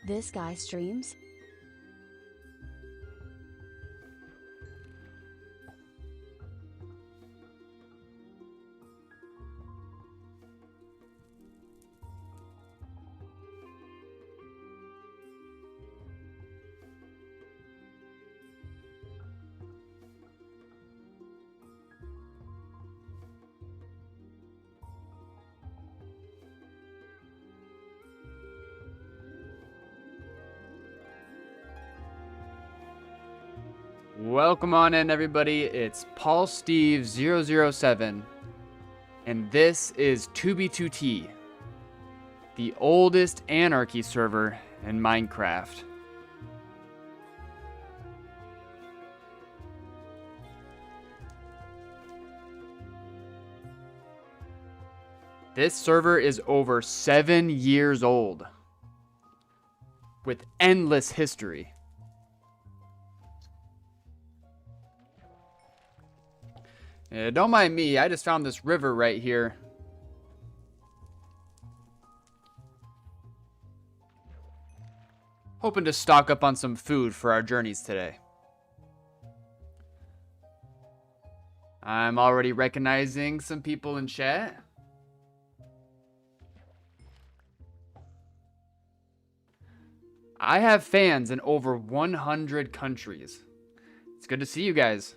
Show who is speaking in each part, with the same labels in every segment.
Speaker 1: This guy streams?
Speaker 2: Welcome on in, everybody. It's Paul Steve 007, and this is 2B2T, the oldest anarchy server in Minecraft. This server is over 7 years old, with endless history. Don't mind me, I just found this river right here. Hoping to stock up on some food for our journeys today. I'm already recognizing some people in chat. I have fans in over 100 countries. It's good to see you guys.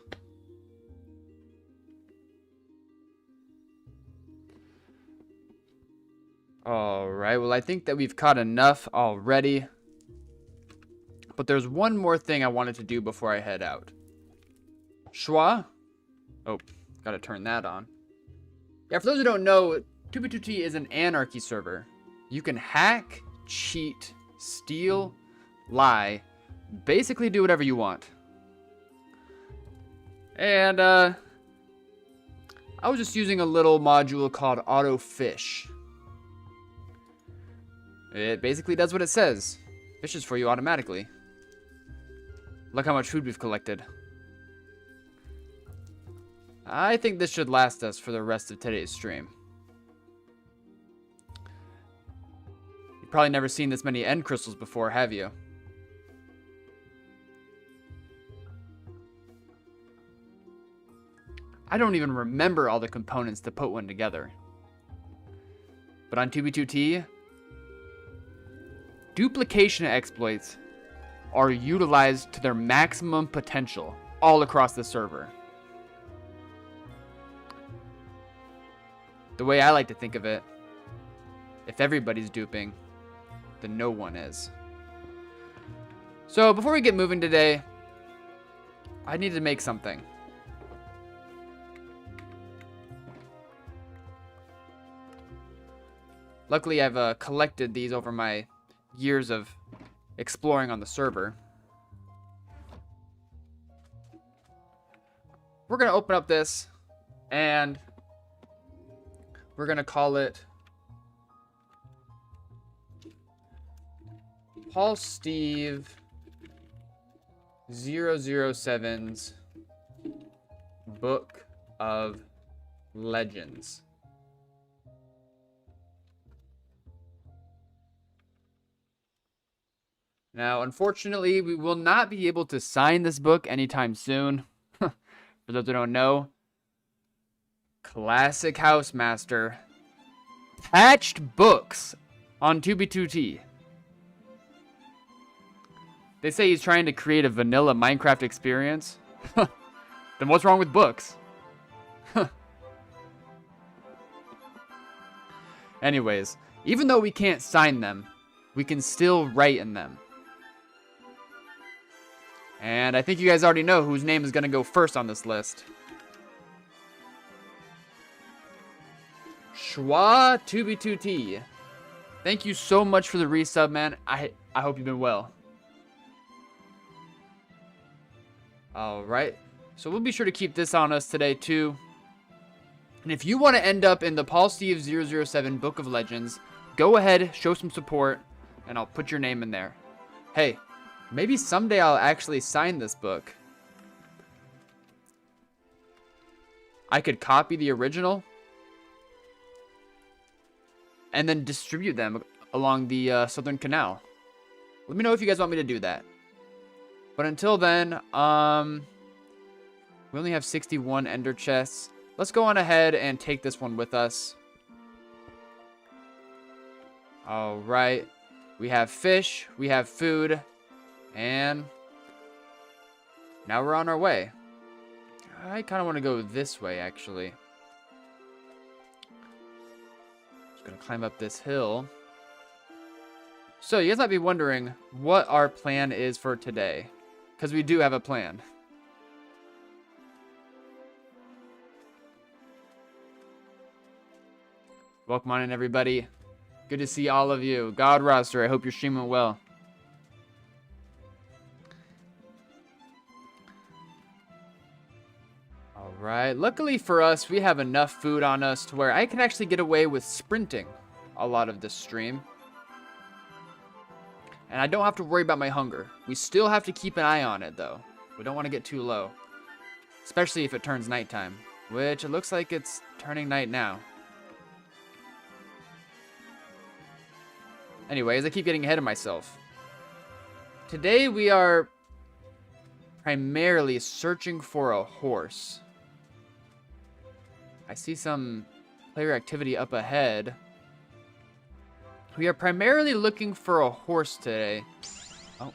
Speaker 2: Alright, well I think that we've caught enough already. But there's one more thing I wanted to do before I head out. Schwa? Oh, gotta turn that on. Yeah, for those who don't know, 2B2T is an anarchy server. You can hack, cheat, steal, lie, basically do whatever you want. And I was just using a little module called autofish. It basically does what it says. Fishes for you automatically. Look how much food we've collected. I think this should last us for the rest of today's stream. You've probably never seen this many end crystals before, have you? I don't even remember all the components to put one together. But on 2B2T, duplication exploits are utilized to their maximum potential all across the server. The way I like to think of it, if everybody's duping, then no one is. So before we get moving today, I need to make something. Luckily, I've collected these over my years of exploring on the server. We're going to open up this, and we're going to call it Paul Steve 007's Book of Legends. Now, unfortunately, we will not be able to sign this book anytime soon. For those who don't know, Classic Housemaster patched books on 2B2T. They say he's trying to create a vanilla Minecraft experience. Then what's wrong with books? Anyways, even though we can't sign them, we can still write in them. And I think you guys already know whose name is going to go first on this list. Schwa 2B2T. Thank you so much for the resub, man. I hope you've been well. Alright. So we'll be sure to keep this on us today, too. And if you want to end up in the Paul Steve 007 Book of Legends, go ahead, show some support, and I'll put your name in there. Hey. Maybe someday I'll actually sign this book. I could copy the original and then distribute them along the Southern Canal. Let me know if you guys want me to do that. But until then, we only have 61 ender chests. Let's go on ahead and take this one with us. All right. We have fish, we have food, and now we're on our way. I kind of want to go this way, actually. Just gonna climb up this hill. So, you guys might be wondering what our plan is for today. Because we do have a plan. Welcome on in, everybody. Good to see all of you. God Roster, I hope you're streaming well. Alright, luckily for us, we have enough food on us to where I can actually get away with sprinting a lot of this stream. And I don't have to worry about my hunger. We still have to keep an eye on it, though. We don't want to get too low. Especially if it turns nighttime, which it looks like it's turning night now. Anyways, I keep getting ahead of myself. Today we are primarily searching for a horse. I see some player activity up ahead. We are primarily looking for a horse today. Oh,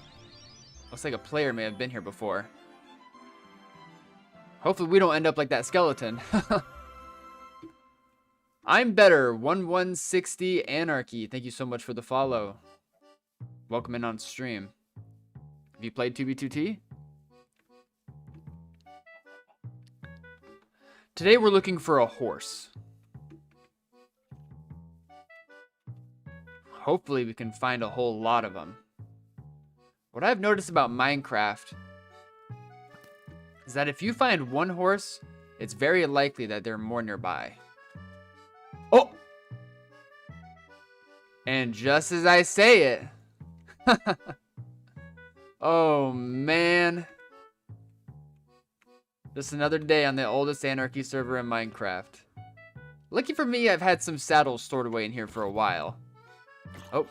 Speaker 2: looks like a player may have been here before. Hopefully we don't end up like that skeleton. I'm better. 1160 Anarchy. Thank you so much for the follow. Welcome in on stream. Have you played 2B2T? Today we're looking for a horse. Hopefully we can find a whole lot of them. What I've noticed about Minecraft is that if you find one horse, it's very likely that there are more nearby. Oh! And just as I say it... oh, man. Just another day on the oldest Anarchy server in Minecraft. Lucky for me, I've had some saddles stored away in here for a while. Oh.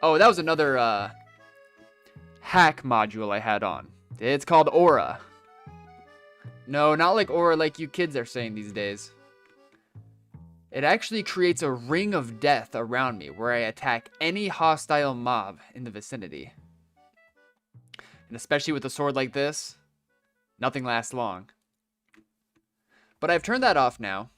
Speaker 2: Oh, that was another, hack module I had on. It's called Aura. No, not like Aura like you kids are saying these days. It actually creates a ring of death around me where I attack any hostile mob in the vicinity. And especially with a sword like this, nothing lasts long. But I've turned that off now.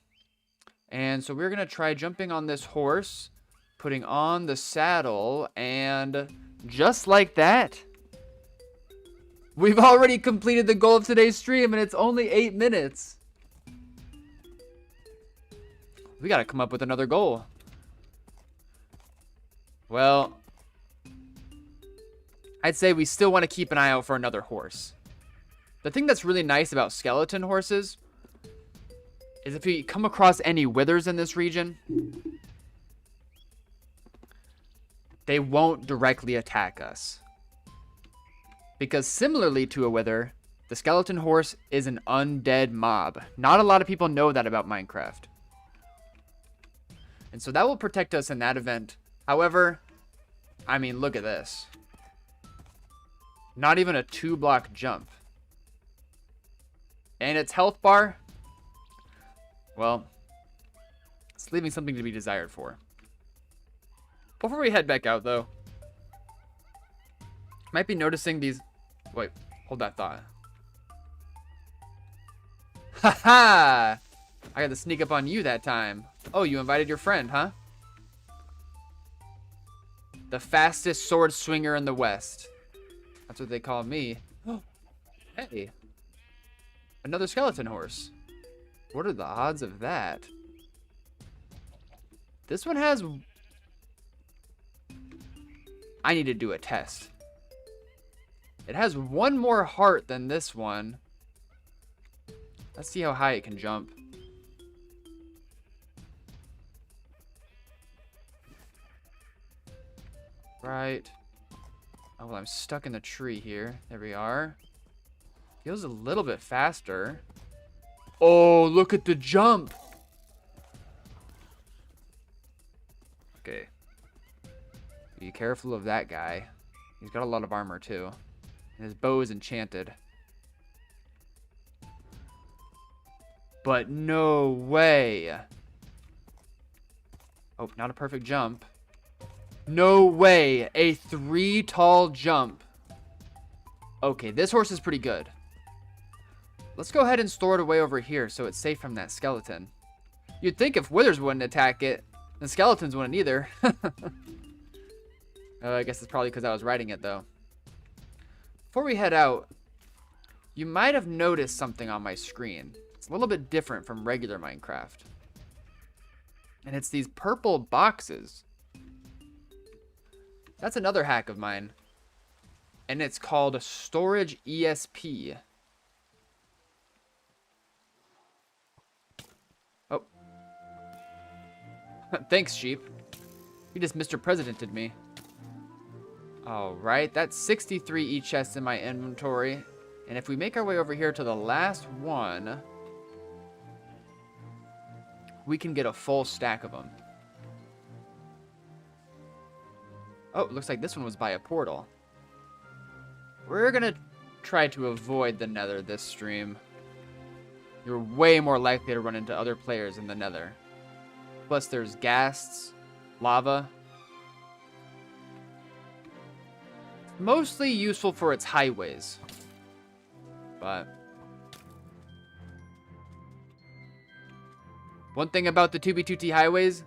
Speaker 2: And so we're going to try jumping on this horse, putting on the saddle, and just like that, we've already completed the goal of today's stream, and it's only 8 minutes. We gotta come up with another goal. Well, I'd say we still want to keep an eye out for another horse. The thing that's really nice about skeleton horses is if we come across any withers in this region, they won't directly attack us. Because similarly to a wither, the skeleton horse is an undead mob. Not a lot of people know that about Minecraft. And so that will protect us in that event. However, I mean, look at this. Not even a 2-block jump. And its health bar, well, it's leaving something to be desired for. Before we head back out, though, might be noticing these... Wait, hold that thought. Haha! I got to sneak up on you that time. Oh, you invited your friend, huh? The fastest sword swinger in the West. That's what they call me. Hey. Another skeleton horse. What are the odds of that? This one has... I need to do a test. It has one more heart than this one. Let's see how high it can jump. Right. Oh, well, I'm stuck in the tree here. There we are. Feels a little bit faster. Oh, look at the jump. Okay. Be careful of that guy. He's got a lot of armor, too. And his bow is enchanted. But no way. Oh, not a perfect jump. No way. A 3 tall jump. Okay, this horse is pretty good. Let's go ahead and store it away over here so it's safe from that skeleton. You'd think if withers wouldn't attack it, then skeletons wouldn't either. I guess it's probably because I was riding it, though. Before we head out, you might have noticed something on my screen. It's a little bit different from regular Minecraft. And it's these purple boxes. That's another hack of mine. And it's called Storage ESP. Oh. Thanks, sheep. You just Mr. Presidented me. Alright, that's 63 e-chests in my inventory. And if we make our way over here to the last one, we can get a full stack of them. Oh, it looks like this one was by a portal. We're gonna try to avoid the nether this stream. You're way more likely to run into other players in the nether. Plus there's ghasts, lava. Mostly useful for its highways. But one thing about the 2B2T highways,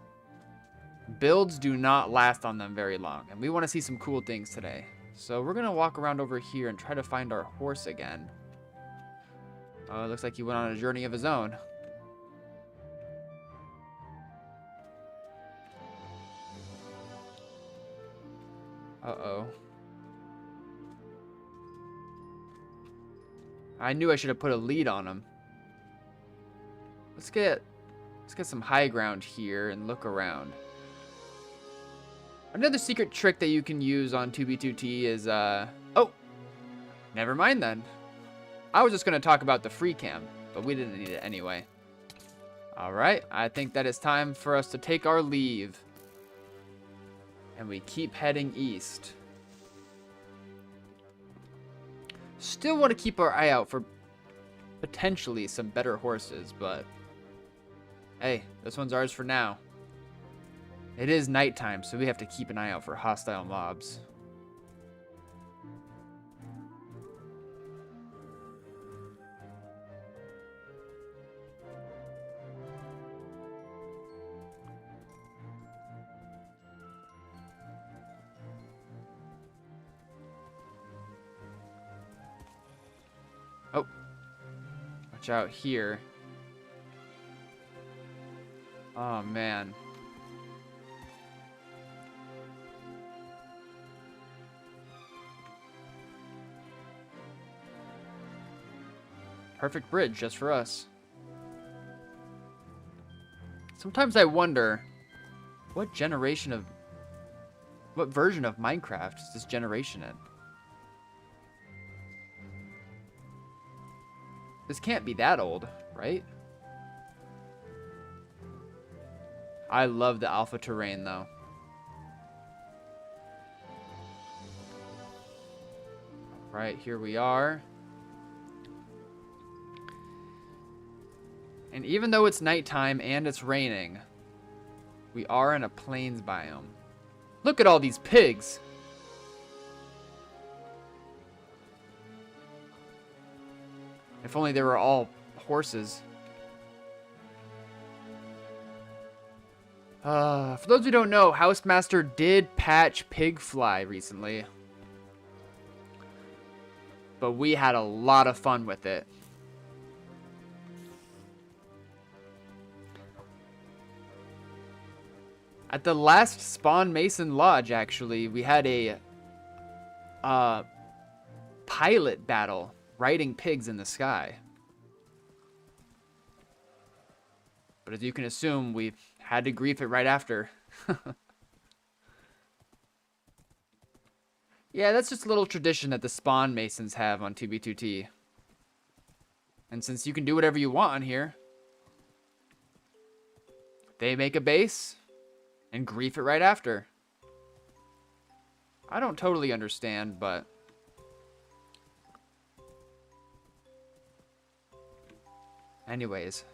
Speaker 2: builds do not last on them very long. And we want to see some cool things today. So we're going to walk around over here and try to find our horse again. Oh, it looks like he went on a journey of his own. Uh-oh. I knew I should have put a lead on him. Let's get some high ground here and look around. Another secret trick that you can use on 2B2T is, oh! Never mind then. I was just going to talk about the free cam, but we didn't need it anyway. Alright, I think that it's time for us to take our leave. And we keep heading east. Still want to keep our eye out for potentially some better horses, but hey, this one's ours for now. It is nighttime, so we have to keep an eye out for hostile mobs. Oh, watch out here. Oh, man. Perfect bridge just for us. Sometimes I wonder, what version of Minecraft is this generation in? This can't be that old, right? I love the alpha terrain, though. Right, here we are. And even though it's nighttime and it's raining, we are in a plains biome. Look at all these pigs! If only they were all horses. For those who don't know, Housemaster did patch Pigfly recently. But we had a lot of fun with it. At the last Spawn Mason Lodge, actually, we had a pilot battle riding pigs in the sky. But as you can assume, we had to grief it right after. Yeah, that's just a little tradition that the Spawn Masons have on 2B2T. And since you can do whatever you want on here, they make a base and grief it right after. I don't totally understand, but... Anyways.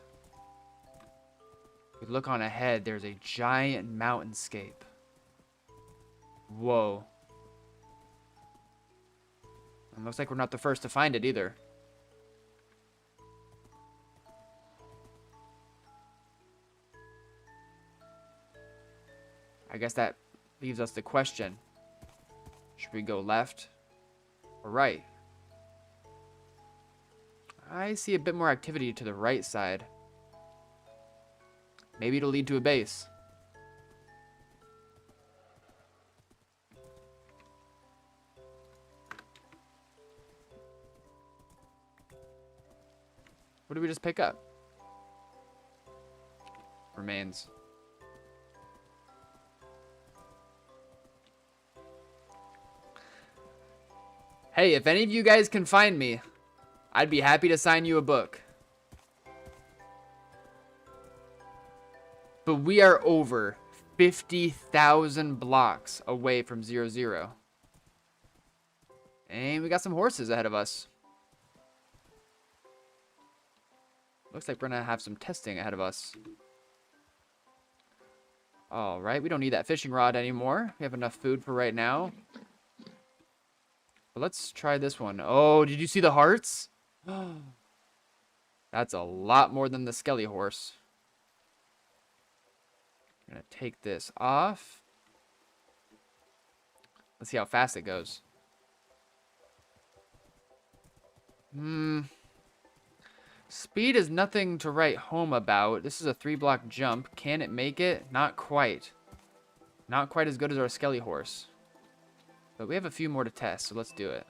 Speaker 2: If we look on ahead, there's a giant mountainscape. Whoa. And looks like we're not the first to find it either. I guess that leaves us the question. Should we go left or right? I see a bit more activity to the right side. Maybe it'll lead to a base. What did we just pick up? Remains. Hey, if any of you guys can find me, I'd be happy to sign you a book. But we are over 50,000 blocks away from 0-0. And we got some horses ahead of us. Looks like we're going to have some testing ahead of us. Alright, we don't need that fishing rod anymore. We have enough food for right now. But let's try this one. Oh, did you see the hearts? That's a lot more than the Skelly horse. I'm going to take this off. Let's see how fast it goes. Speed is nothing to write home about. This is a 3-block jump. Can it make it? Not quite. Not quite as good as our Skelly horse. But we have a few more to test, so let's do it.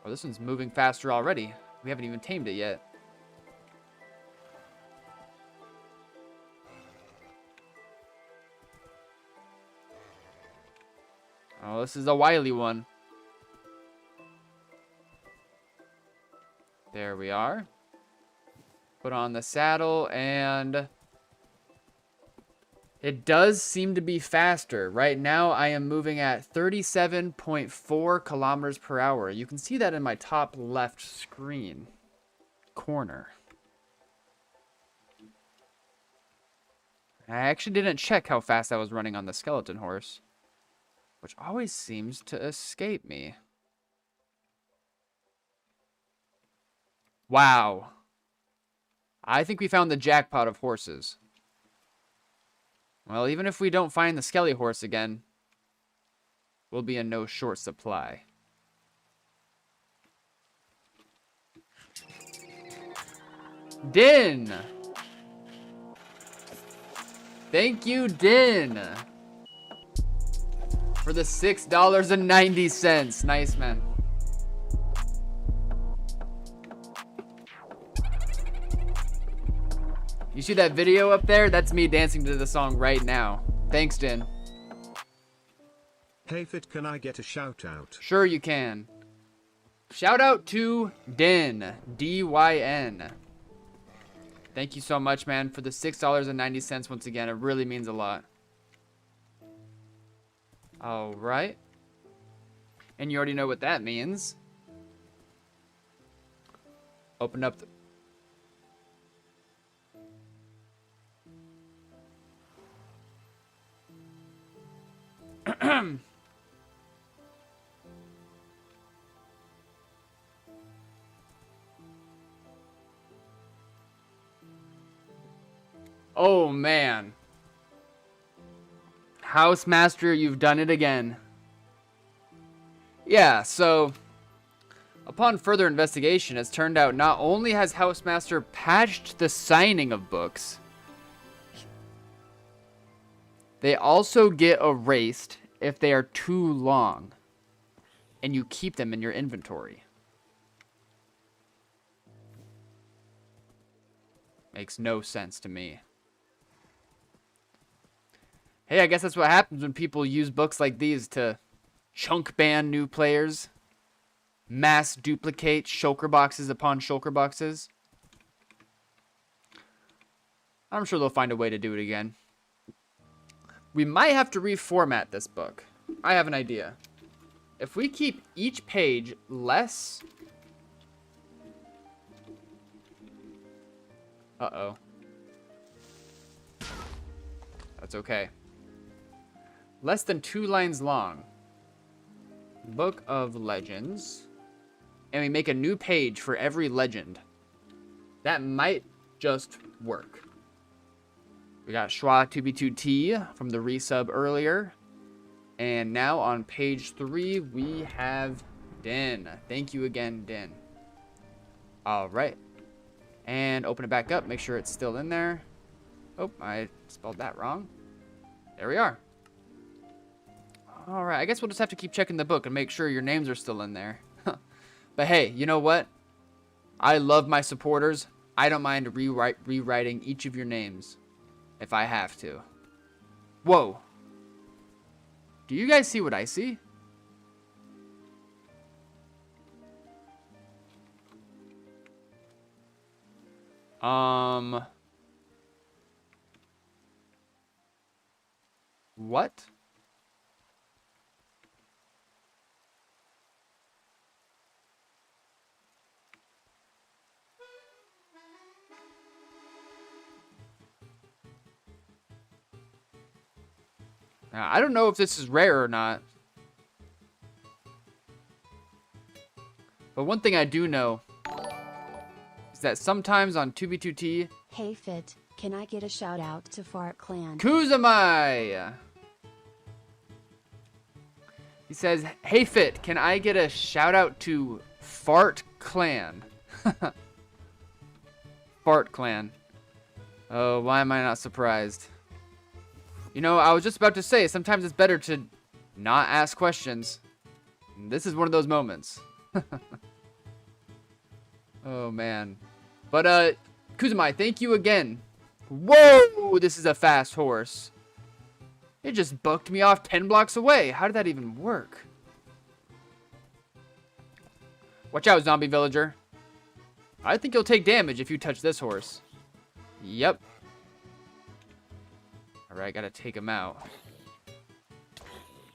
Speaker 2: Oh, this one's moving faster already. We haven't even tamed it yet. Oh, this is a wily one. There we are. Put on the saddle, and it does seem to be faster. Right now, I am moving at 37.4 kilometers per hour. You can see that in my top left screen corner. I actually didn't check how fast I was running on the skeleton horse, which always seems to escape me. Wow. I think we found the jackpot of horses. Well, even if we don't find the Skelly horse again, we'll be in no short supply. Din! Thank you, Din! For the $6.90. Nice, man. You see that video up there? That's me dancing to the song right now. Thanks, Din.
Speaker 1: Hey Fit, can I get a shout out?
Speaker 2: Sure you can. Shout out to Din. D-Y-N. Thank you so much, man, for the $6.90 once again. It really means a lot. Alright. And you already know what that means. Open up the... Oh, man. Housemaster, you've done it again. Yeah, so upon further investigation, it's turned out not only has Housemaster patched the signing of books, they also get erased if they are too long, and you keep them in your inventory. Makes no sense to me. Hey, I guess that's what happens when people use books like these to chunk ban new players, mass duplicate shulker boxes upon shulker boxes. I'm sure they'll find a way to do it again. We might have to reformat this book. I have an idea. If we keep each page less... Uh-oh. That's okay. Less than 2 lines long. Book of Legends. And we make a new page for every legend. That might just work. We got Schwa2b2t from the resub earlier. And now on page 3, we have Din. Thank you again, Din. Alright. And open it back up. Make sure it's still in there. Oh, I spelled that wrong. There we are. Alright, I guess we'll just have to keep checking the book and make sure your names are still in there. But hey, you know what? I love my supporters. I don't mind rewriting each of your names if I have to. Whoa. Do you guys see what I see? What? Now, I don't know if this is rare or not. But one thing I do know is that sometimes on 2b2t...
Speaker 3: Hey Fit, can I get a shout out to Fart Clan?
Speaker 2: Kuzumai! He says, hey Fit, can I get a shout out to Fart Clan? Fart Clan. Oh, why am I not surprised? You know, I was just about to say, sometimes it's better to not ask questions. This is one of those moments. Oh, man. But, Kuzumai, thank you again. Whoa, this is a fast horse. It just bucked me off 10 blocks away. How did that even work? Watch out, zombie villager. I think you'll take damage if you touch this horse. Yep. Alright, gotta take him out.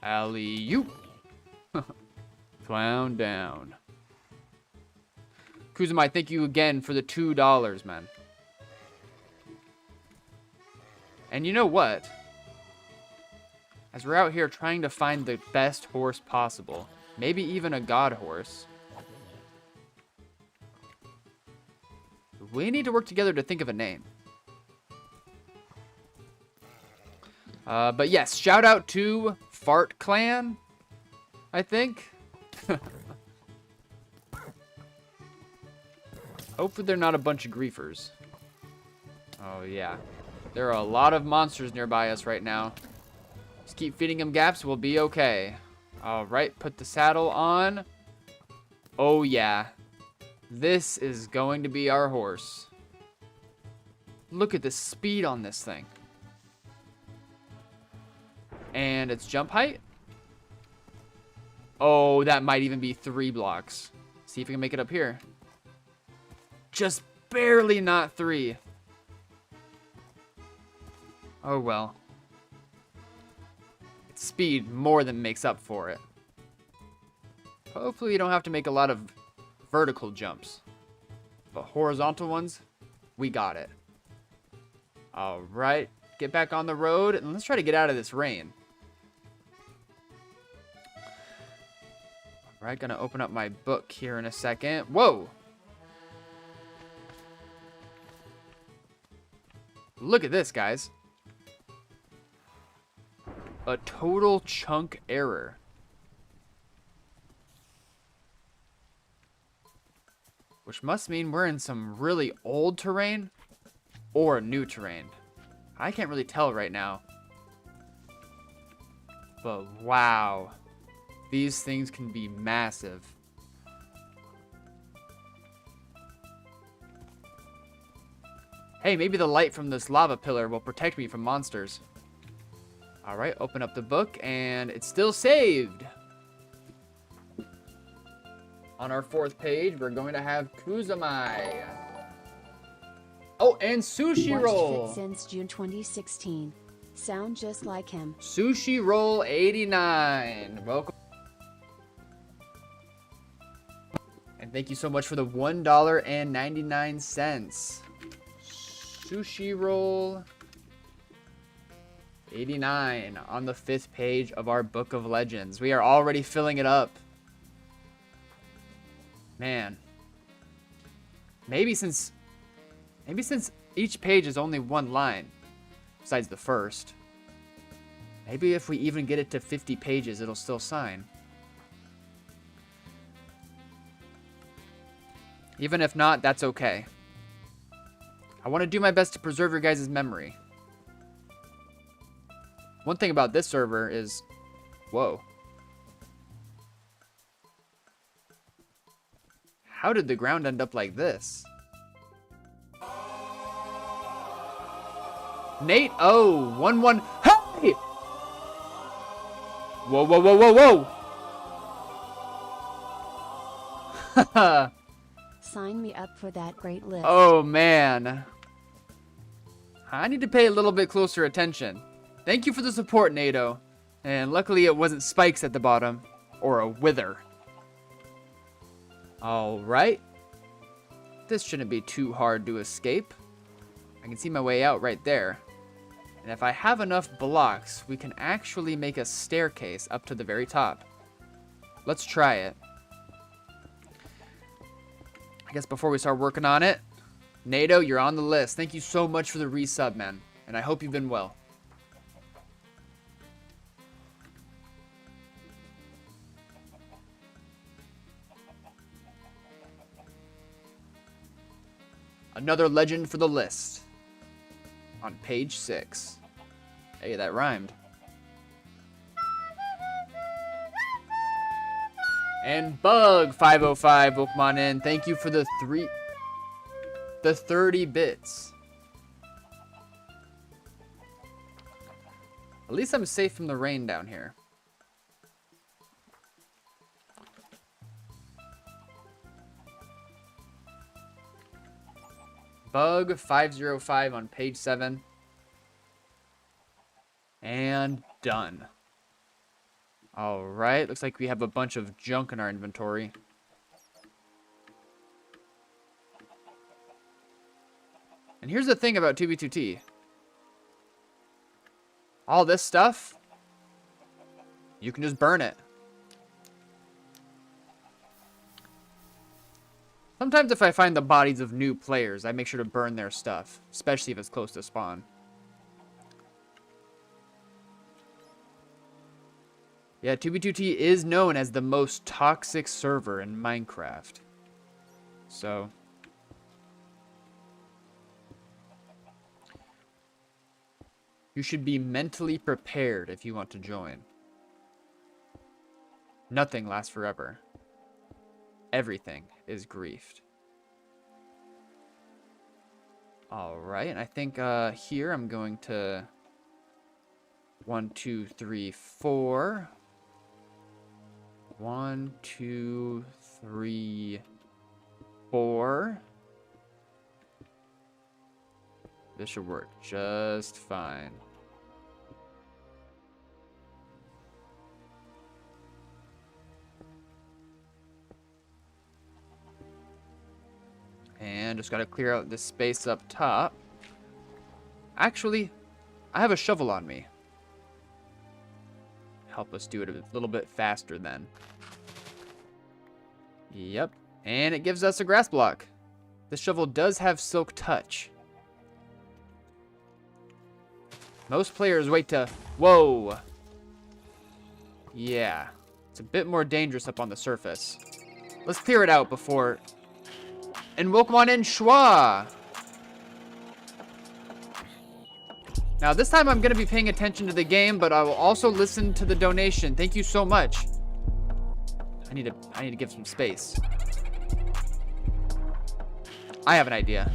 Speaker 2: Alley-oop. Clown down. Kuzumai, thank you again for the $2, man. And you know what? As we're out here trying to find the best horse possible, maybe even a god horse, we need to work together to think of a name. But yes, shout out to Fart Clan, I think. Hopefully they're not a bunch of griefers. Oh yeah. There are a lot of monsters nearby us right now. Just keep feeding them gaps, we'll be okay. Alright, put the saddle on. Oh yeah. This is going to be our horse. Look at the speed on this thing. And its jump height. Oh, that might even be 3 blocks. See if we can make it up here. Just barely not 3. Oh well. Its speed more than makes up for it. Hopefully you don't have to make a lot of vertical jumps. But horizontal ones, we got it. Alright, get back on the road and let's try to get out of this rain. Alright, gonna open up my book here in a second. Whoa! Look at this, guys. A total chunk error. Which must mean we're in some really old terrain or new terrain. I can't really tell right now. But wow. These things can be massive. Hey, maybe the light from this lava pillar will protect me from monsters. Alright, open up the book, and it's still saved. On our 4th page, we're going to have Kuzumai. Oh, and Sushi
Speaker 3: Watched
Speaker 2: Roll.
Speaker 3: Fit since June 2016. Sound just like him.
Speaker 2: Sushi Roll 89. Welcome. And thank you so much for the $1.99. Sushi Roll 89 on the 5th page of our Book of Legends. We are already filling it up. Man. Maybe since each page is only one line, besides the first, maybe if we even get it to 50 pages, it'll still sign. Even if not, that's okay. I want to do my best to preserve your guys' memory. One thing about this server is... Whoa. How did the ground end up like this? Nate O 11. Hey! Whoa, whoa, whoa, whoa, whoa!
Speaker 3: Sign me up for that great list.
Speaker 2: Oh, man. I need to pay a little bit closer attention. Thank you for the support, NATO. And luckily it wasn't spikes at the bottom. Or a wither. Alright. This shouldn't be too hard to escape. I can see my way out right there. And if I have enough blocks, we can actually make a staircase up to the very top. Let's try it. I guess before we start working on it, NATO, you're on the list. Thank you so much for the resub, man. And I hope you've been well. Another legend for the list. On page 6. Hey, that rhymed. And Bug505, welcome on in. Thank you for the 30 bits. At least I'm safe from the rain down here. Bug505 on page 7. And done. Alright, looks like we have a bunch of junk in our inventory. And here's the thing about 2B2T. All this stuff, you can just burn it. Sometimes if I find the bodies of new players, I make sure to burn their stuff, especially if it's close to spawn. Yeah, 2B2T is known as the most toxic server in Minecraft. So... you should be mentally prepared if you want to join. Nothing lasts forever. Everything is griefed. Alright, and I think here I'm going to... 1, 2, 3, 4. 1, 2, 3, 4. This should work just fine. And just gotta clear out this space up top. Actually, I have a shovel on me. Help us do it a little bit faster then. Yep. And it gives us a grass block. This shovel does have silk touch. Most players wait to... Whoa! Yeah. It's a bit more dangerous up on the surface. Let's clear it out before... And welcome on in, Schwa! Now, this time I'm going to be paying attention to the game, but I will also listen to the donation. Thank you so much. I need to give some space. I have an idea.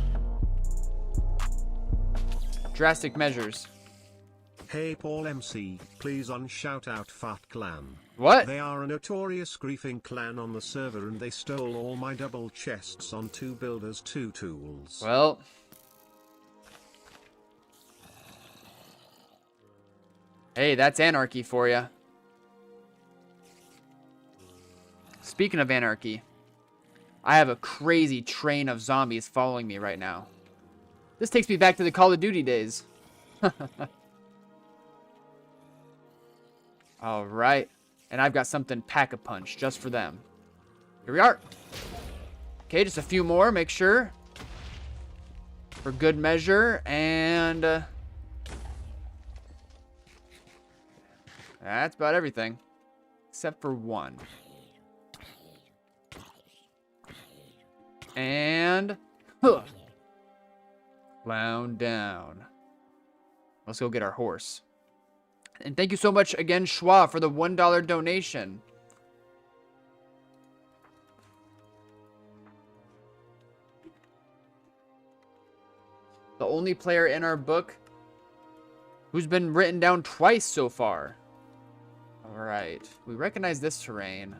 Speaker 2: Drastic measures.
Speaker 1: Hey Paul MC, please on shout out Fat Clan.
Speaker 2: What?
Speaker 1: They are a notorious griefing clan on the server and they stole all my double chests on 2 builders 2 tools.
Speaker 2: Well, Hey, that's anarchy for you. Speaking of anarchy, I have a crazy train of zombies following me right now. This takes me back to the Call of Duty days. All right. And I've got something pack-a-punch just for them. Here we are. Okay, just a few more. Make sure. For good measure. And that's about everything. Except for one. And clown down. Let's go get our horse. And thank you so much again, Schwa, for the $1 donation. The only player in our book who's been written down twice so far. Alright. We recognize this terrain.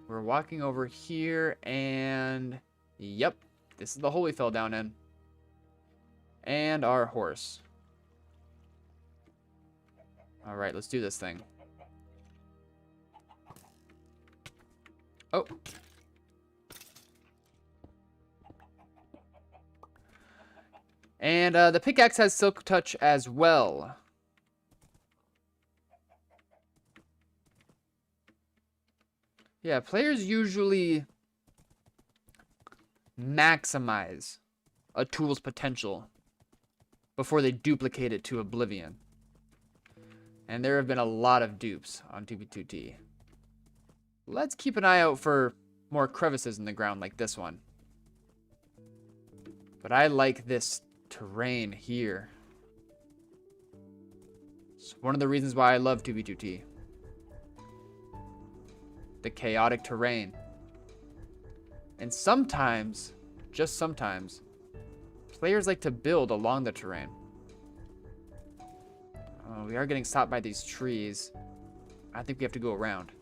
Speaker 2: We're walking over here and... Yep. This is the hole we fell down in. And our horse. Alright, let's do this thing. Oh. And the pickaxe has silk touch as well. Yeah, players usually maximize a tool's potential before they duplicate it to oblivion. And there have been a lot of dupes on 2v2T. Let's keep an eye out for more crevices in the ground like this one. But I like this terrain here. It's one of the reasons why I love 2v2T. The chaotic terrain. And sometimes, just sometimes, players like to build along the terrain. Oh, we are getting stopped by these trees. I think we have to go around.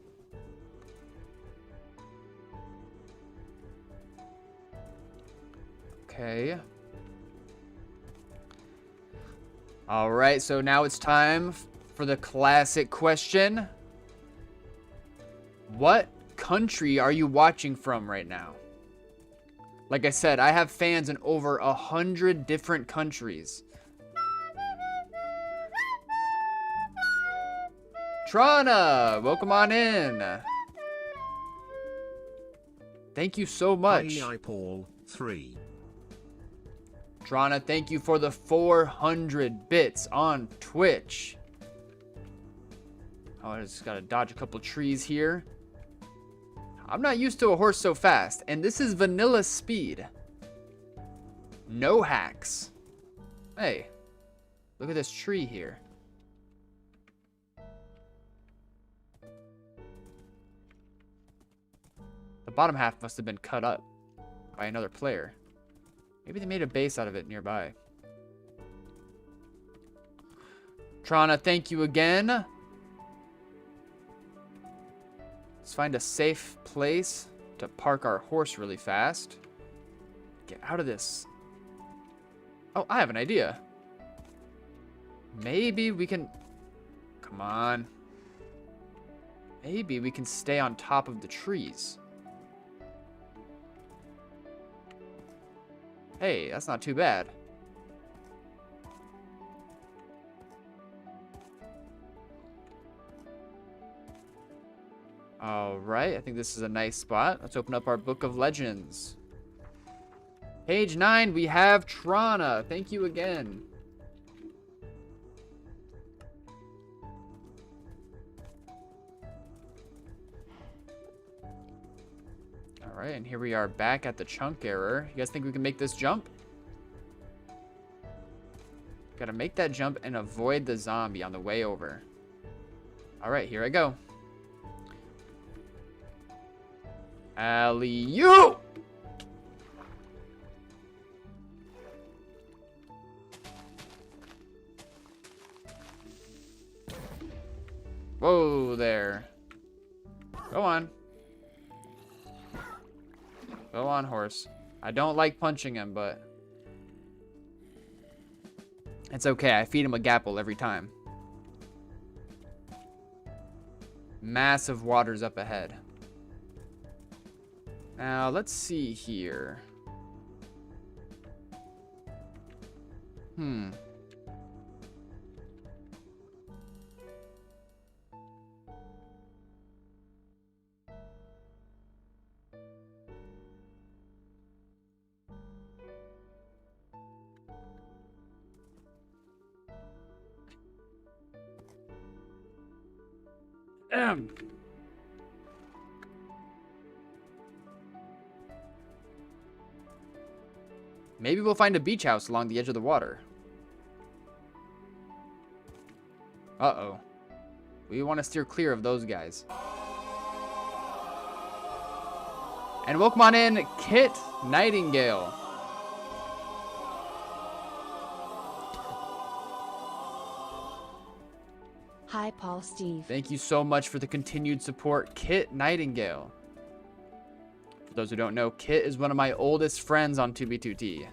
Speaker 2: Okay. Alright, so now it's time for the classic question. What country are you watching from right now? Like I said, I have fans in over 100 different countries. Trana, welcome on in. Thank you so much.
Speaker 1: Hi, Paul, 3.
Speaker 2: Trana, thank you for the 400 bits on Twitch. Oh, I just gotta dodge a couple trees here. I'm not used to a horse so fast, and this is vanilla speed. No hacks. Hey, look at this tree here. The bottom half must have been cut up by another player. Maybe they made a base out of it nearby. Trana, thank you again. Let's find a safe place to park our horse really fast. Get out of this. Oh, I have an idea. Maybe we can... Come on. Maybe we can stay on top of the trees. Hey, that's not too bad. Alright, I think this is a nice spot. Let's open up our Book of Legends. Page 9, we have Trana. Thank you again. Alright, and here we are back at the chunk error. You guys think we can make this jump? Gotta make that jump and avoid the zombie on the way over. Alright, here I go. Alley-oop! Whoa there. Go on. Go on, horse. I don't like punching him, but it's okay. I feed him a gapple every time. Massive waters up ahead. Now, let's see here. Maybe we'll find a beach house along the edge of the water. Uh-oh. We want to steer clear of those guys. And welcome on in, Kit Nightingale.
Speaker 3: Hi, Paul Steve.
Speaker 2: Thank you so much for the continued support, Kit Nightingale. For those who don't know, Kit is one of my oldest friends on 2B2T.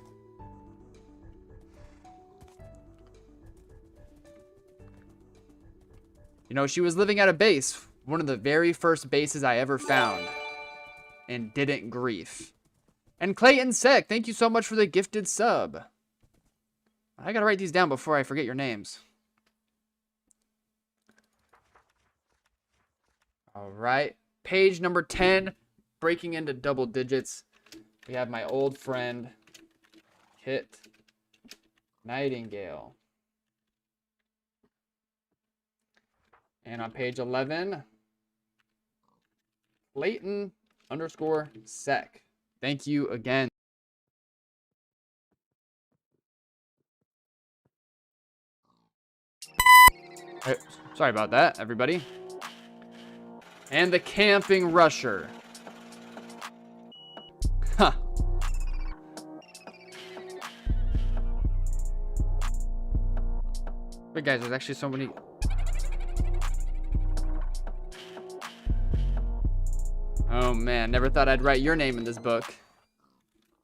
Speaker 2: You know, she was living at a base, one of the very first bases I ever found, and didn't grief. And Clayton Sec, thank you so much for the gifted sub. I gotta write these down before I forget your names. All right, page number 10, breaking into double digits. We have my old friend, Kit Nightingale. And on page 11, Clayton_Sec. Thank you again. Hey, sorry about that, everybody. And the Camping Rusher. Huh. Wait, guys, there's actually so many... Oh man, never thought I'd write your name in this book.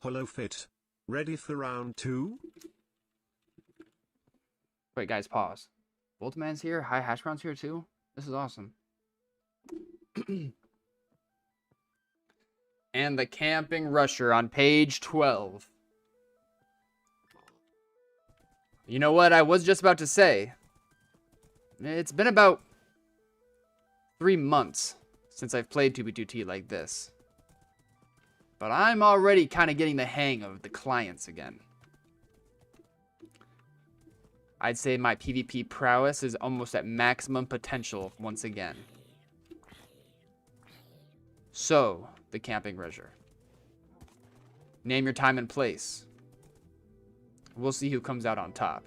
Speaker 1: Hello Fit. Ready for round 2?
Speaker 2: Wait, guys, pause. Boltman's here? High Hash Brown's here too? This is awesome. And the Camping Rusher on page 12. You know what I was just about to say? It's been about 3 months since I've played 2B2T like this. But I'm already kind of getting the hang of the clients again. I'd say my PvP prowess is almost at maximum potential once again. So, the Camping Rusher. Name your time and place. We'll see who comes out on top.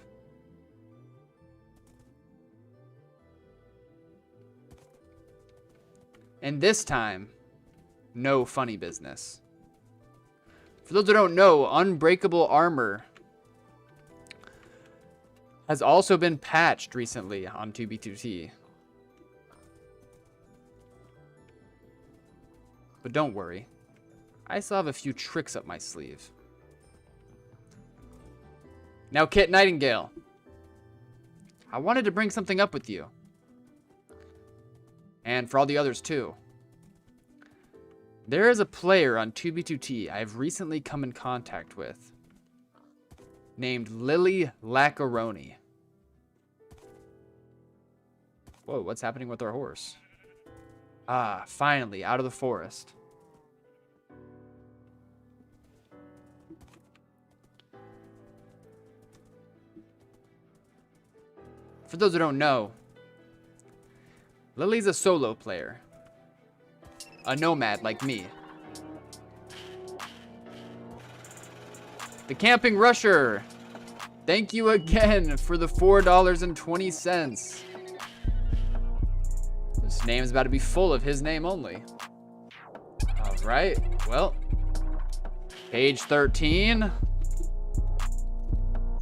Speaker 2: And this time, no funny business. For those who don't know, Unbreakable Armor has also been patched recently on 2B2T. But don't worry, I still have a few tricks up my sleeve. Now, Kit Nightingale, I wanted to bring something up with you. And for all the others too. There is a player on 2B2T I've recently come in contact with, named Lily Lacaroni. Whoa, what's happening with our horse? Ah, finally, out of the forest. For those who don't know, Lily's a solo player. A nomad like me. The Camping Rusher. Thank you again for the $4.20. This name's about to be full of his name only. All right, well, page 13.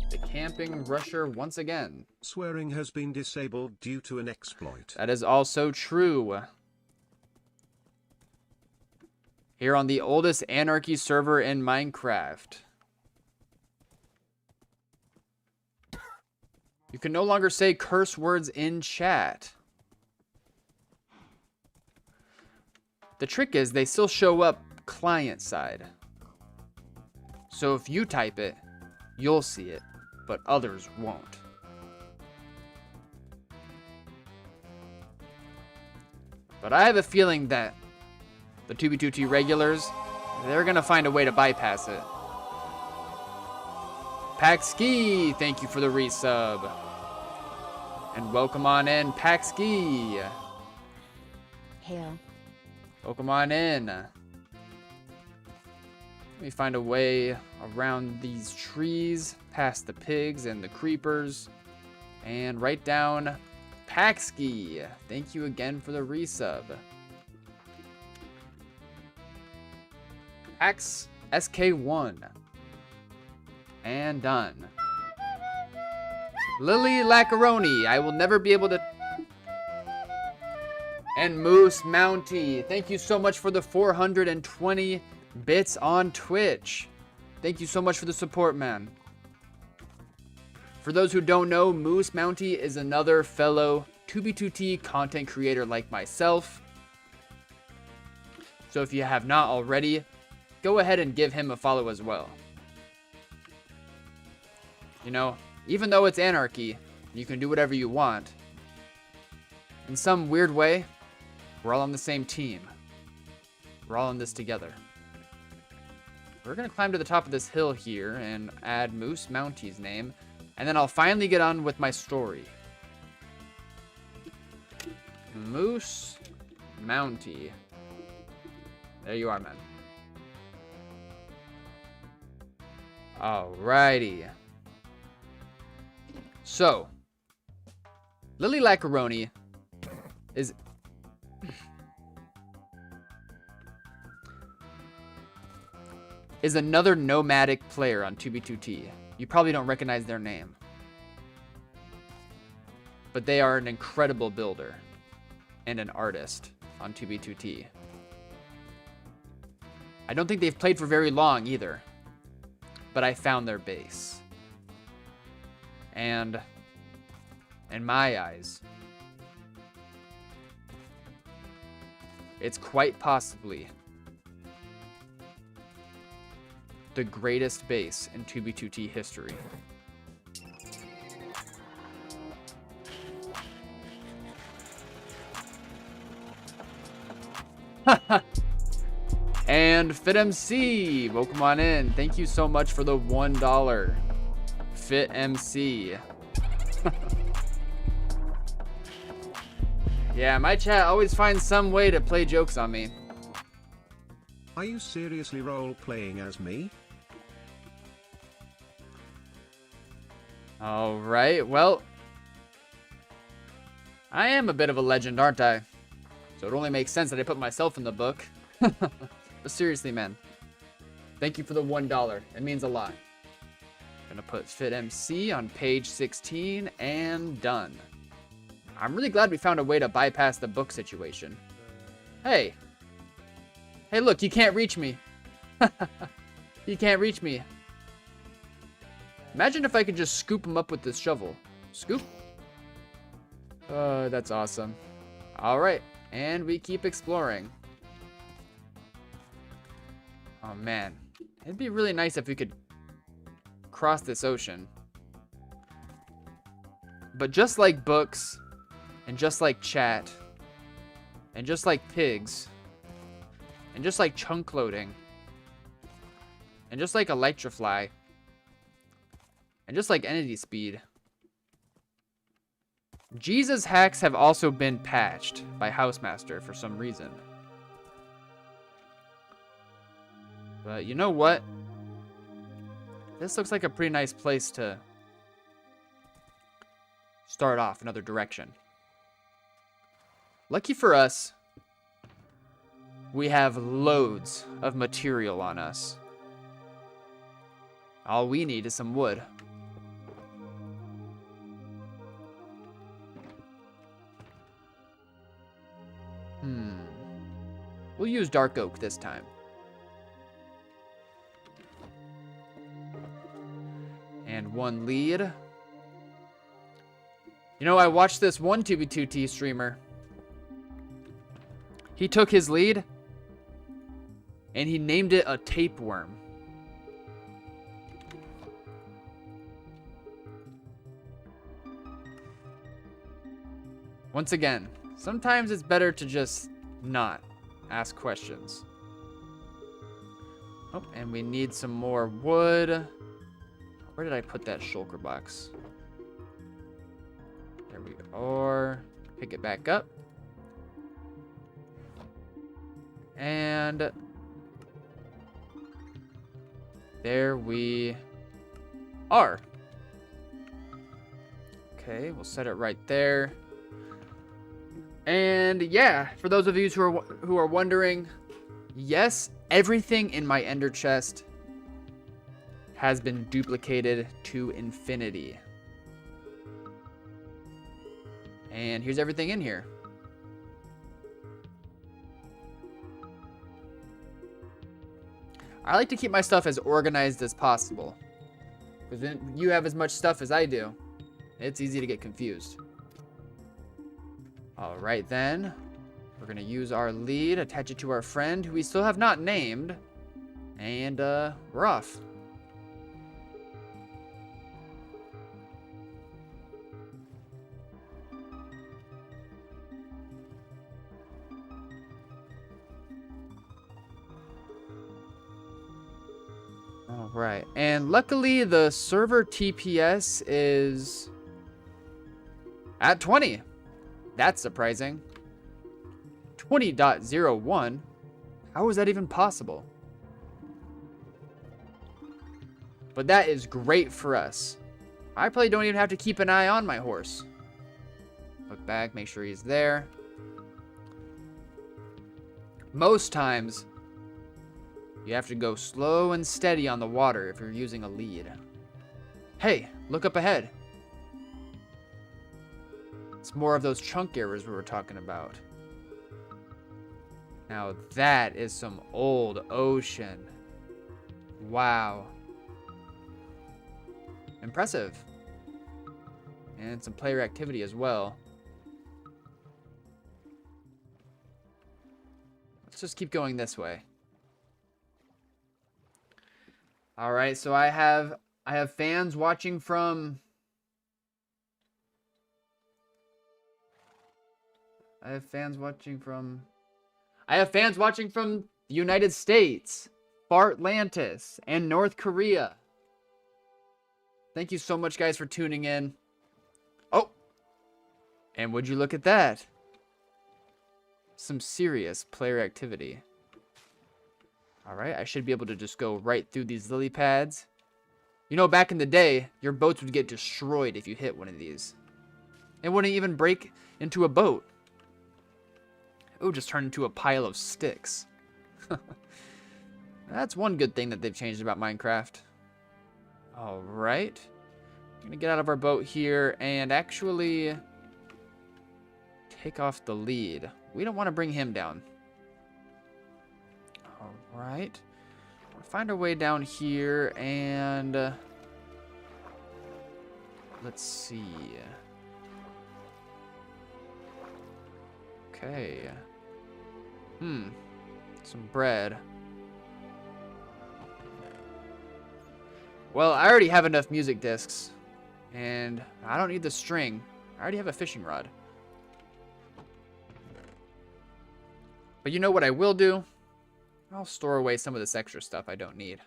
Speaker 2: The Camping Rusher once again.
Speaker 1: Swearing has been disabled due to an exploit.
Speaker 2: That is also true. Here on the oldest Anarchy server in Minecraft. You can no longer say curse words in chat. The trick is they still show up client side. So if you type it, you'll see it, but others won't. But I have a feeling that the 2B2T regulars, they're going to find a way to bypass it. Paxski, thank you for the resub. And welcome on in, Paxski.
Speaker 3: Hail.
Speaker 2: Welcome on in. Let me find a way around these trees, past the pigs and the creepers, and right down Paxski. Thank you again for the resub. Pax SK1. And done. Lily Lacaroni, I will never be able to... And Moose Mounty, thank you so much for the 420 bits on Twitch. Thank you so much for the support, man. For those who don't know, Moose Mounty is another fellow 2B2T content creator like myself. So if you have not already, go ahead and give him a follow as well. You know, even though it's anarchy, you can do whatever you want. In some weird way, we're all on the same team. We're all in this together. We're going to climb to the top of this hill here and add Moose Mounty's name. And then I'll finally get on with my story. Moose Mounty. There you are, man. Alrighty. So, Lily Lacaroni is... is another nomadic player on 2B2T. You probably don't recognize their name. But they are an incredible builder and an artist on 2B2T. I don't think they've played for very long either. But I found their base. And in my eyes, it's quite possibly the greatest base in 2B2T history. And FitMC, welcome on in. Thank you so much for the $1. FitMC. Yeah, my chat always finds some way to play jokes on me.
Speaker 1: Are you seriously role-playing as me?
Speaker 2: Alright, well, I am a bit of a legend, aren't I? So it only makes sense that I put myself in the book. But seriously, man, thank you for the $1. It means a lot. Gonna put FitMC on page 16 and done. I'm really glad we found a way to bypass the book situation. Hey. Hey, look, you can't reach me. You can't reach me. Imagine if I could just scoop him up with this shovel. Scoop. That's awesome. All right, and we keep exploring. Oh, man. It'd be really nice if we could cross this ocean. But just like books, and just like chat, and just like pigs, and just like chunk loading, and just like Electrifly, and just like Entity Speed, Jesus hacks have also been patched by Housemaster for some reason. But you know what? This looks like a pretty nice place to start off another direction. Lucky for us, we have loads of material on us. All we need is some wood. We'll use dark oak this time. And one lead. You know, I watched this one 2B2T streamer. He took his lead And he named it a tapeworm. Once again, sometimes it's better to just not ask questions. Oh, and we need some more wood. Where did I put that shulker box? There we are. Pick it back up. And there we are. Okay, we'll set it right there. And yeah, for those of you who are wondering, yes, everything in my ender chest has been duplicated to infinity. And here's everything in here. I like to keep my stuff as organized as possible, because then you have as much stuff as I do. It's easy to get confused. All right, then. We're going to use our lead, attach it to our friend, who we still have not named, and we're off. All right, and luckily the server TPS is at 20. That's surprising. 20.01? How is that even possible? But that is great for us. I probably don't even have to keep an eye on my horse. Look back, make sure he's there. Most times, you have to go slow and steady on the water if you're using a lead. Hey, look up ahead. It's more of those chunk errors we were talking about. Now that is some old ocean. Wow. Impressive. And some player activity as well. Let's just keep going this way. All right, so I have fans watching from I have fans watching from the United States, Fartlantis, and North Korea. Thank you so much, guys, for tuning in. Oh, and would you look at that? Some serious player activity. All right, I should be able to just go right through these lily pads. You know, back in the day, your boats would get destroyed if you hit one of these. It wouldn't even break into a boat. It would just turn into a pile of sticks. That's one good thing that they've changed about Minecraft. All right. I'm going to get out of our boat here and actually take off the lead. We don't want to bring him down. All right. We'll find our way down here and let's see. Okay. Some bread. Well, I already have enough music discs, and I don't need the string. I already have a fishing rod. But you know what I will do? I'll store away some of this extra stuff I don't need.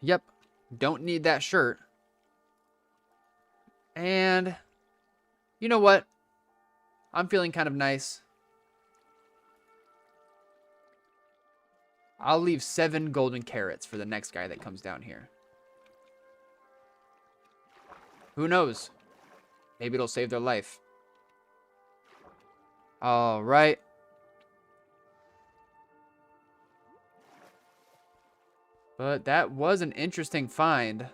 Speaker 2: Yep, don't need that shirt. And you know what? I'm feeling kind of nice. I'll leave 7 golden carrots for the next guy that comes down here. Who knows? Maybe it'll save their life. All right. But that was an interesting find.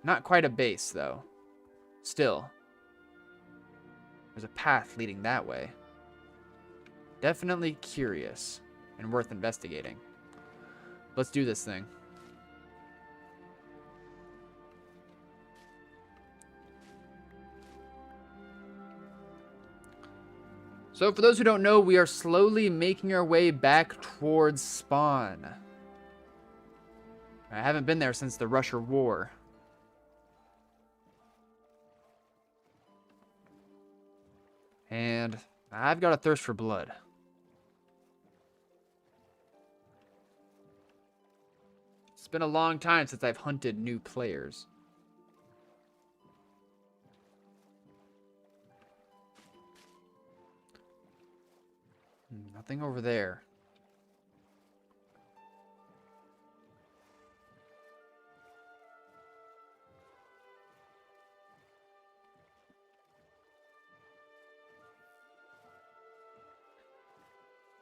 Speaker 2: Not quite a base, though. Still. There's a path leading that way. Definitely curious and worth investigating. Let's do this thing. So for those who don't know, we are slowly making our way back towards spawn. I haven't been there since the Russia War. And I've got a thirst for blood. It's been a long time since I've hunted new players. Nothing over there.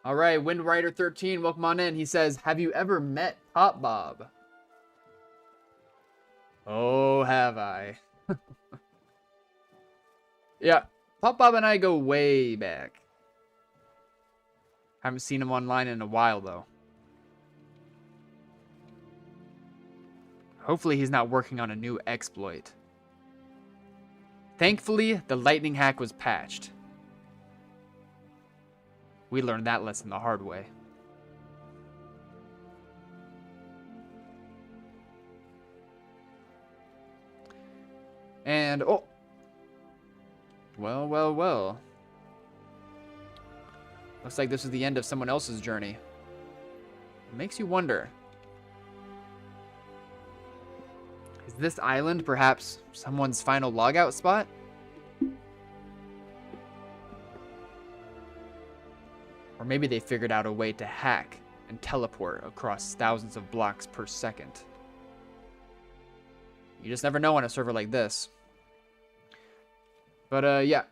Speaker 2: All right, Wind Rider 13, welcome on in. He says, have you ever met Pop Bob? Oh, have I? Yeah, Pop Bob and I go way back. Haven't seen him online in a while, though. Hopefully he's not working on a new exploit. Thankfully, the lightning hack was patched. We learned that lesson the hard way. And, oh. Well, well, well. Looks like this is the end of someone else's journey. It makes you wonder. Is this island perhaps someone's final logout spot? Or maybe they figured out a way to hack and teleport across thousands of blocks per second. You just never know on a server like this. But, yeah.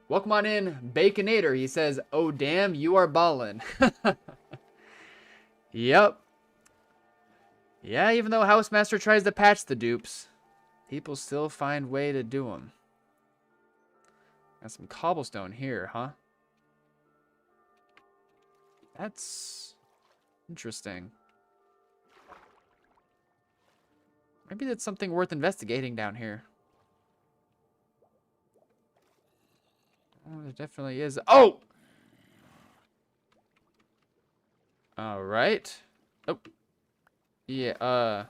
Speaker 2: Welcome on in, Baconator. He says, oh, damn, you are ballin'. Yep. Yeah, even though Housemaster tries to patch the dupes, people still find way to do them. Got some cobblestone here, huh? That's interesting. Maybe that's something worth investigating down here. Oh, there definitely is. Oh! All right. Oh. Yeah,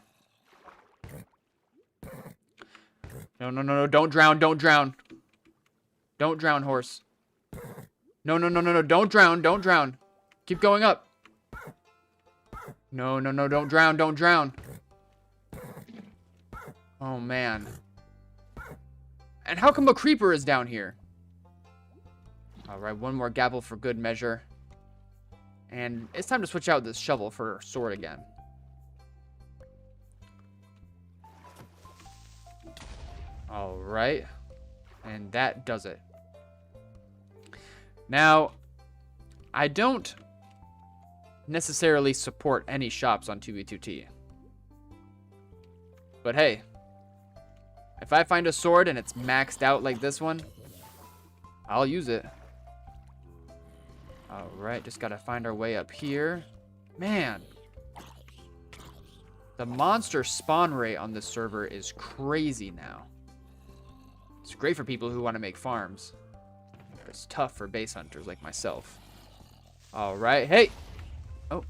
Speaker 2: No, no, no, no. Don't drown. Don't drown. Don't drown, horse. No, no, no, no, no. Don't drown. Don't drown. Keep going up. No, no, no. Don't drown. Don't drown. Oh, man. And how come a creeper is down here? All right, one more gapple for good measure. And it's time to switch out this shovel for sword again. All right. And that does it. Now, I don't necessarily support any shops on 2v2t. But hey, if I find a sword and it's maxed out like this one, I'll use it. All right, just gotta find our way up here. Man, the monster spawn rate on this server is crazy now. It's great for people who want to make farms. It's tough for base hunters like myself. All right, hey. Oh,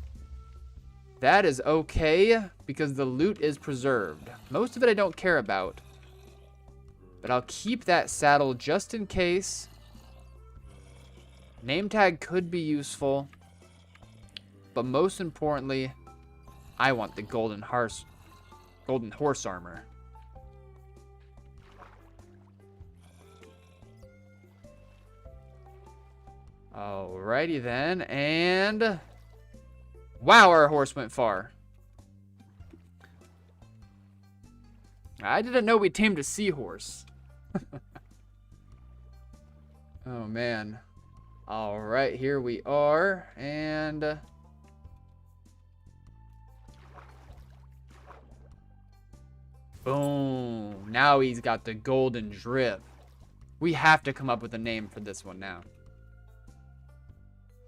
Speaker 2: that is okay because the loot is preserved. Most of it I don't care about, but I'll keep that saddle just in case. Name tag could be useful, but most importantly, I want the golden horse armor. Alrighty then, and wow, our horse went far. I didn't know we tamed a seahorse. Oh man. All right, here we are, and boom. Now he's got the golden drip. We have to come up with a name for this one now.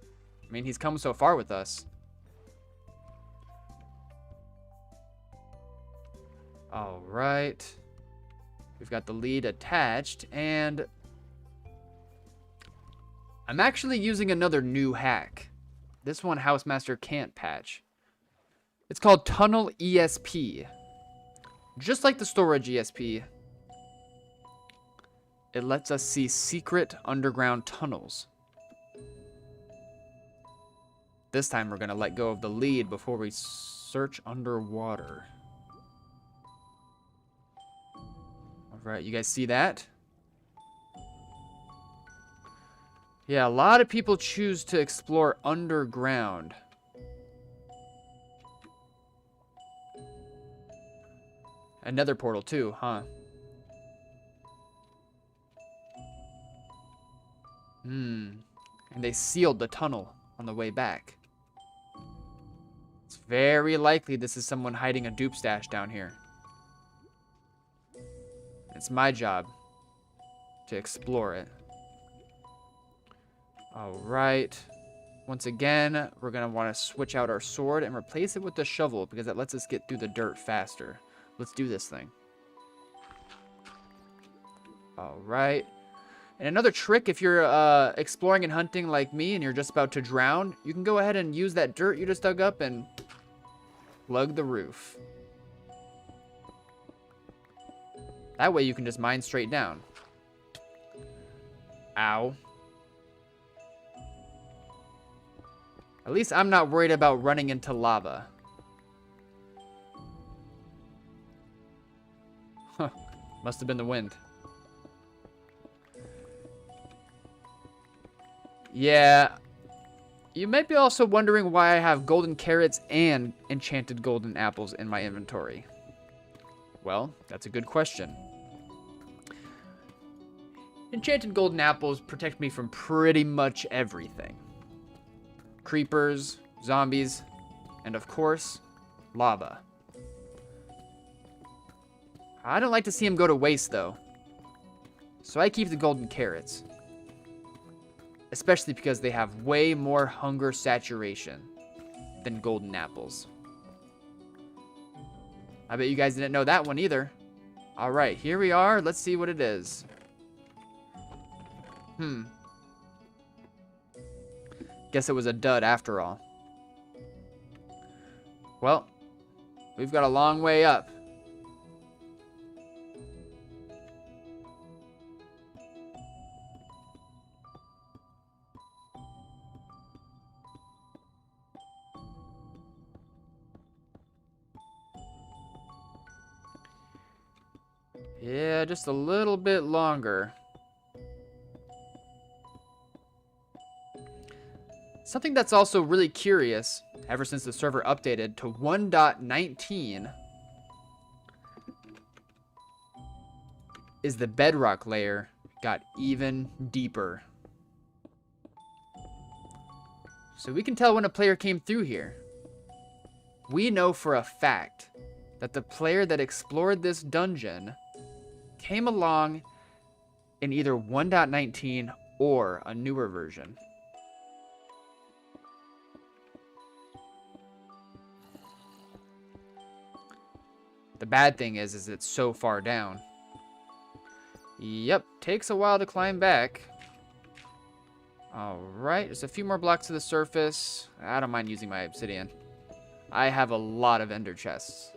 Speaker 2: I mean, he's come so far with us. All right. We've got the lead attached, and I'm actually using another new hack. This one Housemaster can't patch. It's called Tunnel ESP. Just like the storage ESP, it lets us see secret underground tunnels. This time we're going to let go of the lead before we search underwater. Alright, you guys see that? Yeah, a lot of people choose to explore underground. Another portal too, huh? And they sealed the tunnel on the way back. It's very likely this is someone hiding a dupe stash down here. It's my job to explore it. Alright. Once again, we're going to want to switch out our sword and replace it with the shovel because that lets us get through the dirt faster. Let's do this thing. Alright. And another trick, if you're exploring and hunting like me and you're just about to drown, you can go ahead and use that dirt you just dug up and plug the roof. That way you can just mine straight down. Ow. At least I'm not worried about running into lava. Huh. Must have been the wind. Yeah. You might be also wondering why I have golden carrots and enchanted golden apples in my inventory. Well, that's a good question. Enchanted golden apples protect me from pretty much everything. Creepers, zombies, and of course, lava. I don't like to see them go to waste though. So I keep the golden carrots. Especially because they have way more hunger saturation than golden apples. I bet you guys didn't know that one either. Alright, here we are. Let's see what it is. Guess it was a dud after all. Well, we've got a long way up. Yeah, just a little bit longer. Something that's also really curious, ever since the server updated to 1.19, is the bedrock layer got even deeper. So we can tell when a player came through here. We know for a fact that the player that explored this dungeon came along in either 1.19 or a newer version. The bad thing is it's so far down. Yep, takes a while to climb back. Alright, just a few more blocks to the surface. I don't mind using my obsidian. I have a lot of ender chests.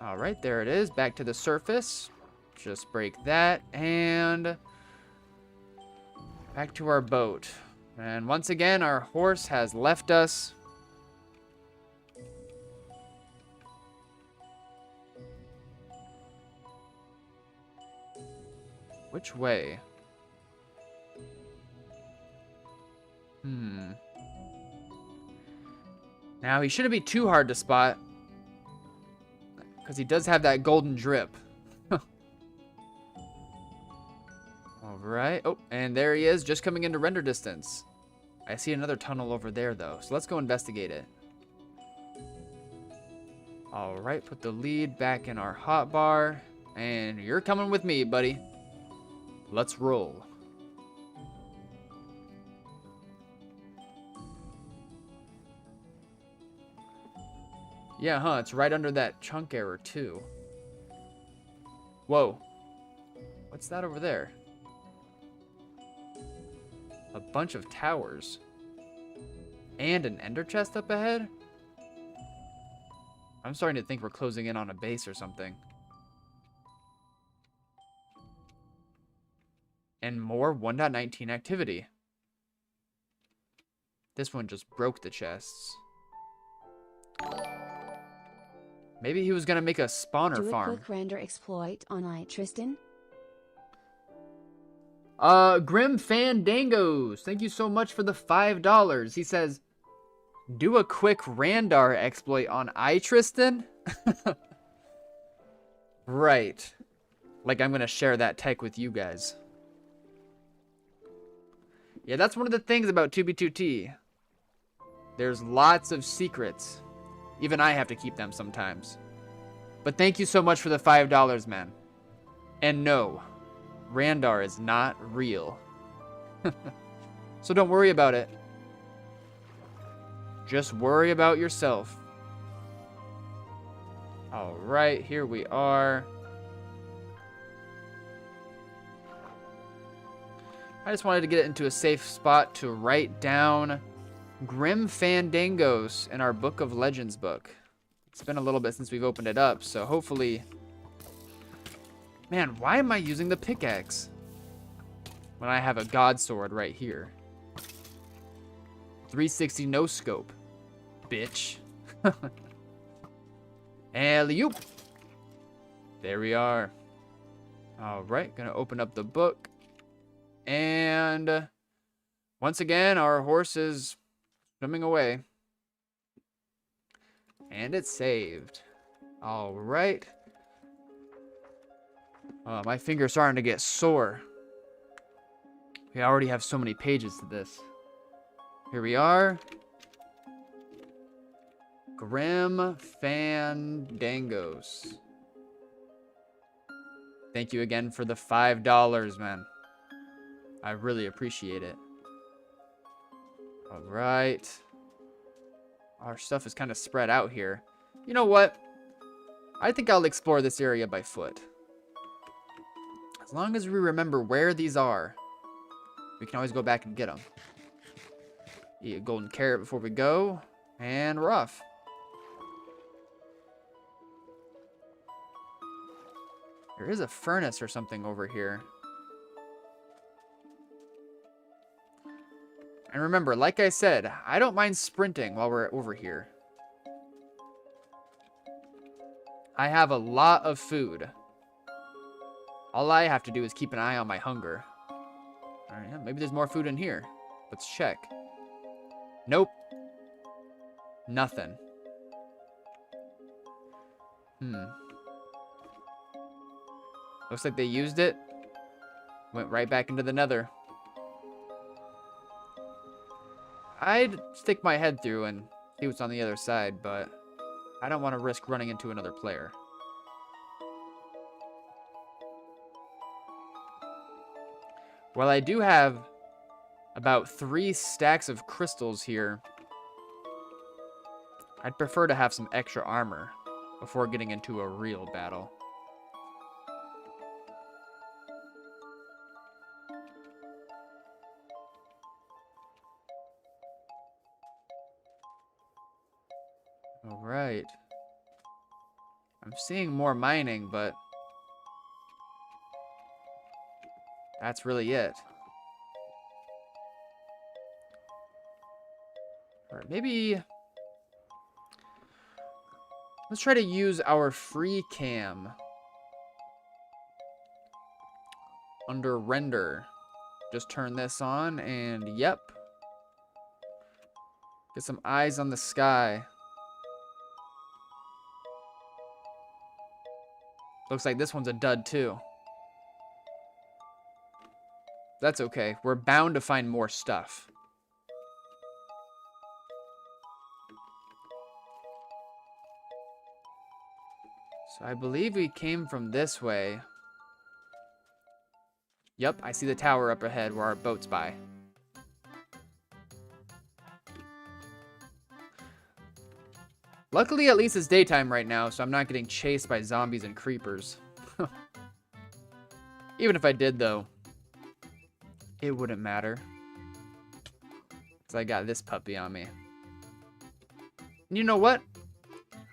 Speaker 2: Alright, there it is. Back to the surface. Just break that. And back to our boat. And once again, our horse has left us. Which way? Now, he shouldn't be too hard to spot. Because he does have that golden drip. Alright. Oh, and there he is, just coming into render distance. I see another tunnel over there, though. So let's go investigate it. Alright, put the lead back in our hotbar. And you're coming with me, buddy. Let's roll. Yeah, huh, it's right under that chunk error, too. Whoa. What's that over there? A bunch of towers. And an ender chest up ahead? I'm starting to think we're closing in on a base or something. And more 1.19 activity. This one just broke the chests. Maybe he was going to make a spawner farm.
Speaker 3: Do a quick render exploit on Tristan.
Speaker 2: Grim Fandangos, thank you so much for the $5. He says, do a quick Randar exploit on Tristan? Right. Like I'm going to share that tech with you guys. Yeah, that's one of the things about 2B2T. There's lots of secrets. Even I have to keep them sometimes. But thank you so much for the $5, man. And no, Randar is not real. So don't worry about it. Just worry about yourself. Alright, here we are. I just wanted to get it into a safe spot to write down Grim Fandangos in our Book of Legends book. It's been a little bit since we've opened it up, so hopefully... Man, why am I using the pickaxe when I have a god sword right here? 360 no scope, bitch. Alley-oop. There we are. Alright, gonna open up the book. And once again, our horse is swimming away. And it's saved. Alright. My finger's starting to get sore. We already have so many pages to this. Here we are. Grim Fandangos. Thank you again for the $5, man. I really appreciate it. Alright. Our stuff is kind of spread out here. You know what? I think I'll explore this area by foot. As long as we remember where these are, we can always go back and get them. Eat a golden carrot before we go, and we're off. There is a furnace or something over here. And remember, like I said, I don't mind sprinting while we're over here. I have a lot of food. All I have to do is keep an eye on my hunger. Alright, yeah, maybe there's more food in here. Let's check. Nope. Nothing. Looks like they used it. Went right back into the nether. I'd stick my head through and see what's on the other side, but I don't want to risk running into another player. Well, I do have about 3 stacks of crystals here. I'd prefer to have some extra armor before getting into a real battle. Alright. I'm seeing more mining, but that's really it. Alright, maybe let's try to use our free cam under render. Just turn this on and yep. Get some eyes on the sky. Looks like this one's a dud too. That's okay. We're bound to find more stuff. So I believe we came from this way. Yep, I see the tower up ahead where our boat's by. Luckily, at least it's daytime right now, so I'm not getting chased by zombies and creepers. Even if I did, though, it wouldn't matter. So I got this puppy on me. And you know what?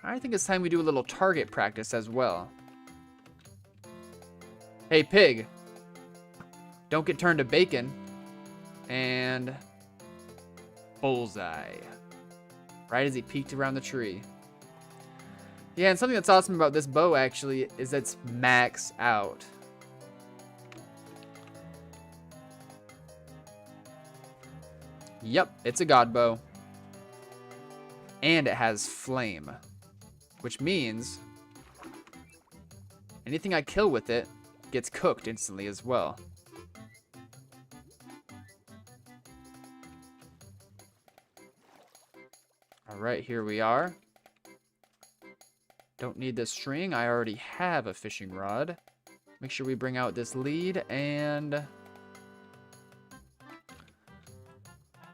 Speaker 2: I think it's time we do a little target practice as well. Hey, pig. Don't get turned to bacon. And bullseye. Right as he peeked around the tree. Yeah, and something that's awesome about this bow, actually, is that it's max out. Yep, it's a god bow. And it has flame. Which means anything I kill with it gets cooked instantly as well. Alright, here we are. Don't need this string. I already have a fishing rod. Make sure we bring out this lead and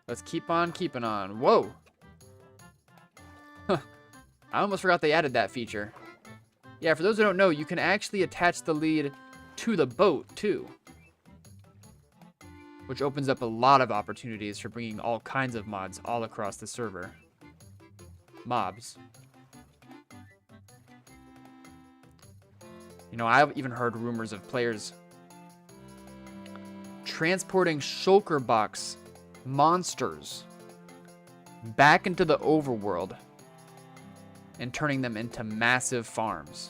Speaker 2: let's keep on keeping on. Whoa! I almost forgot they added that feature. Yeah, for those who don't know, you can actually attach the lead to the boat too, which opens up a lot of opportunities for bringing all kinds of mods all across the server. Mobs. You know, I've even heard rumors of players transporting shulker box monsters back into the overworld and turning them into massive farms.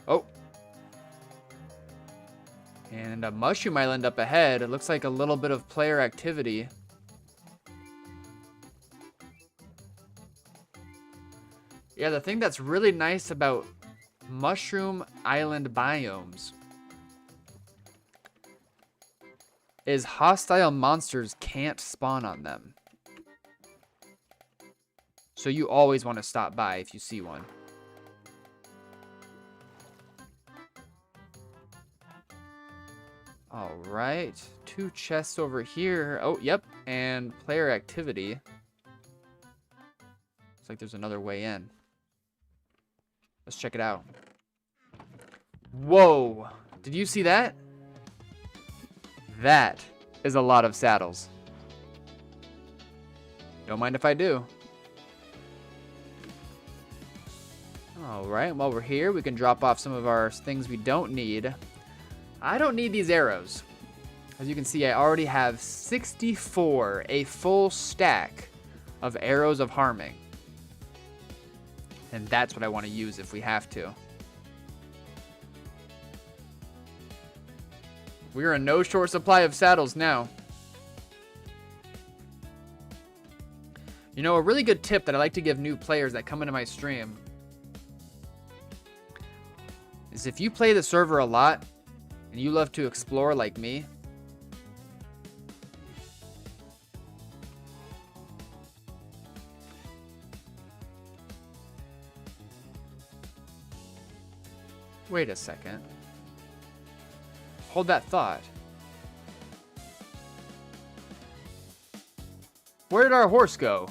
Speaker 2: Oh. And a mushroom island up ahead. It looks like a little bit of player activity. Yeah, the thing that's really nice about mushroom island biomes is hostile monsters can't spawn on them. So you always want to stop by if you see one. All right, 2 chests over here. Oh, yep, and player activity. Looks like there's another way in. Let's check it out. Whoa, did you see that? That is a lot of saddles. Don't mind if I do. All right, while we're here, we can drop off some of our things we don't need. I don't need these arrows. As you can see, I already have 64, a full stack of arrows of harming. And that's what I want to use if we have to. We're in no short supply of saddles now. You know, a really good tip that I like to give new players that come into my stream is if you play the server a lot and you love to explore like me, wait a second. Hold that thought. Where did our horse go?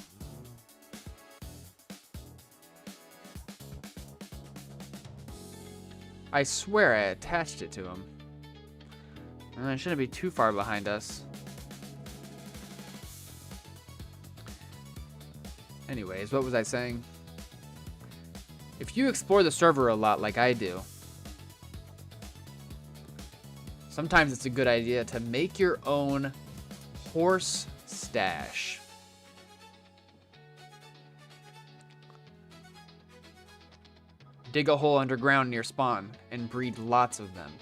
Speaker 2: I swear I attached it to him. It shouldn't be too far behind us. Anyways, what was I saying? If you explore the server a lot like I do, sometimes it's a good idea to make your own horse stash. Dig a hole underground near spawn and breed lots of them.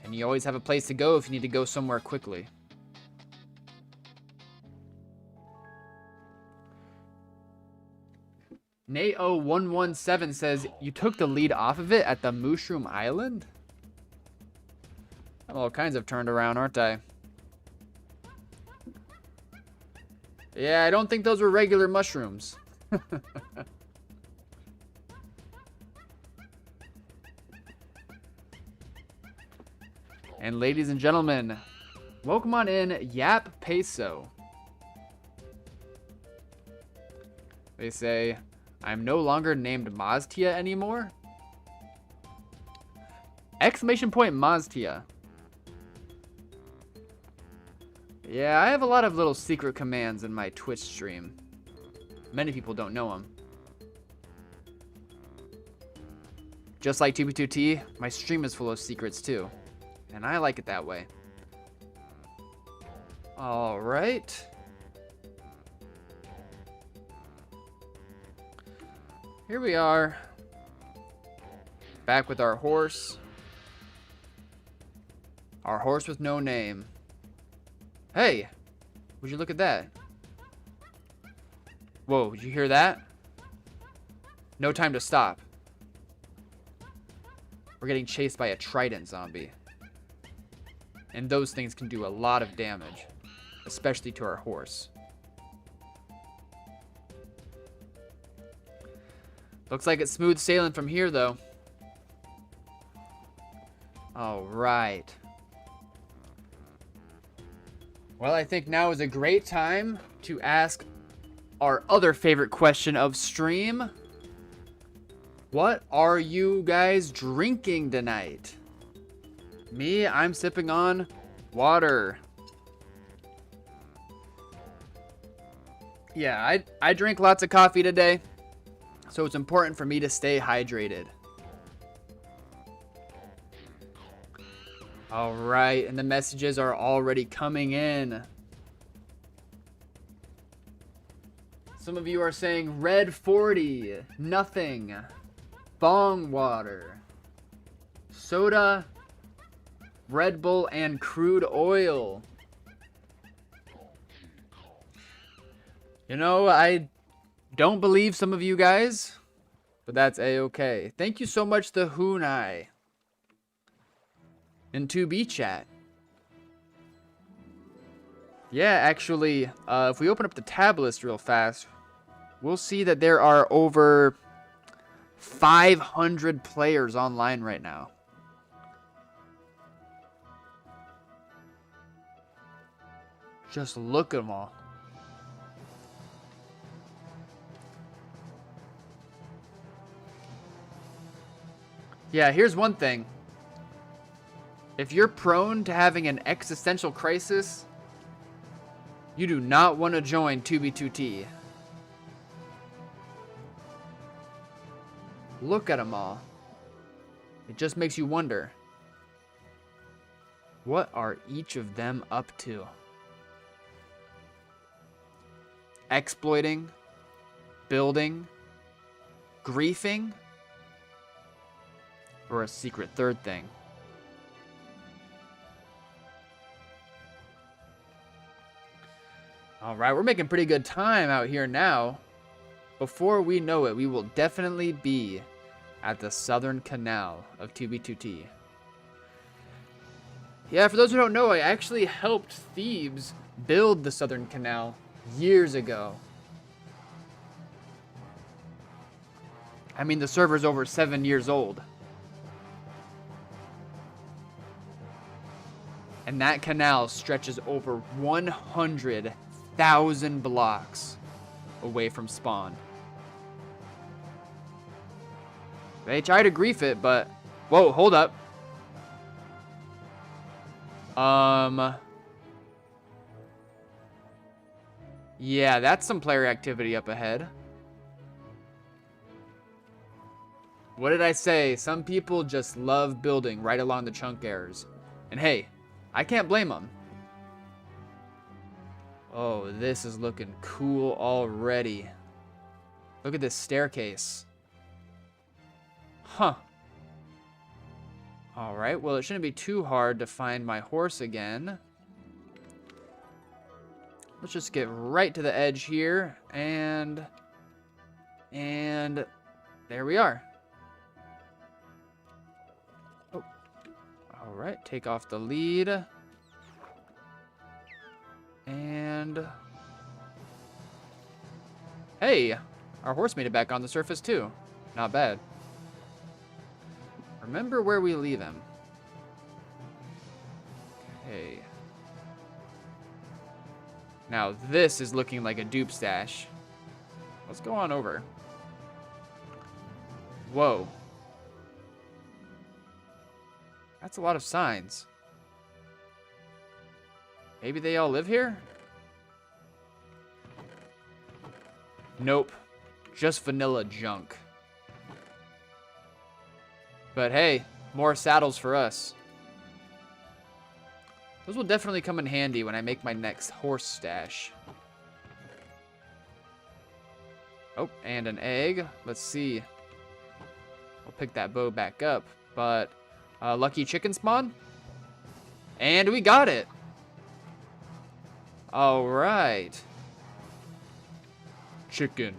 Speaker 2: And you always have a place to go if you need to go somewhere quickly. Nao117 says, you took the lead off of it at the Mushroom Island? I'm all kinds of turned around, aren't I? Yeah, I don't think those were regular mushrooms. And ladies and gentlemen, welcome on in, Yap Peso. They say, I'm no longer named Maztia anymore. Exclamation point Maztia. Yeah, I have a lot of little secret commands in my Twitch stream. Many people don't know them. Just like 2B2T, my stream is full of secrets too. And I like it that way. Alright. Here we are. Back with our horse. Our horse with no name. Hey! Would you look at that? Whoa, did you hear that? No time to stop. We're getting chased by a trident zombie. And those things can do a lot of damage. Especially to our horse. Looks like it's smooth sailing from here, though. Alright. Well, I think now is a great time to ask our other favorite question of stream. What are you guys drinking tonight? Me, I'm sipping on water. Yeah, I drink lots of coffee today, so it's important for me to stay hydrated. All right, and the messages are already coming in. Some of you are saying red 40, nothing, bong water, soda, Red Bull, and crude oil. You know, I don't believe some of you guys, but that's a-okay. Thank you so much to Hunai in 2B chat. Yeah, actually, if we open up the tab list real fast, we'll see that there are over 500 players online right now. Just look at them all. Yeah, here's one thing. If you're prone to having an existential crisis, you do not want to join 2B2T. Look at them all. It just makes you wonder. What are each of them up to? Exploiting? Building? Griefing? Or a secret third thing? Alright, we're making pretty good time out here now. Before we know it, we will definitely be at the southern canal of 2B2T. Yeah, for those who don't know, I actually helped Thebes build the southern canal years ago. I mean, the server's over 7 years old. And that canal stretches over 100,000 blocks away from spawn. They try to grief it, but... Whoa, hold up. Yeah, that's some player activity up ahead. What did I say? Some people just love building right along the chunk errors. And hey, I can't blame them. Oh, this is looking cool already. Look at this staircase. Huh. Alright, well, it shouldn't be too hard to find my horse again. Let's just get right to the edge here. And there we are. Oh. Alright, take off the lead. And... Hey! Our horse made it back on the surface too. Not bad. Remember where we leave him. Okay. Now this is looking like a dupe stash. Let's go on over. Whoa. That's a lot of signs. Maybe they all live here? Nope. Just vanilla junk. But hey, more saddles for us. Those will definitely come in handy when I make my next horse stash. Oh, and an egg. Let's see. I'll pick that bow back up. But, lucky chicken spawn? And we got it! Alright. Chicken,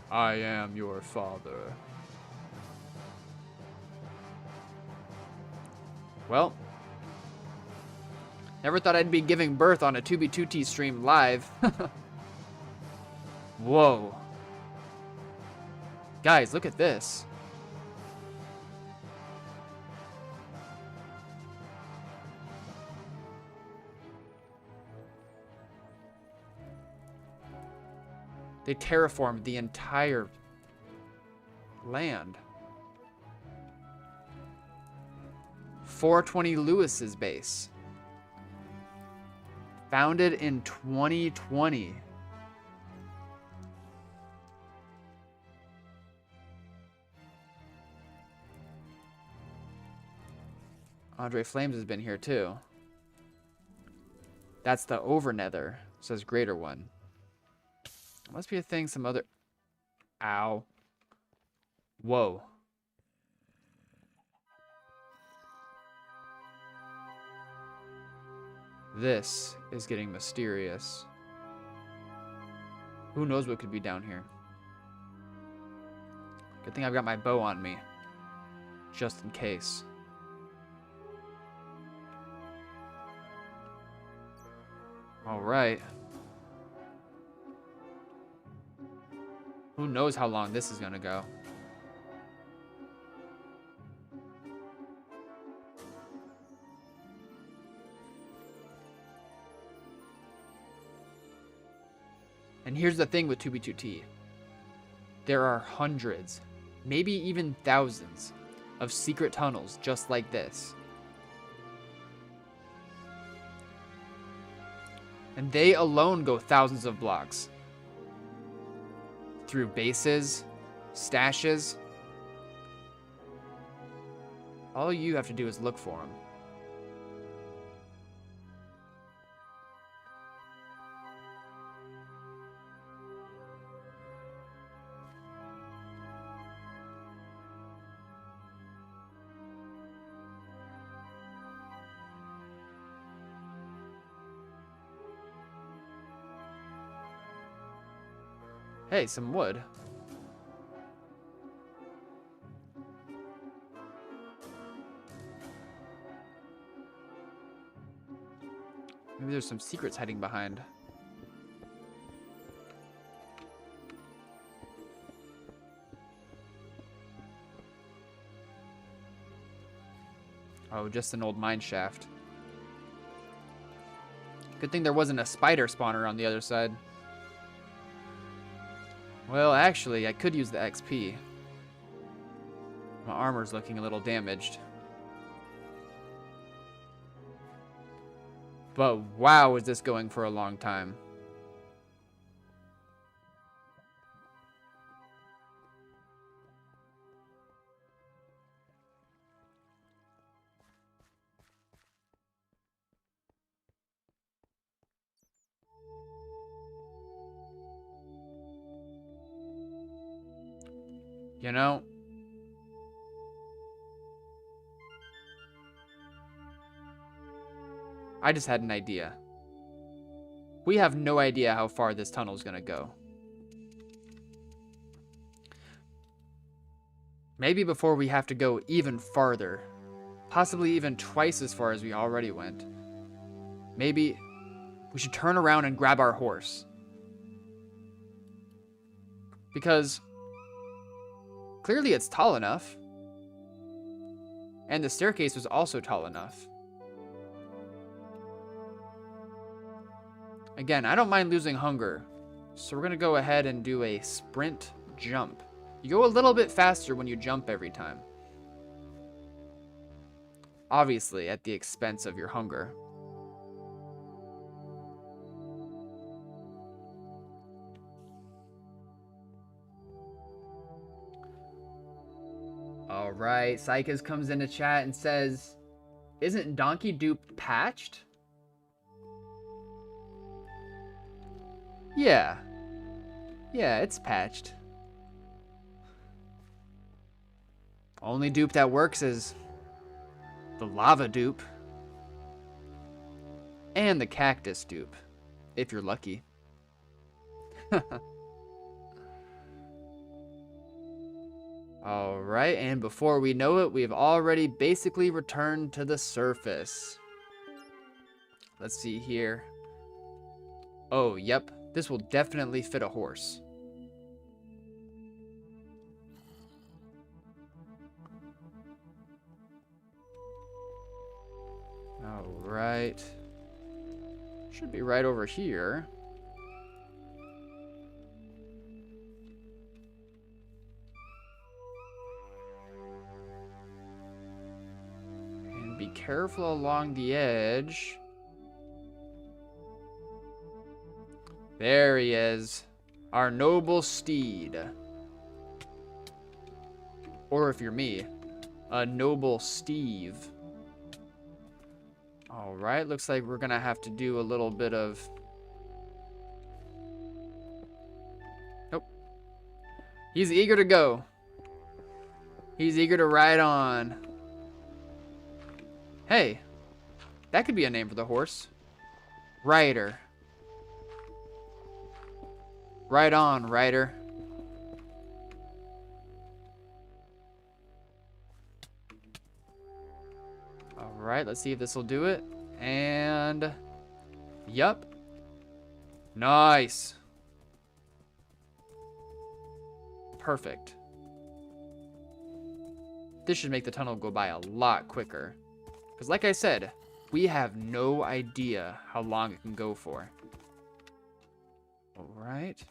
Speaker 2: I am your father. Well, never thought I'd be giving birth on a 2B2T stream live. Whoa. Guys, look at this. They terraformed the entire land. 420 Lewis's base. Founded in 2020. Andre Flames has been here too. That's the Overnether. Says greater one. Must be a thing some other... Ow. Whoa. This is getting mysterious. Who knows what could be down here? Good thing I've got my bow on me. Just in case. Alright. Who knows how long this is gonna go? And here's the thing with 2B2T. There are hundreds, maybe even thousands, of secret tunnels just like this. And they alone go thousands of blocks. Through bases, stashes. All you have to do is look for them. Hey, some wood. Maybe there's some secrets hiding behind. Oh, just an old mine shaft. Good thing there wasn't a spider spawner on the other side. Well, actually, I could use the XP. My armor's looking a little damaged. But wow, is this going for a long time. You know, I just had an idea. We have no idea how far this tunnel is going to go. Maybe before we have to go even farther, possibly even twice as far as we already went, maybe we should turn around and grab our horse. Because clearly it's tall enough. And the staircase was also tall enough. Again, I don't mind losing hunger. So we're going to go ahead and do a sprint jump. You go a little bit faster when you jump every time. Obviously, at the expense of your hunger. All right, Psychos comes into chat and says, isn't Donkey Dupe patched? Yeah. Yeah, it's patched. Only dupe that works is the lava dupe. And the cactus dupe, if you're lucky. Alright, and before we know it, we've already basically returned to the surface. Let's see here. Oh, yep. This will definitely fit a horse. Alright. Should be right over here. And be careful along the edge. There he is. Our noble steed. Or if you're me, a noble Steve. Alright, looks like we're gonna have to do a little bit of... Nope. He's eager to go. He's eager to ride on. Hey, that could be a name for the horse. Rider. Ride on, Rider. Alright, let's see if this will do it. And... Yup. Nice. Perfect. This should make the tunnel go by a lot quicker. Because like I said, we have no idea how long it can go for. Alright.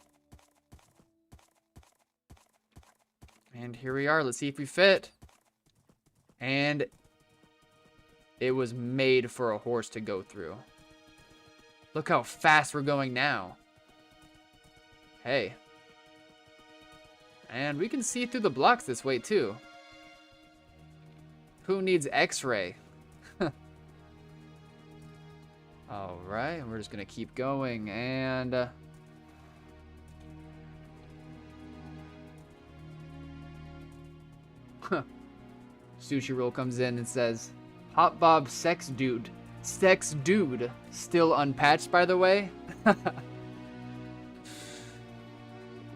Speaker 2: And here we are. Let's see if we fit. And it was made for a horse to go through. Look how fast we're going now. Hey. And we can see through the blocks this way too. Who needs X-ray? Alright, we're just gonna keep going and... Sushi Roll comes in and says, Hot Bob Sex Dude. Sex Dude. Still unpatched, by the way?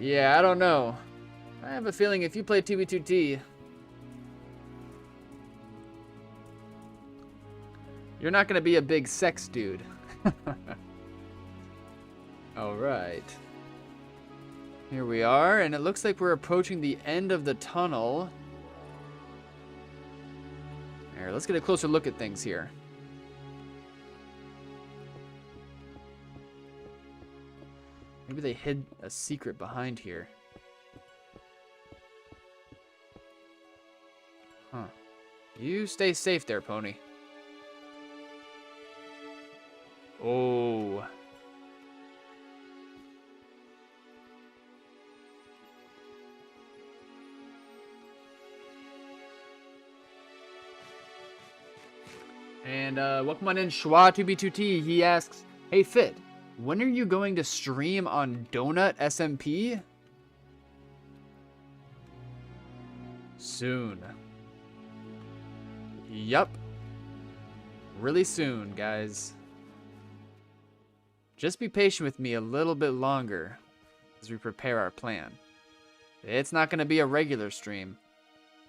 Speaker 2: Yeah, I don't know. I have a feeling if you play 2v2T, you're not going to be a big sex dude. Alright. Here we are, and it looks like we're approaching the end of the tunnel. Here, let's get a closer look at things here. Maybe they hid a secret behind here. Huh. You stay safe there, pony. Oh. And welcome on in, Schwa2b2t. He asks, hey Fit, when are you going to stream on Donut SMP? Soon. Yup. Really soon, guys. Just be patient with me a little bit longer as we prepare our plan. It's not going to be a regular stream.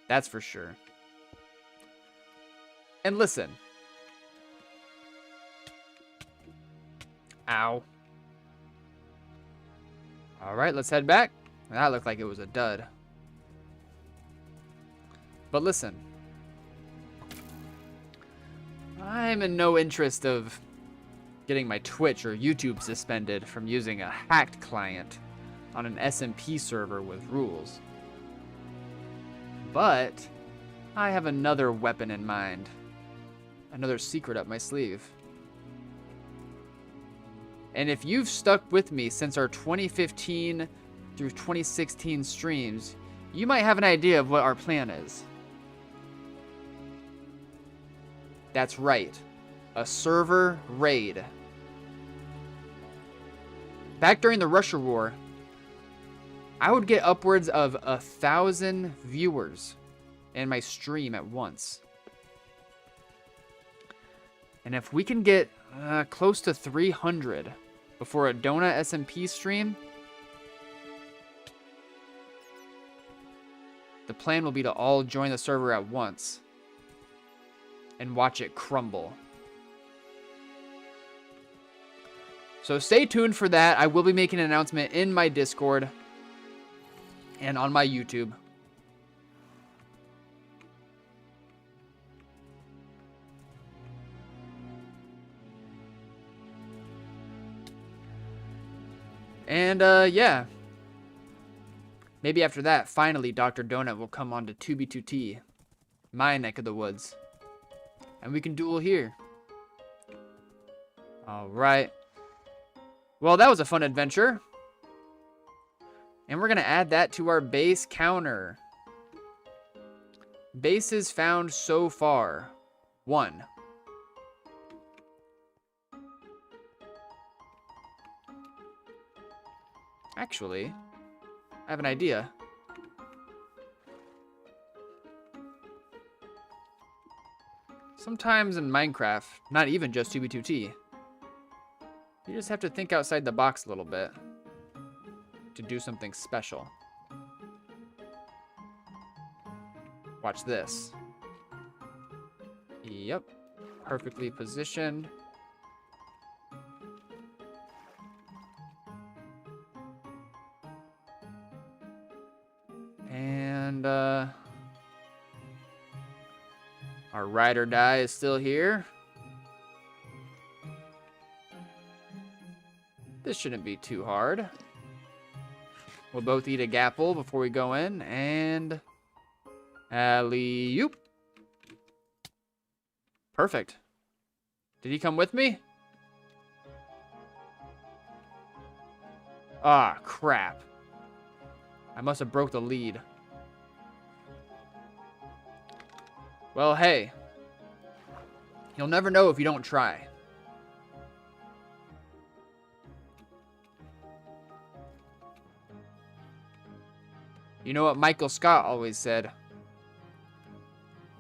Speaker 2: That's for sure. And listen. Ow. Alright, let's head back. That looked like it was a dud. But listen. I'm in no interest of getting my Twitch or YouTube suspended from using a hacked client on an SMP server with rules. But I have another weapon in mind. Another secret up my sleeve. And if you've stuck with me since our 2015 through 2016 streams, you might have an idea of what our plan is. That's right. A server raid. Back during the Russia War, I would get upwards of 1,000 viewers in my stream at once. And if we can get close to 300 before a Donut SMP stream, the plan will be to all join the server at once and watch it crumble. So stay tuned for that. I will be making an announcement in my Discord and on my YouTube. And yeah. Maybe after that, finally, Dr. Donut will come on to 2B2T, my neck of the woods. And we can duel here. Alright. Well, that was a fun adventure. And we're going to add that to our base counter. Bases found so far. 1. Actually, I have an idea. Sometimes in Minecraft, not even just 2B2T, you just have to think outside the box a little bit to do something special. Watch this. Yep, perfectly positioned. And our ride or die is still here. This shouldn't be too hard. We'll both eat a gapple before we go in, and alley-oop. Perfect. Did he come with me? Ah, crap. I must have broke the lead. Well, hey. You'll never know if you don't try. You know what Michael Scott always said?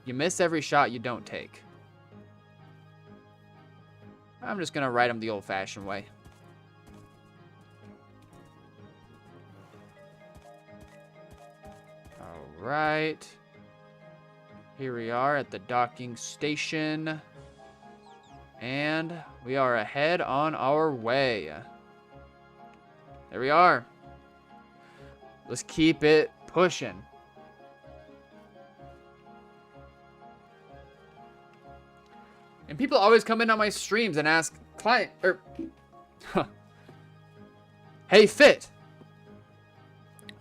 Speaker 2: You miss every shot you don't take. I'm just gonna ride him the old-fashioned way. Alright. Here we are at the docking station. And we are ahead on our way. There we are. Let's keep it pushing. And people always come in on my streams and ask, Hey Fit,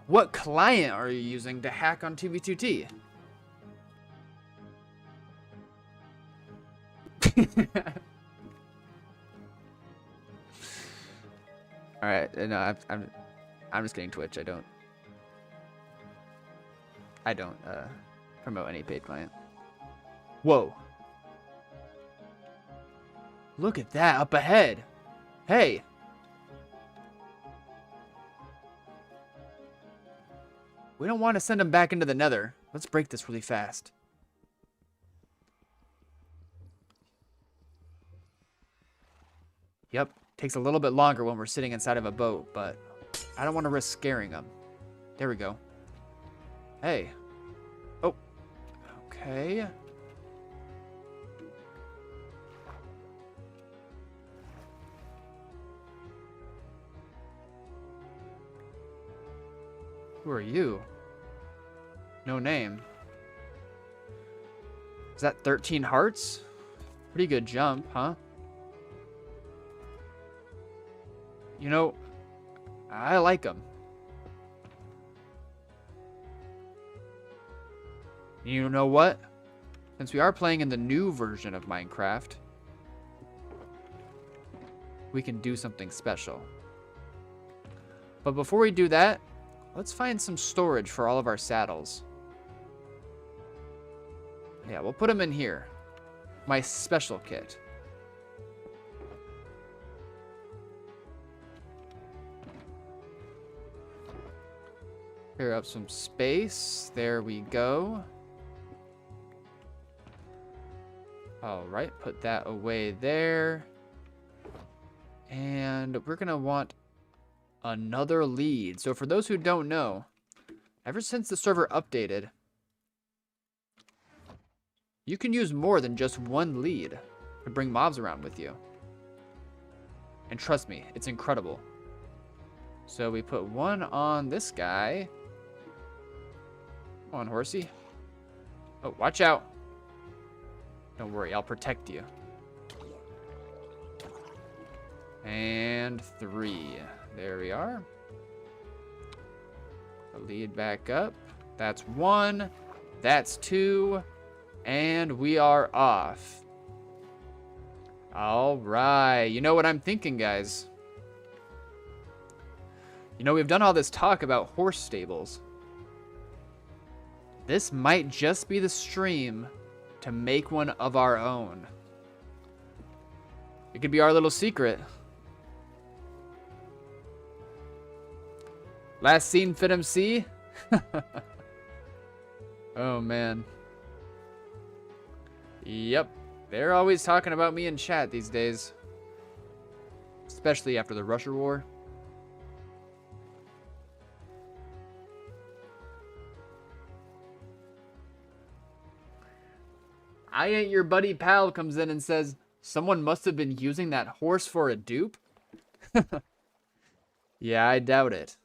Speaker 2: what client are you using to hack on 2B2T? All right, no, I'm just kidding. Twitch. I don't promote any paid client. Whoa! Look at that up ahead. Hey. We don't want to send him back into the nether. Let's break this really fast. Yep, takes a little bit longer when we're sitting inside of a boat, but I don't want to risk scaring him. There we go. Hey. Oh. Okay. Who are you? No name. Is that 13 hearts? Pretty good jump, huh? You know, I like them. You know what? Since we are playing in the new version of Minecraft, we can do something special. But before we do that, let's find some storage for all of our saddles. Yeah, we'll put them in here. my special kit. Clear up some space. There we go. All right, put that away there. And we're going to want another lead. So for those who don't know, ever since the server updated, you can use more than just one lead to bring mobs around with you. And trust me, it's incredible. So we put one on this guy. Come on, horsey. Oh, watch out. Don't worry, I'll protect you. And 3. There we are. The lead back up. That's 1. That's 2. And we are off. All right. You know what I'm thinking, guys? You know, we've done all this talk about horse stables. This might just be the stream to make one of our own. It could be our little secret. Last seen FitMC? Oh, man. Yep. They're always talking about me in chat these days. Especially after the Russia War. I Ain't Your Buddy Pal comes in and says, someone must have been using that horse for a dupe? Yeah, I doubt it.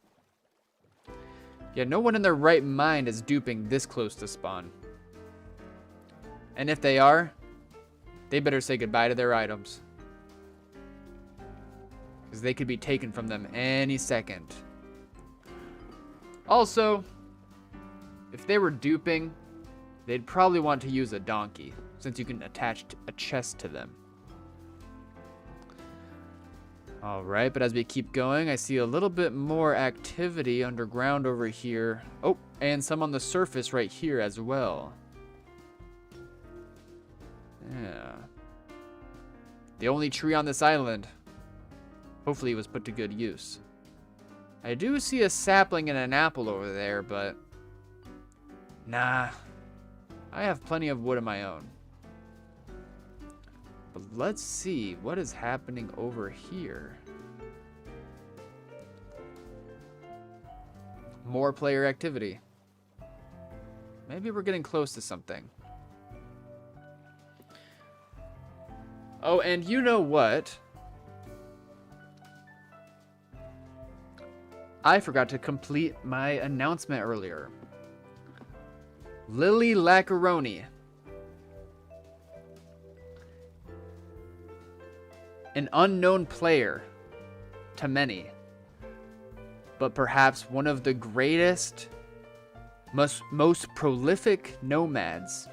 Speaker 2: Yeah, no one in their right mind is duping this close to spawn. And if they are, they better say goodbye to their items. Because they could be taken from them any second. Also, if they were duping, they'd probably want to use a donkey, since you can attach a chest to them. Alright, but as we keep going, I see a little bit more activity underground over here. Oh, and some on the surface right here as well. Yeah. The only tree on this island. Hopefully it was put to good use. I do see a sapling and an apple over there, but... nah. I have plenty of wood of my own. But let's see what is happening over here. More player activity. Maybe we're getting close to something. Oh, and you know what? I forgot to complete my announcement earlier. Lily Lacaroni. An unknown player to many, but perhaps one of the greatest, most prolific nomads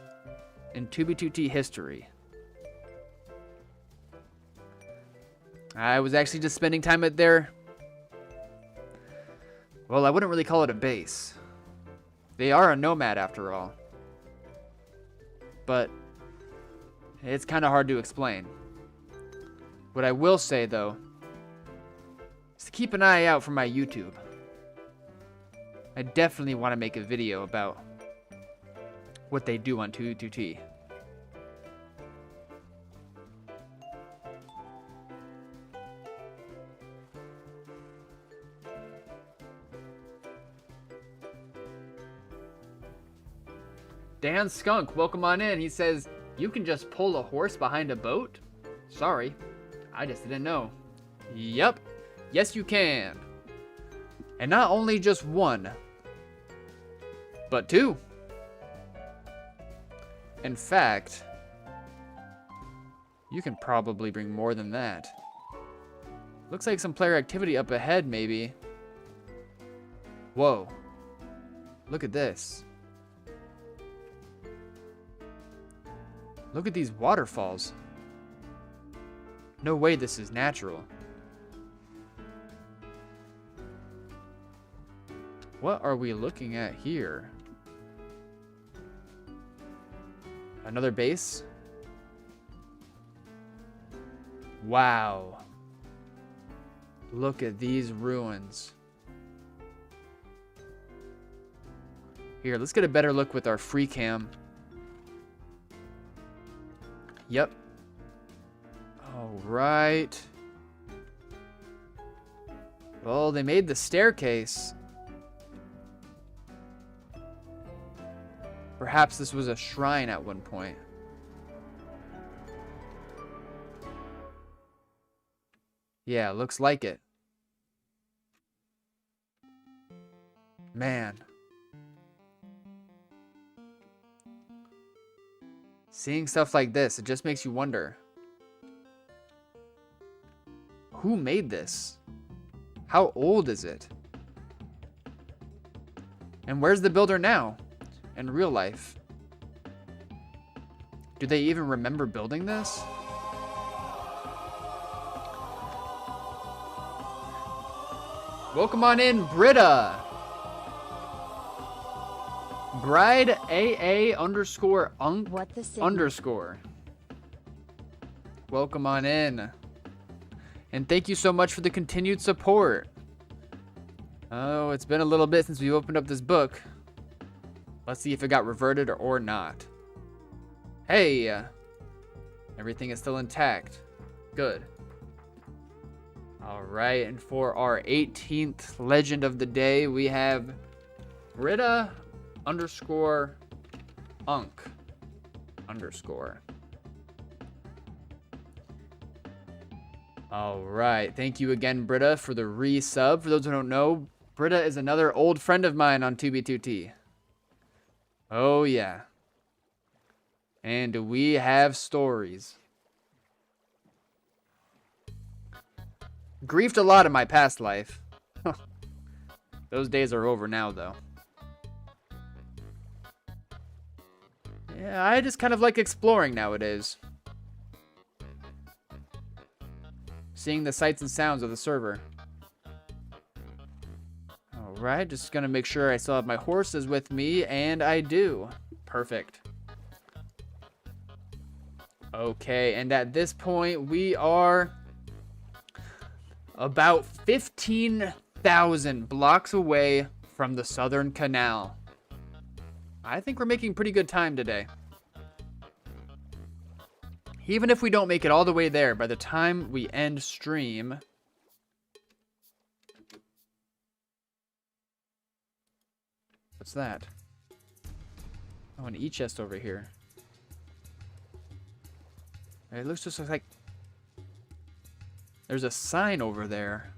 Speaker 2: in 2B2T history. I was actually just spending time at their... well, I wouldn't really call it a base. They are a nomad after all. But it's kind of hard to explain. What I will say, though, is to keep an eye out for my YouTube. I definitely want to make a video about what they do on 2B2T. Dan Skunk, welcome on in. He says, you can just pull a horse behind a boat? Sorry, I just didn't know. Yep, yes you can. And not only just one, but 2. In fact, you can probably bring more than that. Looks like some player activity up ahead, maybe. Whoa, look at this. Look at these waterfalls. No way this is natural. What are we looking at here? Another base? Wow. Look at these ruins. Here, let's get a better look with our free cam. Yep. All right. Well, they made the staircase. Perhaps this was a shrine at one point. Yeah, looks like it. Man. Seeing stuff like this, it just makes you wonder. Who made this? How old is it? And where's the builder now? In real life? Do they even remember building this? Welcome on in, Britta. Bride AA underscore unk
Speaker 3: What the signal?
Speaker 2: underscore. Welcome on in. And thank you so much for the continued support. Oh, it's been a little bit since we opened up this book. Let's see if it got reverted or not. Hey! Everything is still intact. Good. Alright, and for our 18th legend of the day, we have Britta underscore unk underscore. Alright, thank you again, Britta, for the resub. For those who don't know, Britta is another old friend of mine on 2B2T. Oh, yeah. And we have stories. Griefed a lot in my past life. Those days are over now, though. Yeah, I just kind of like exploring nowadays. Seeing the sights and sounds of the server. Alright, just gonna make sure I still have my horses with me, and I do. Perfect. Okay, and at this point, we are about 15,000 blocks away from the Southern Canal. I think we're making pretty good time today. Even if we don't make it all the way there by the time we end stream. What's that? Oh, an e-chest over here. It looks just like there's a sign over there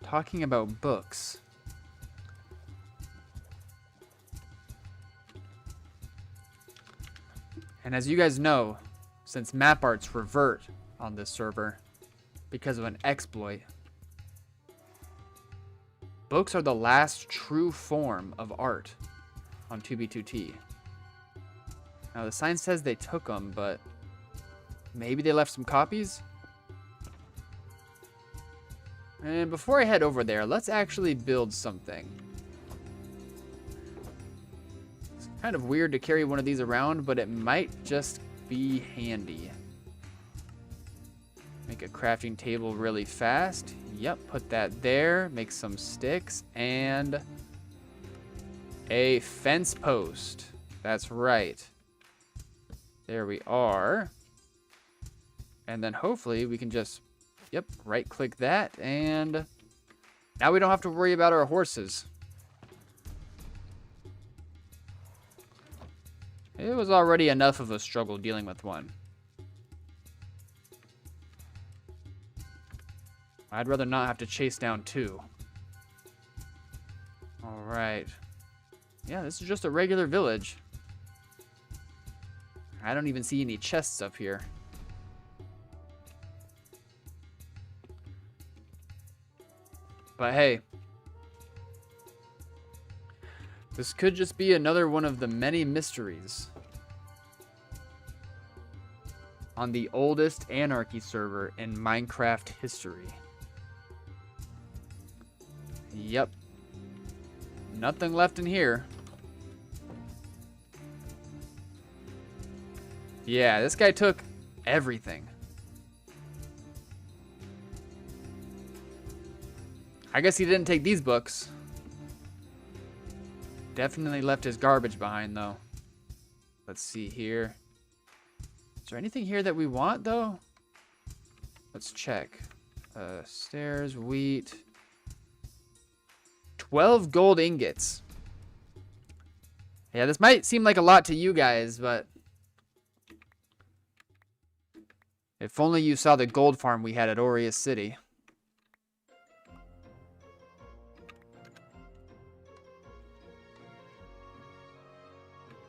Speaker 2: talking about books. And as you guys know, since map arts revert on this server because of an exploit, books are the last true form of art on 2B2T. Now the sign says they took them, but maybe they left some copies? And before I head over there, let's actually build something. It's kind of weird to carry one of these around, but it might just be handy. Make a crafting table really fast. Yep, put that there. Make some sticks and a fence post. That's right. There we are. And then hopefully we can just, yep, right click that, and now we don't have to worry about our horses. It was already enough of a struggle dealing with one. I'd rather not have to chase down two. All right. Yeah, this is just a regular village. I don't even see any chests up here. But hey, this could just be another one of the many mysteries on the oldest Anarchy server in Minecraft history. Yep. Nothing left in here. Yeah, this guy took everything. I guess he didn't take these books. Definitely left his garbage behind, though. Let's see here. Is there anything here that we want, though? Let's check. Stairs, wheat. 12 gold ingots. Yeah, this might seem like a lot to you guys, but if only you saw the gold farm we had at Aureus City.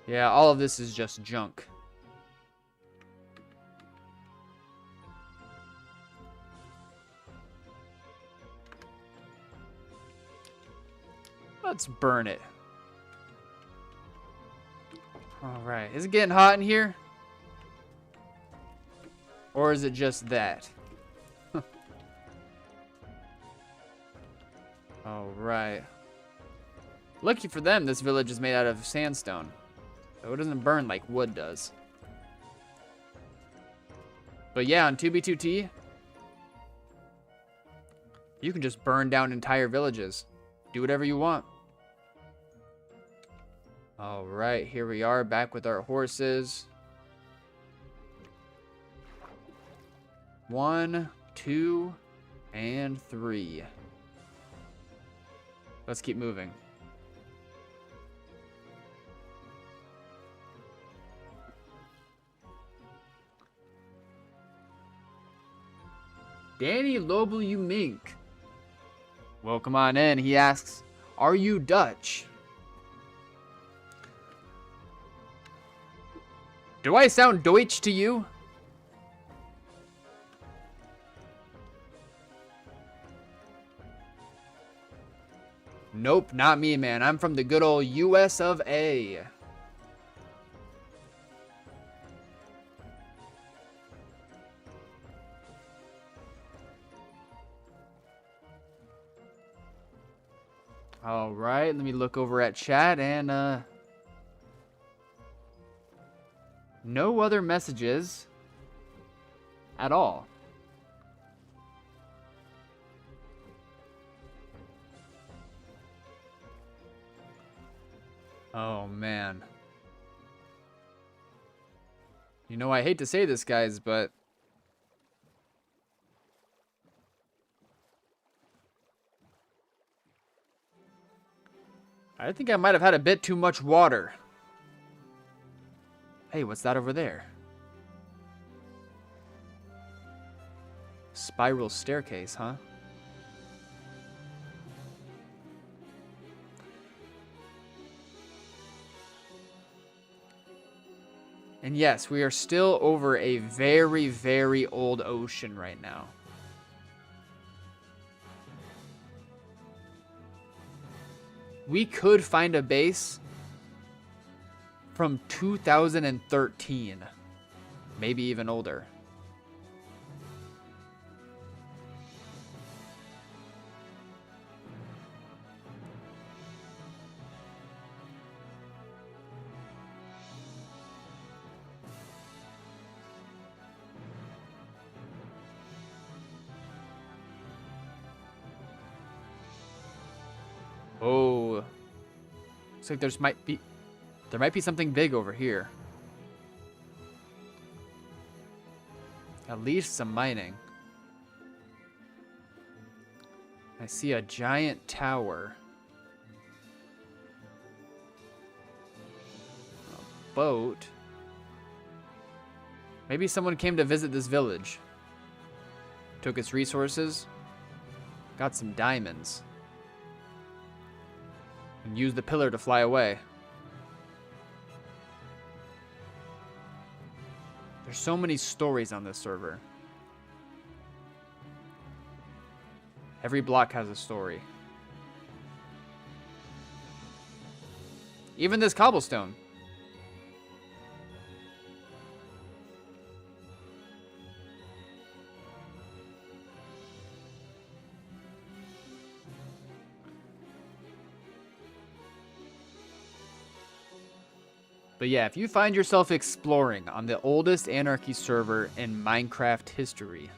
Speaker 2: Yeah, all of this is just junk. Let's burn it. All right. Is it getting hot in here? Or is it just that? All right. Lucky for them, this village is made out of sandstone. So it doesn't burn like wood does. But yeah, on 2B2T, you can just burn down entire villages. Do whatever you want. All right, here we are back with our horses. 1, 2, and 3. Let's keep moving. Danny Lobu Mink. Welcome on in. He asks, are you Dutch? Do I sound Deutsch to you? Nope, not me, man. I'm from the good old US of A. All right, let me look over at chat and no other messages at all. Oh, man. You know, I hate to say this, guys, but I think I might have had a bit too much water. Hey, what's that over there? Spiral staircase, huh? And yes, we are still over a very, very old ocean right now. We could find a base from 2013, maybe even older. Oh, looks like there might be something big over here. At least some mining. I see a giant tower. A boat. Maybe someone came to visit this village. Took its resources. Got some diamonds. And used the pillar to fly away. There's so many stories on this server. Every block has a story. Even this cobblestone. But yeah, if you find yourself exploring on the oldest Anarchy server in Minecraft history,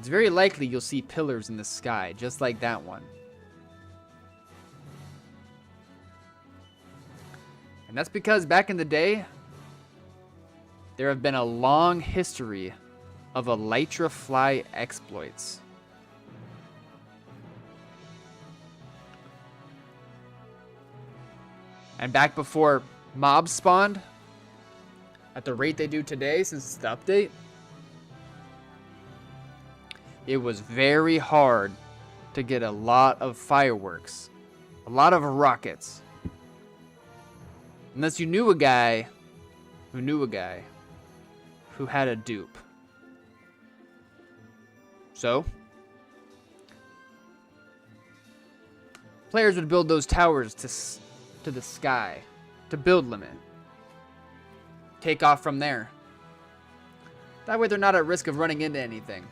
Speaker 2: it's very likely you'll see pillars in the sky, just like that one. And that's because back in the day, there have been a long history of elytra fly exploits. And back before mobs spawned, at the rate they do today since the update, it was very hard to get a lot of fireworks, a lot of rockets. Unless you knew a guy who knew a guy who had a dupe. So, players would build those towers to the sky, to build limit. Take off from there. That way they're not at risk of running into anything.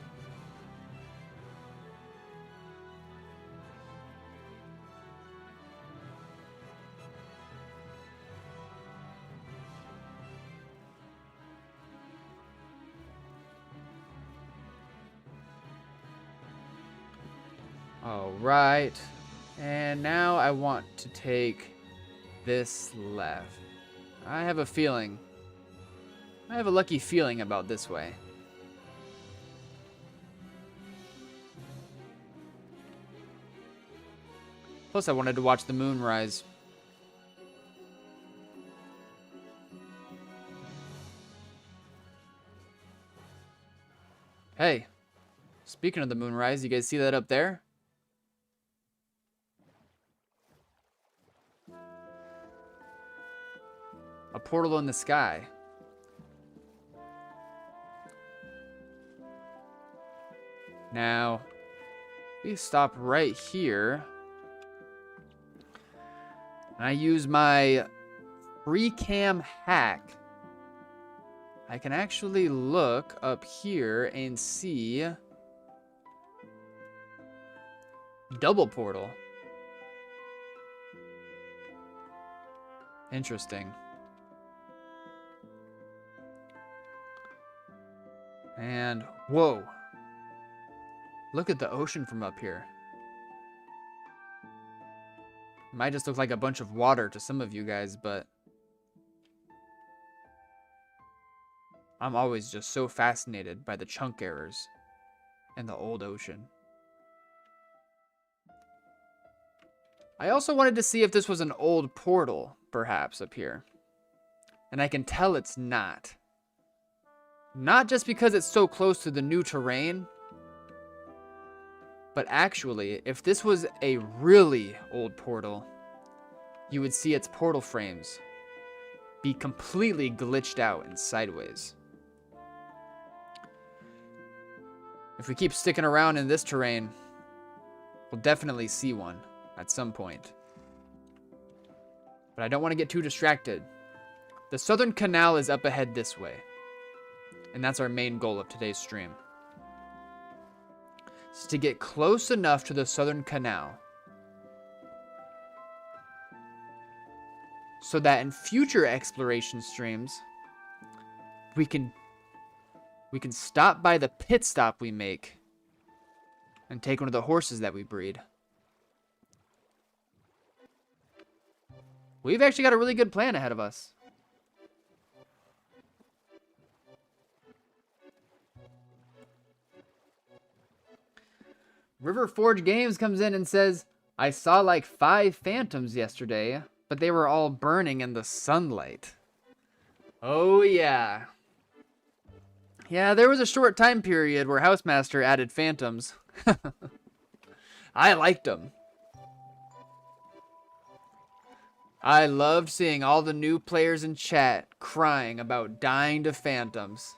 Speaker 2: All right, and now I want to take this left. I have a lucky feeling about this way. Plus, I wanted to watch the moon rise. Hey, speaking of the moonrise, you guys see that up there? A portal in the sky. Now, we stop right here. And I use my free cam hack. I can actually look up here and see double portal. Interesting. And whoa, look at the ocean from up here. Might just look like a bunch of water to some of you guys, but I'm always just so fascinated by the chunk errors in the old ocean. I also wanted to see if this was an old portal, perhaps, up here. And I can tell it's not. Not just because it's so close to the new terrain, but actually, if this was a really old portal, you would see its portal frames be completely glitched out and sideways. If we keep sticking around in this terrain, we'll definitely see one at some point. But I don't want to get too distracted. The Southern Canal is up ahead this way. And that's our main goal of today's stream. It's to get close enough to the Southern Canal so that in future exploration streams, we can stop by the pit stop we make and take one of the horses that we breed. We've actually got a really good plan ahead of us. River Forge Games comes in and says, I saw like 5 phantoms yesterday, but they were all burning in the sunlight. Oh yeah. Yeah, there was a short time period where Housemaster added phantoms. I liked them. I loved seeing all the new players in chat crying about dying to phantoms.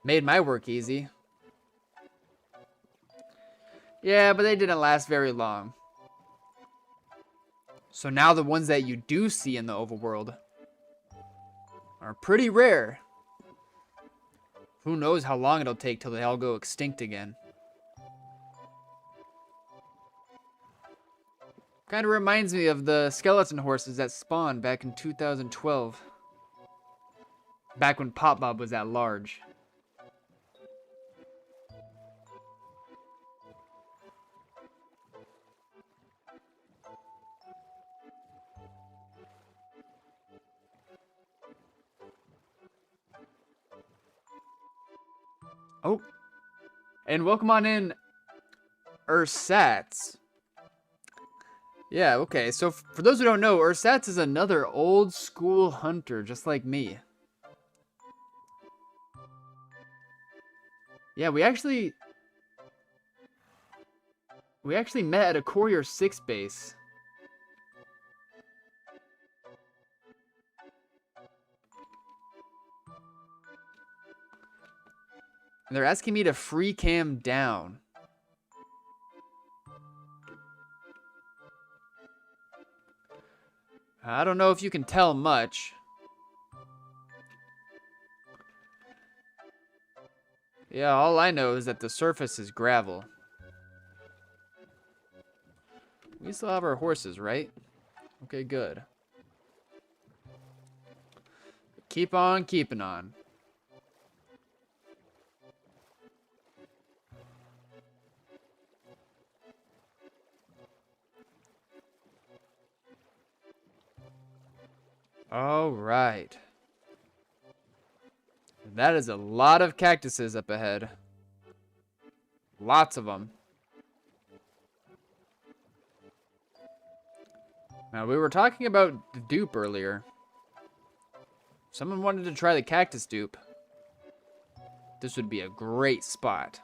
Speaker 2: Made my work easy. Yeah, but they didn't last very long. So now the ones that you do see in the overworld are pretty rare. Who knows how long it'll take till they all go extinct again. Kind of reminds me of the skeleton horses that spawned back in 2012. Back when Pop Bob was at large. Oh. And welcome on in, Ursats. Yeah, okay. So for those who don't know, Ursats is another old school hunter, just like me. Yeah, we actually met at a Courier 6 base. And they're asking me to free cam down. I don't know if you can tell much. Yeah, all I know is that the surface is gravel. We still have our horses, right? Okay, good. Keep on keeping on. All right. That is a lot of cactuses up ahead. Lots of them. Now, we were talking about the dupe earlier. Someone wanted to try the cactus dupe. This would be a great spot.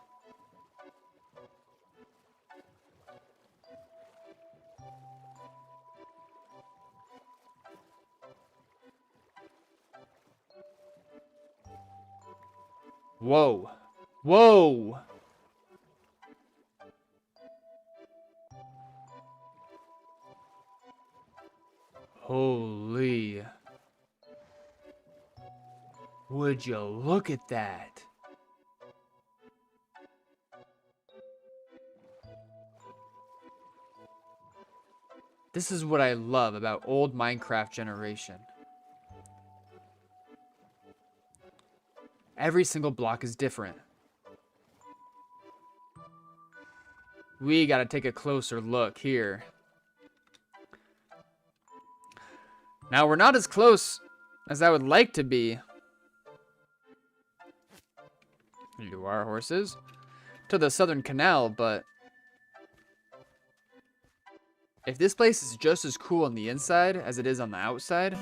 Speaker 2: Whoa. Whoa. Holy. Would you look at that? This is what I love about old Minecraft generation. Every single block is different. We gotta take a closer look here. Now, we're not as close as I would like to be. To our horses. To the Southern Canal, but if this place is just as cool on the inside as it is on the outside,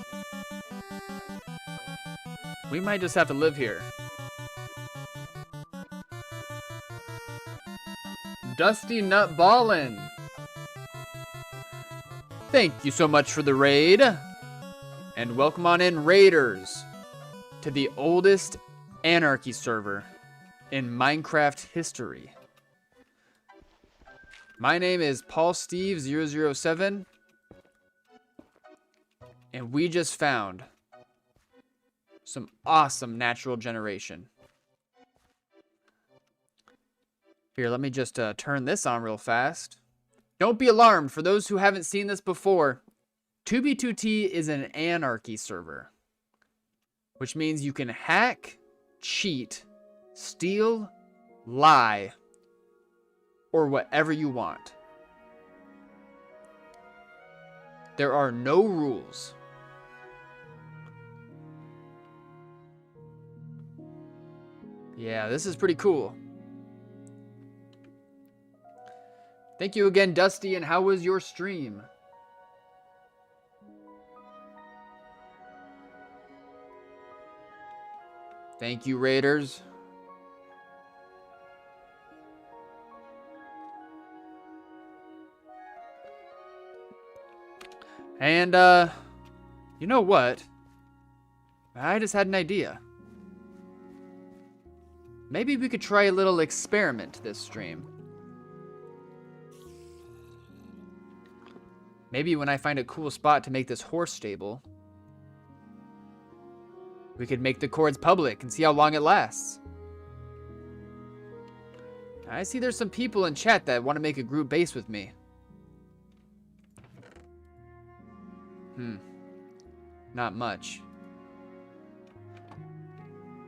Speaker 2: we might just have to live here. Dusty Nut Ballin'. Thank you so much for the raid. And welcome on in, Raiders, to the oldest Anarchy server in Minecraft history. My name is PaulSteve007, and we just found some awesome natural generation. Here, let me just turn this on real fast. Don't be alarmed. For those who haven't seen this before, 2B2T is an anarchy server, which means you can hack, cheat, steal, lie, or whatever you want. There are no rules. Yeah, this is pretty cool. Thank you again, Dusty, and how was your stream? Thank you, Raiders. And, you know what? I just had an idea. Maybe we could try a little experiment this stream. Maybe when I find a cool spot to make this horse stable, we could make the cords public and see how long it lasts. I see there's some people in chat that want to make a group base with me. Not much.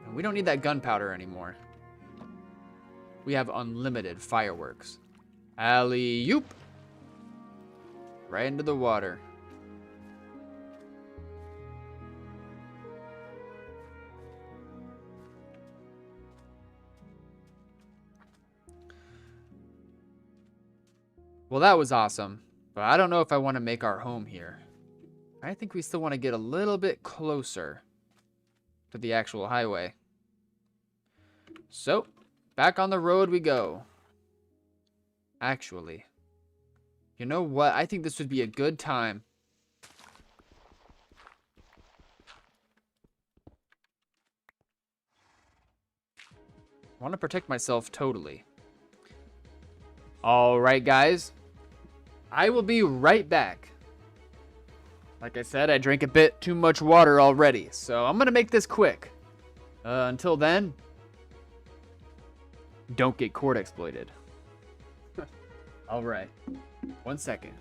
Speaker 2: And we don't need that gunpowder anymore. We have unlimited fireworks. Alley-oop! Right into the water. Well, that was awesome, but I don't know if I want to make our home here. I think we still want to get a little bit closer to the actual highway. So, back on the road we go. Actually, you know what? I think this would be a good time. I want to protect myself totally. All right, guys. I will be right back. Like I said, I drank a bit too much water already, so I'm going to make this quick. Until then, don't get cord exploited. All right. 1 second.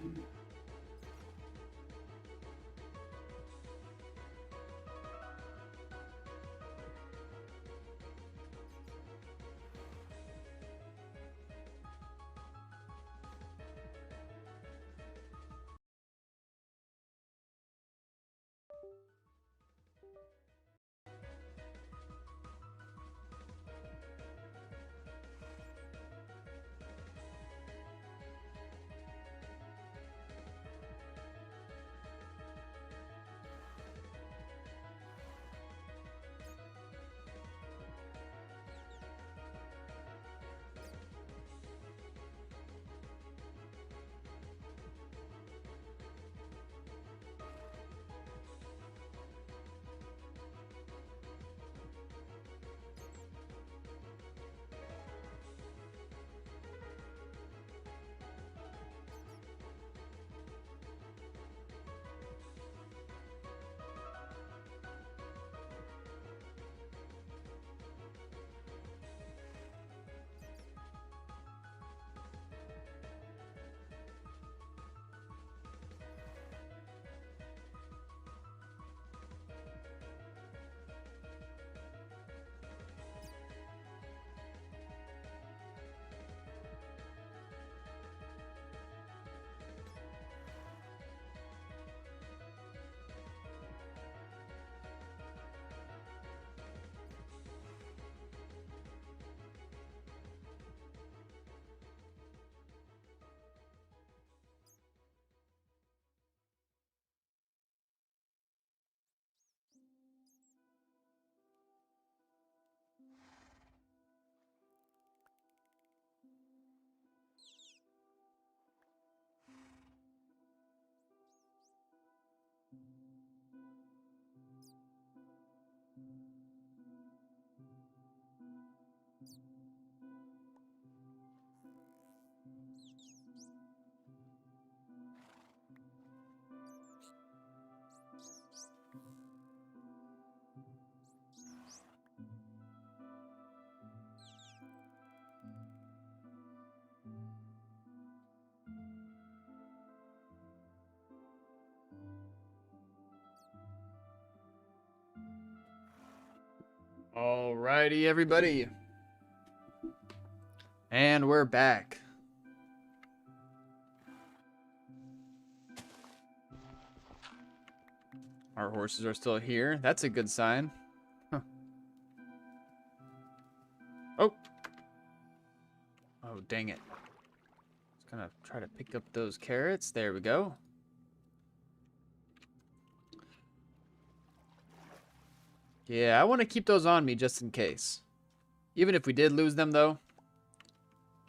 Speaker 2: Alrighty, everybody. And we're back. Our horses are still here. That's a good sign. Huh. Oh. Oh, dang it. Just gonna try to pick up those carrots. There we go. Yeah, I want to keep those on me just in case. Even if we did lose them, though,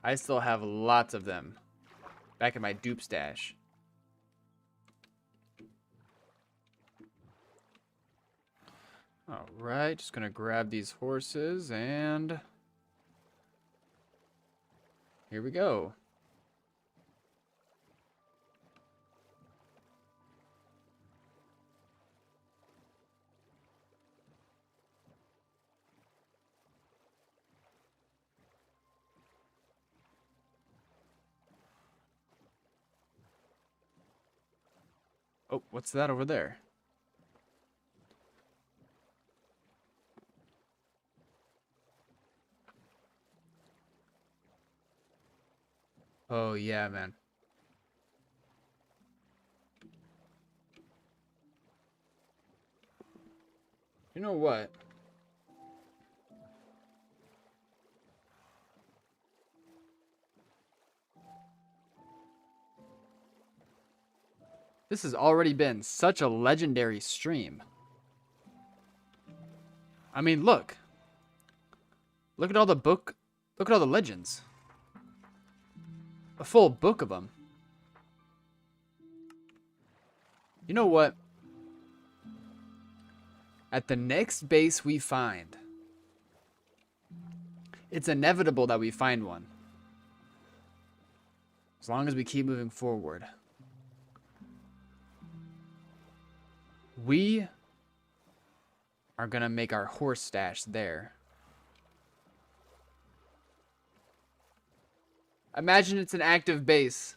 Speaker 2: I still have lots of them back in my dupe stash. All right, just gonna grab these horses and here we go. Oh, what's that over there? Oh, yeah, man. You know what? This has already been such a legendary stream. I mean, look. Look at all the look at all the legends. A full book of them. You know what? At the next base we find, it's inevitable that we find one. As long as we keep moving forward. We are gonna make our horse stash there. Imagine it's an active base.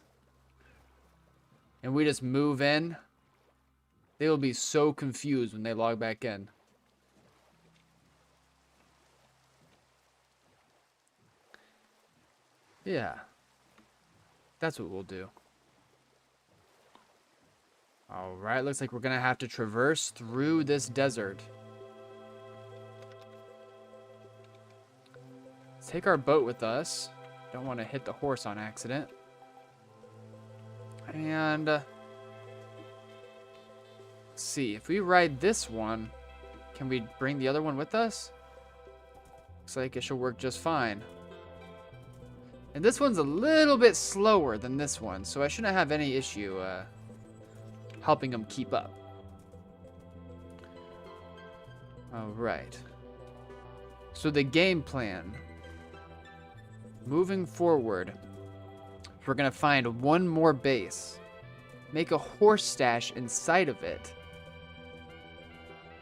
Speaker 2: And we just move in. They will be so confused when they log back in. Yeah. That's what we'll do. Alright, looks like we're gonna have to traverse through this desert. Let's take our boat with us. Don't want to hit the horse on accident. And let's see, if we ride this one, can we bring the other one with us? Looks like it should work just fine. And this one's a little bit slower than this one, so I shouldn't have any issue helping them keep up. Alright. So the game plan. Moving forward, we're going to find one more base. Make a horse stash inside of it.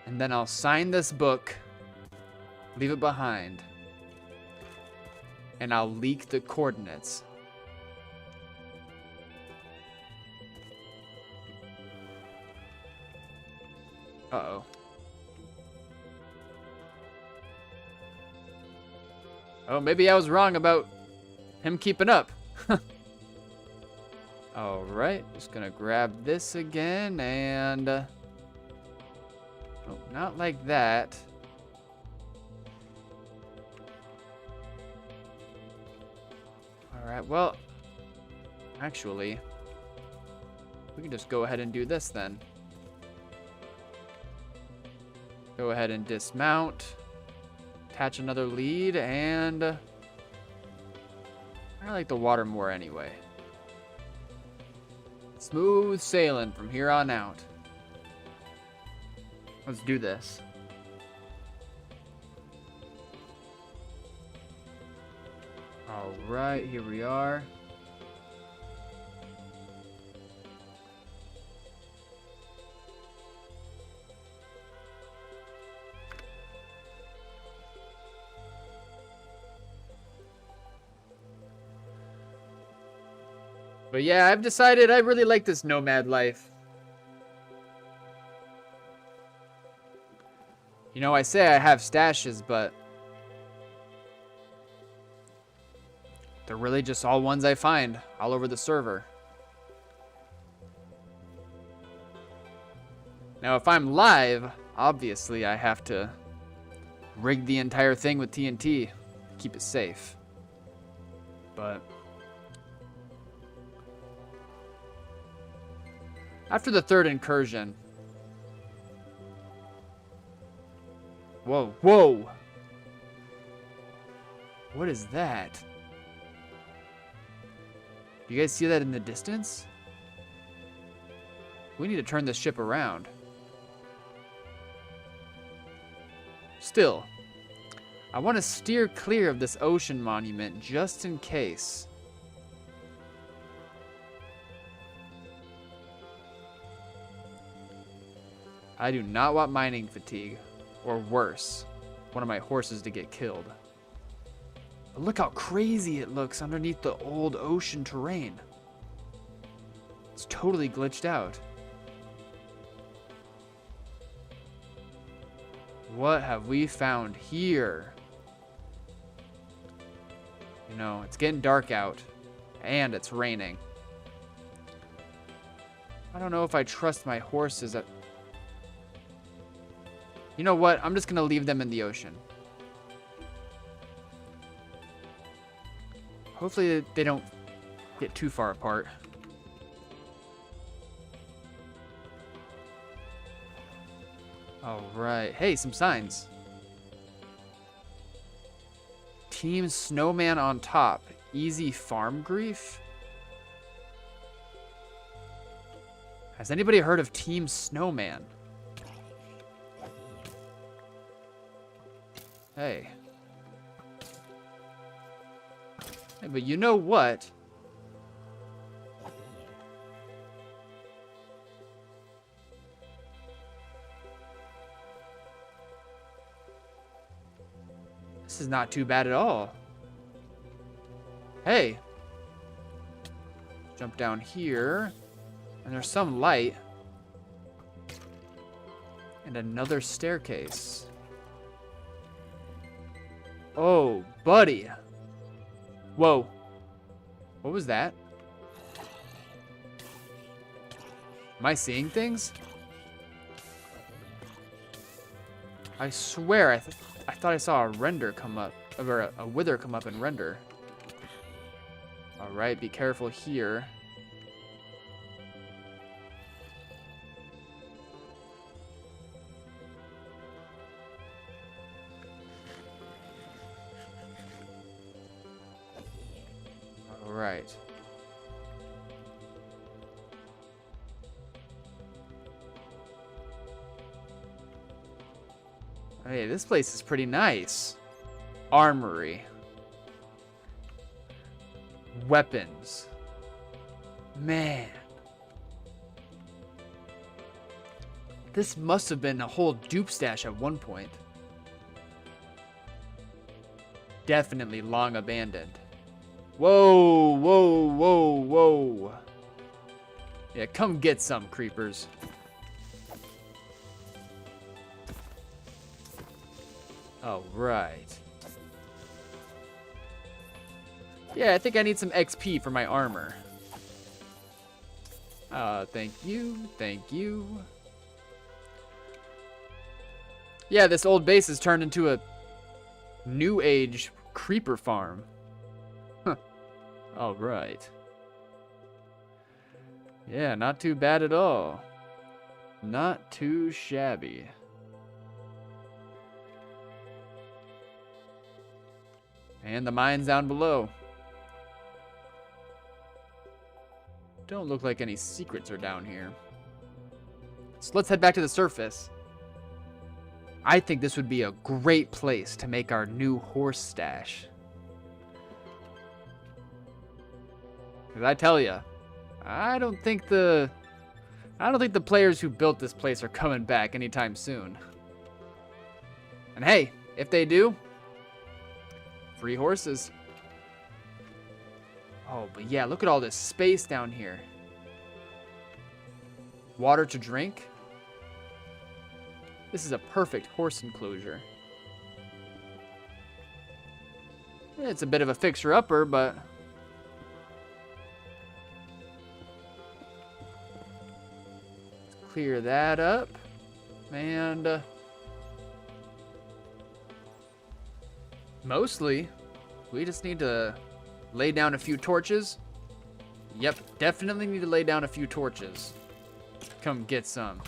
Speaker 2: And then I'll sign this book. Leave it behind. And I'll leak the coordinates. Uh-oh. Oh, maybe I was wrong about him keeping up. Alright, just gonna grab this again and... oh, not like that. Alright, well... actually... we can just go ahead and do this then. Go ahead and dismount. Attach another lead, and I like the water more anyway. Smooth sailing from here on out. Let's do this. All right, here we are. But yeah, I've decided I really like this nomad life. You know, I say I have stashes, but they're really just all ones I find all over the server. Now, if I'm live, obviously I have to rig the entire thing with TNT to keep it safe. But after the third incursion... whoa, whoa! What is that? Do you guys see that in the distance? We need to turn this ship around. Still, I want to steer clear of this ocean monument just in case. I do not want mining fatigue, or worse, one of my horses to get killed. But look how crazy it looks underneath the old ocean terrain. It's totally glitched out. What have we found here? You know, it's getting dark out. And it's raining. I don't know if I trust my horses. You know what? I'm just going to leave them in the ocean. Hopefully they don't get too far apart. All right. Hey, some signs. Team Snowman on top. Easy farm grief? Has anybody heard of Team Snowman? Hey. Hey, but you know what? This is not too bad at all. Hey. Jump down here. And there's some light. And another staircase. Oh, buddy. Whoa. What was that? Am I seeing things? I swear, I thought I saw a render come up, or a wither come up and render. All right, be careful here. All right. Hey, this place is pretty nice. Armory. Weapons. Man. This must have been a whole dupe stash at one point. Definitely long abandoned. Whoa, whoa, whoa, whoa. Yeah, come get some, creepers. All right. Yeah, I think I need some XP for my armor. Thank you, thank you. Yeah, this old base has turned into a new age creeper farm. Huh. All right. Yeah, not too bad at all. Not too shabby. And the mines down below. Don't look like any secrets are down here. So let's head back to the surface. I think this would be a great place to make our new horse stash. Cause I tell you, I don't think the players who built this place are coming back anytime soon. And hey, if they do, free horses. Oh, but yeah, look at all this space down here. Water to drink. This is a perfect horse enclosure. It's a bit of a fixer-upper, but let's clear that up. And mostly, we just need to lay down a few torches. Yep, definitely need to lay down a few torches. Come get some.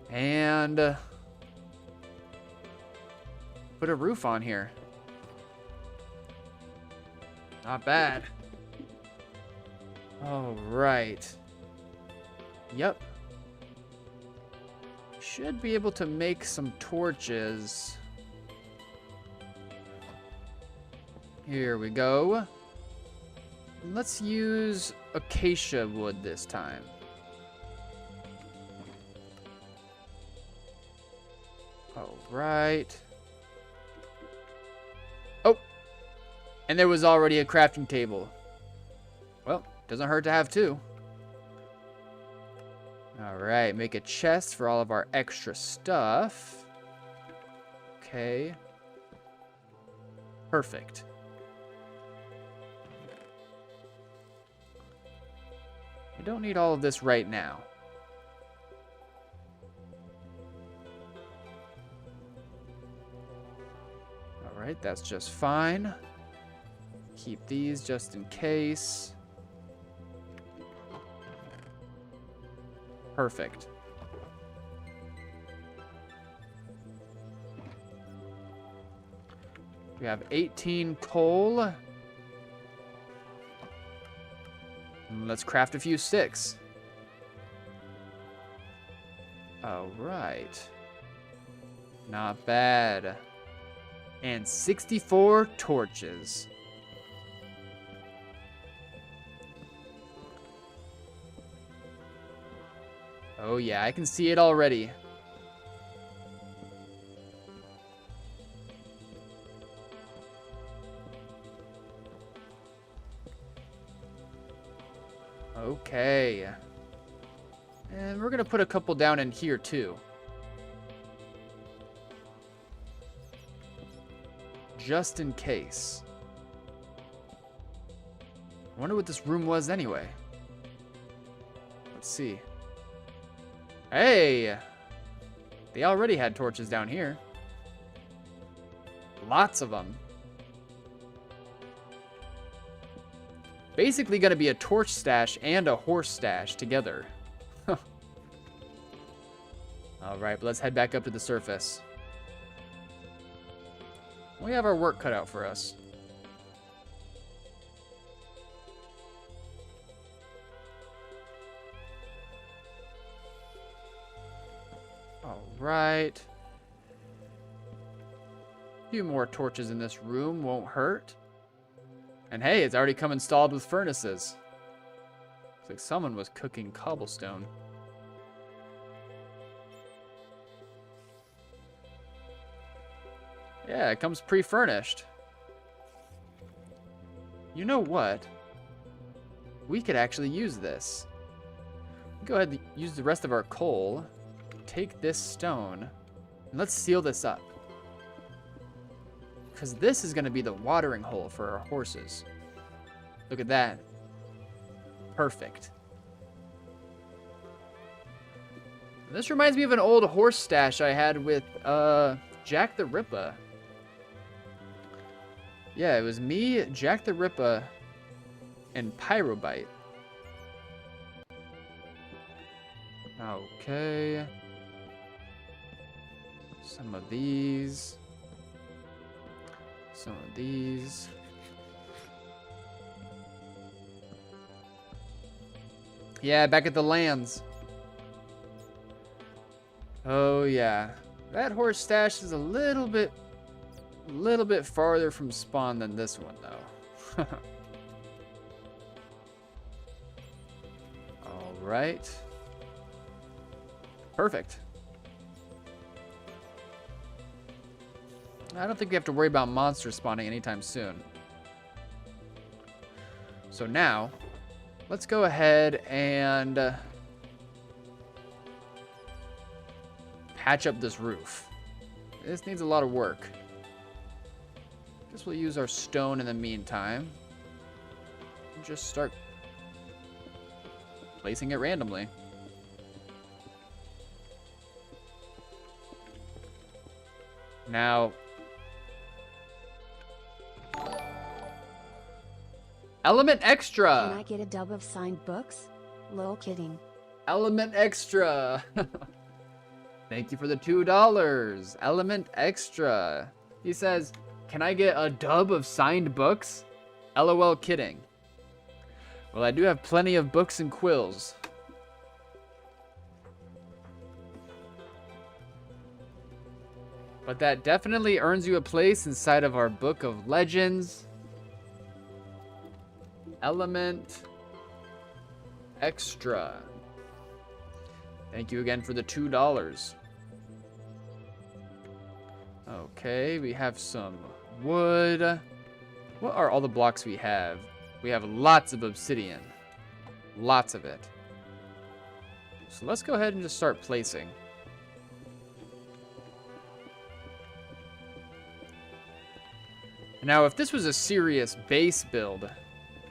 Speaker 2: And put a roof on here. Not bad. All right. Yep. Should be able to make some torches. Here we go. Let's use acacia wood this time. All right. Oh, and there was already a crafting table. Well, doesn't hurt to have two. All right, make a chest for all of our extra stuff. Okay. Perfect. We don't need all of this right now. All right, that's just fine. Keep these just in case. Perfect. We have 18 coal. Let's craft a few sticks. All right. Not bad. And 64 torches. Oh yeah, I can see it already. Okay. And we're gonna put a couple down in here too. Just in case. I wonder what this room was anyway. Let's see. Hey! They already had torches down here. Lots of them. Basically gonna be a torch stash and a horse stash together. Alright, but let's head back up to the surface. We have our work cut out for us. Alright. A few more torches in this room won't hurt. And hey, it's already come installed with furnaces. Looks like someone was cooking cobblestone. Yeah, it comes pre-furnished. You know what? We could actually use this. Go ahead and use the rest of our coal. Take this stone. And let's seal this up. Because this is going to be the watering hole for our horses. Look at that. Perfect. This reminds me of an old horse stash I had with Jack the Ripper. Yeah, it was me, Jack the Ripper, and Pyrobite. Okay. Some of these. Some of these. Yeah, back at the lands. Oh yeah. That horse stash is a little bit farther from spawn than this one though. All right. Perfect. I don't think we have to worry about monsters spawning anytime soon. So now, let's go ahead and patch up this roof. This needs a lot of work. Guess we'll use our stone in the meantime. And just start placing it randomly. Now, Element Extra.
Speaker 3: Can I get a dub of signed books? Lol kidding.
Speaker 2: Element Extra. Thank you for the $2. Element Extra. He says, can I get a dub of signed books? LOL kidding. Well, I do have plenty of books and quills. But that definitely earns you a place inside of our book of legends. Element Extra. Thank you again for the $2. Okay, we have some wood. What are all the blocks we have? We have lots of obsidian. Lots of it. So let's go ahead and just start placing. Now, if this was a serious base build,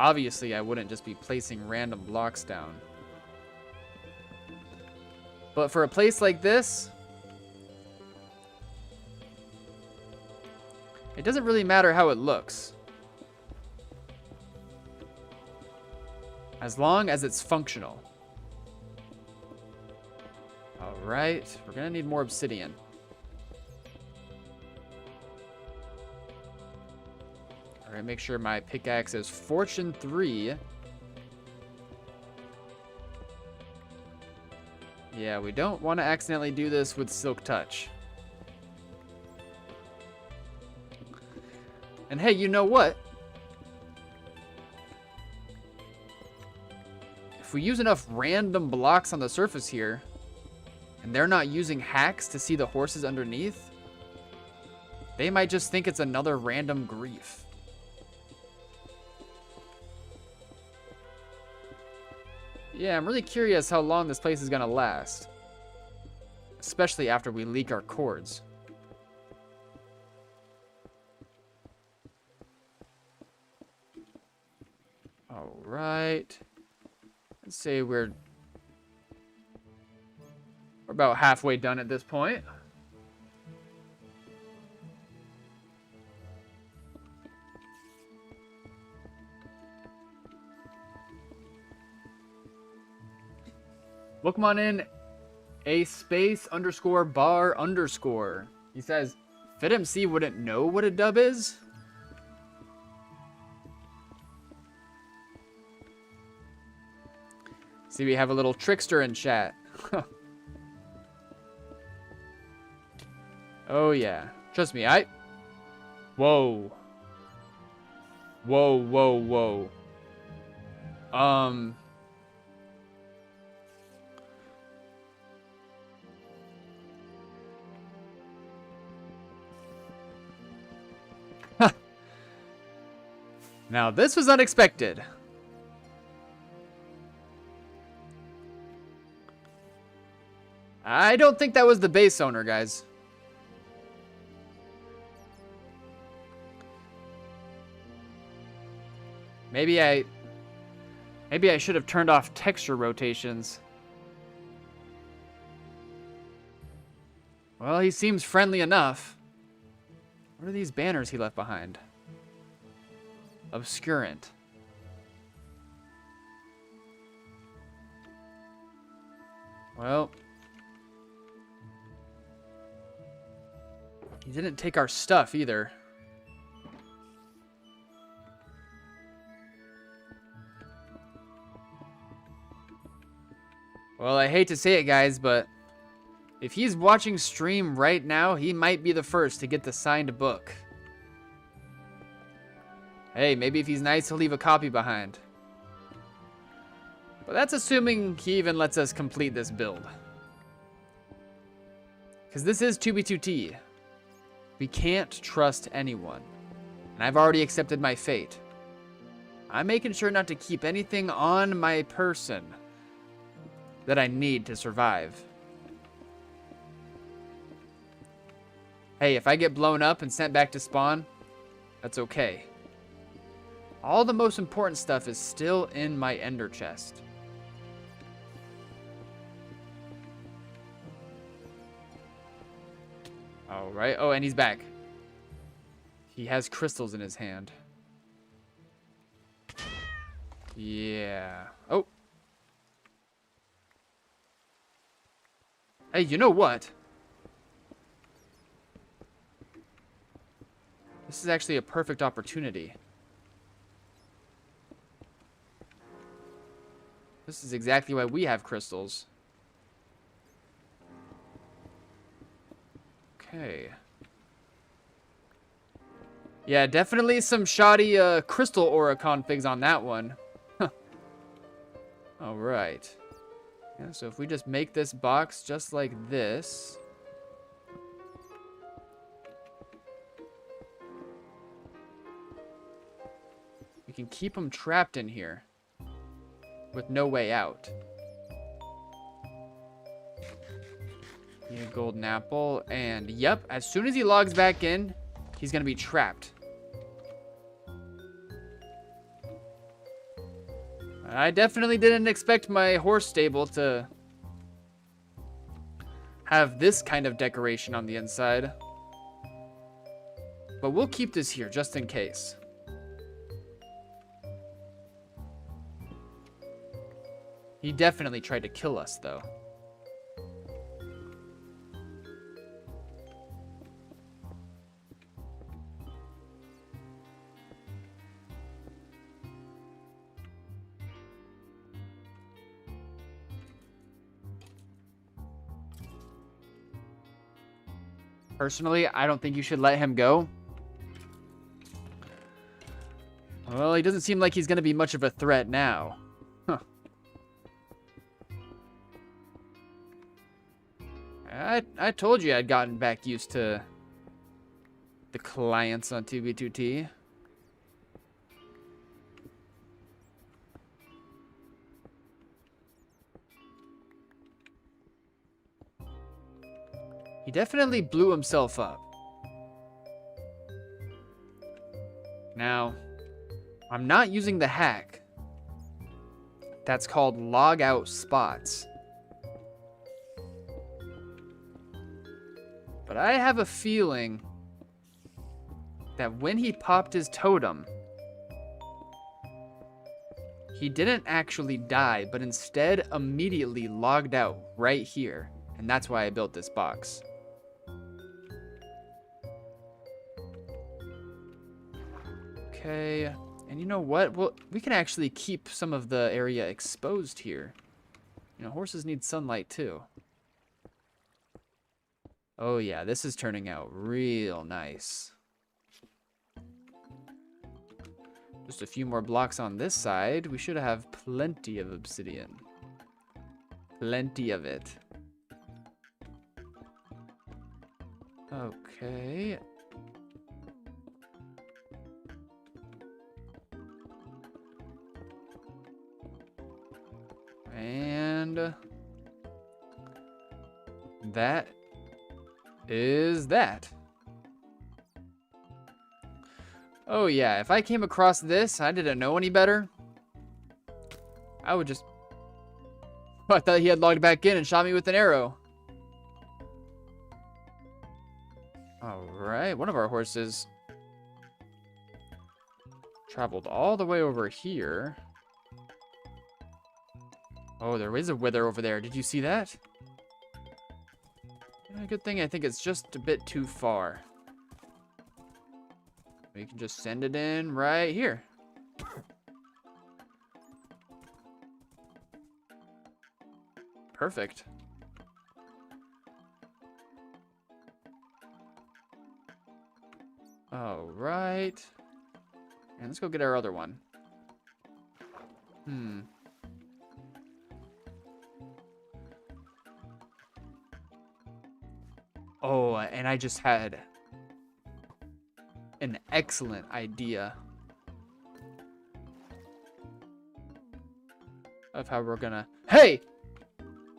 Speaker 2: obviously I wouldn't just be placing random blocks down. But for a place like this, it doesn't really matter how it looks. As long as it's functional. Alright, we're gonna need more obsidian. Alright, make sure my pickaxe is Fortune 3. Yeah, we don't want to accidentally do this with Silk Touch. And hey, you know what? If we use enough random blocks on the surface here, and they're not using hacks to see the horses underneath, they might just think it's another random grief. Yeah, I'm really curious how long this place is gonna last. Especially after we leak our cords. Alright. Let's say we're about halfway done at this point. Welcome on in, a space underscore bar underscore. He says, FitMC wouldn't know what a dub is? See, we have a little trickster in chat. Oh, yeah. Trust me, Whoa. Whoa, whoa, whoa. Now, this was unexpected. I don't think that was the base owner, guys. Maybe I should have turned off texture rotations. Well, he seems friendly enough. What are these banners he left behind? Obscurant. Well, he didn't take our stuff either. Well, I hate to say it, guys, but if he's watching stream right now, he might be the first to get the signed book. Hey, maybe if he's nice, he'll leave a copy behind. But that's assuming he even lets us complete this build. Because this is 2B2T. We can't trust anyone. And I've already accepted my fate. I'm making sure not to keep anything on my person that I need to survive. Hey, if I get blown up and sent back to spawn, that's okay. All the most important stuff is still in my ender chest. Alright. Oh, and he's back. He has crystals in his hand. Yeah. Oh. Hey, you know what? This is actually a perfect opportunity. This is exactly why we have crystals. Okay. Yeah, definitely some shoddy crystal aura configs on that one. Alright. Yeah, so if we just make this box just like this. We can keep them trapped in here with no way out. Need a golden apple. And yep, as soon as he logs back in, he's going to be trapped. I definitely didn't expect my horse stable to have this kind of decoration on the inside. But we'll keep this here just in case. He definitely tried to kill us, though. Personally, I don't think you should let him go. Well, he doesn't seem like he's going to be much of a threat now. Huh. I told you I'd gotten back used to the clients on 2B2T. He definitely blew himself up. Now, I'm not using the hack. That's called log out spots. But I have a feeling that when he popped his totem, he didn't actually die, but instead immediately logged out right here. And that's why I built this box. Okay, and you know what? Well, we can actually keep some of the area exposed here. You know, horses need sunlight too. Oh yeah, this is turning out real nice. Just a few more blocks on this side. We should have plenty of obsidian. Plenty of it. Okay. And that is that. Oh yeah, if I came across this, I didn't know any better, I would just... I thought he had logged back in and shot me with an arrow. Alright, one of our horses traveled all the way over here. Oh, there is a wither over there. Did you see that? Good thing I think it's just a bit too far. We can just send it in right here. Perfect. All right. And let's go get our other one. Oh, and I just had an excellent idea of how we're gonna... Hey!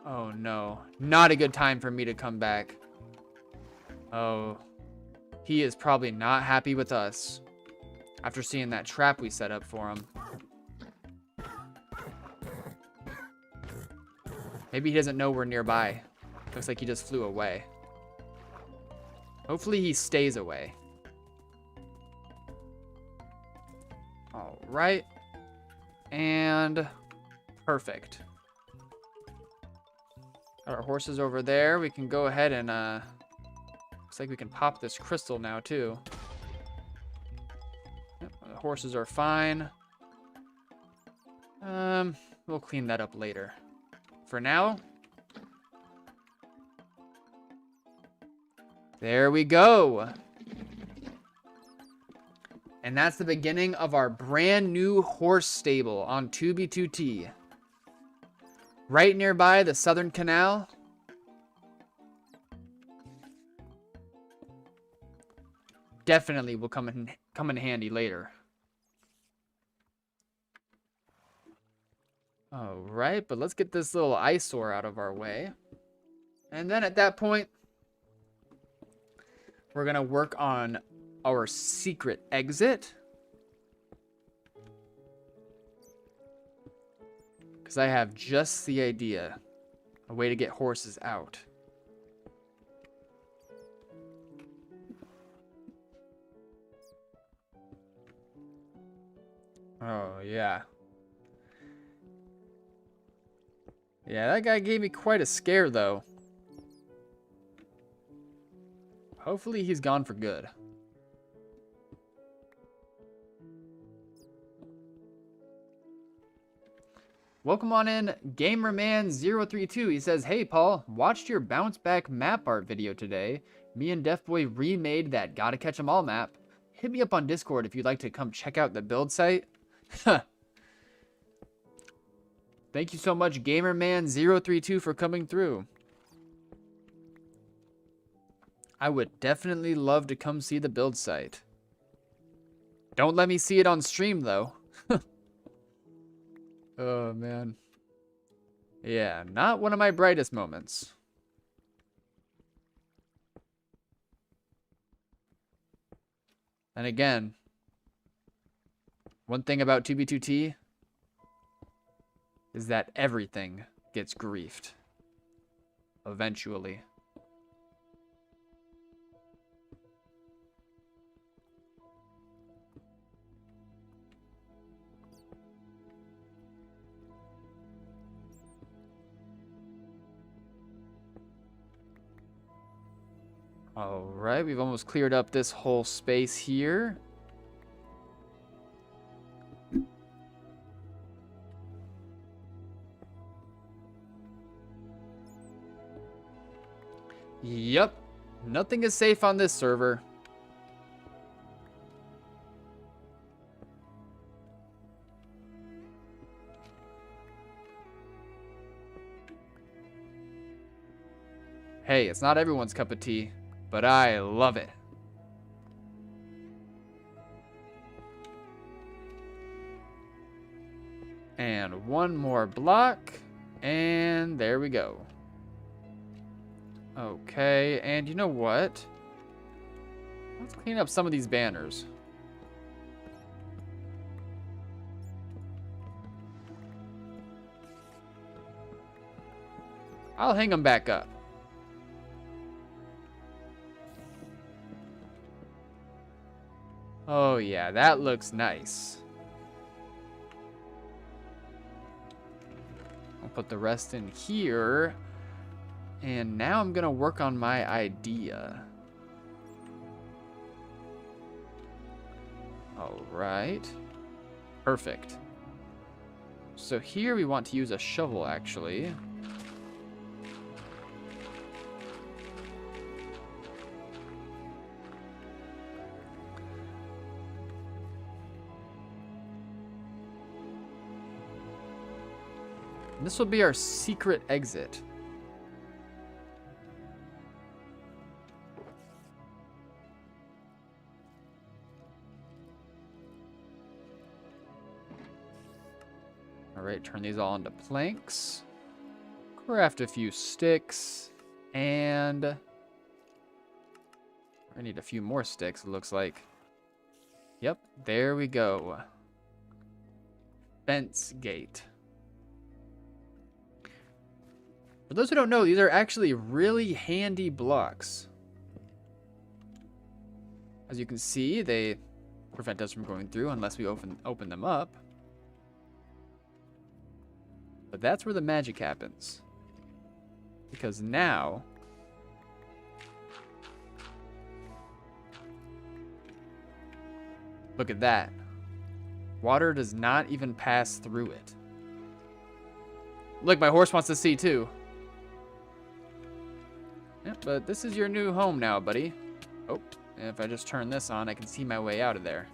Speaker 2: Oh no, not a good time for me to come back. Oh, he is probably not happy with us after seeing that trap we set up for him. Maybe he doesn't know we're nearby. Looks like he just flew away. Hopefully he stays away. All right. And perfect. Got our horses over there. We can go ahead and, looks like we can pop this crystal now too. Yep, the horses are fine. We'll clean that up later. For now, there we go. And that's the beginning of our brand new horse stable on 2B2T. Right nearby the Southern Canal. Definitely will come in handy later. All right, but let's get this little eyesore out of our way. And then at that point, we're going to work on our secret exit. Because I have just the idea. A way to get horses out. Oh, yeah. Yeah, that guy gave me quite a scare, though. Hopefully he's gone for good. Welcome on in, Gamerman032. He says, "Hey Paul, watched your bounce back map art video today. Me and Deathboy remade that Gotta Catch 'em All map. Hit me up on Discord if you'd like to come check out the build site." Thank you so much, Gamerman032, for coming through. I would definitely love to come see the build site. Don't let me see it on stream, though. Oh, man. Yeah, not one of my brightest moments. And again, one thing about 2B2T is that everything gets griefed. Eventually. Alright, we've almost cleared up this whole space here. Yep, nothing is safe on this server. Hey, it's not everyone's cup of tea, but I love it. And one more block, and there we go. Okay, and you know what? Let's clean up some of these banners. I'll hang them back up. Oh yeah, that looks nice. I'll put the rest in here. And now I'm gonna work on my idea. All right. Perfect. So here we want to use a shovel, actually. And this will be our secret exit. Alright, turn these all into planks. Craft a few sticks. And I need a few more sticks, it looks like. Yep, there we go. Fence gate. For those who don't know, these are actually really handy blocks. As you can see, they prevent us from going through unless we open them up. But that's where the magic happens. Because now, look at that. Water does not even pass through it. Look, my horse wants to see too. Yeah, but this is your new home now, buddy. Oh, and if I just turn this on, I can see my way out of there.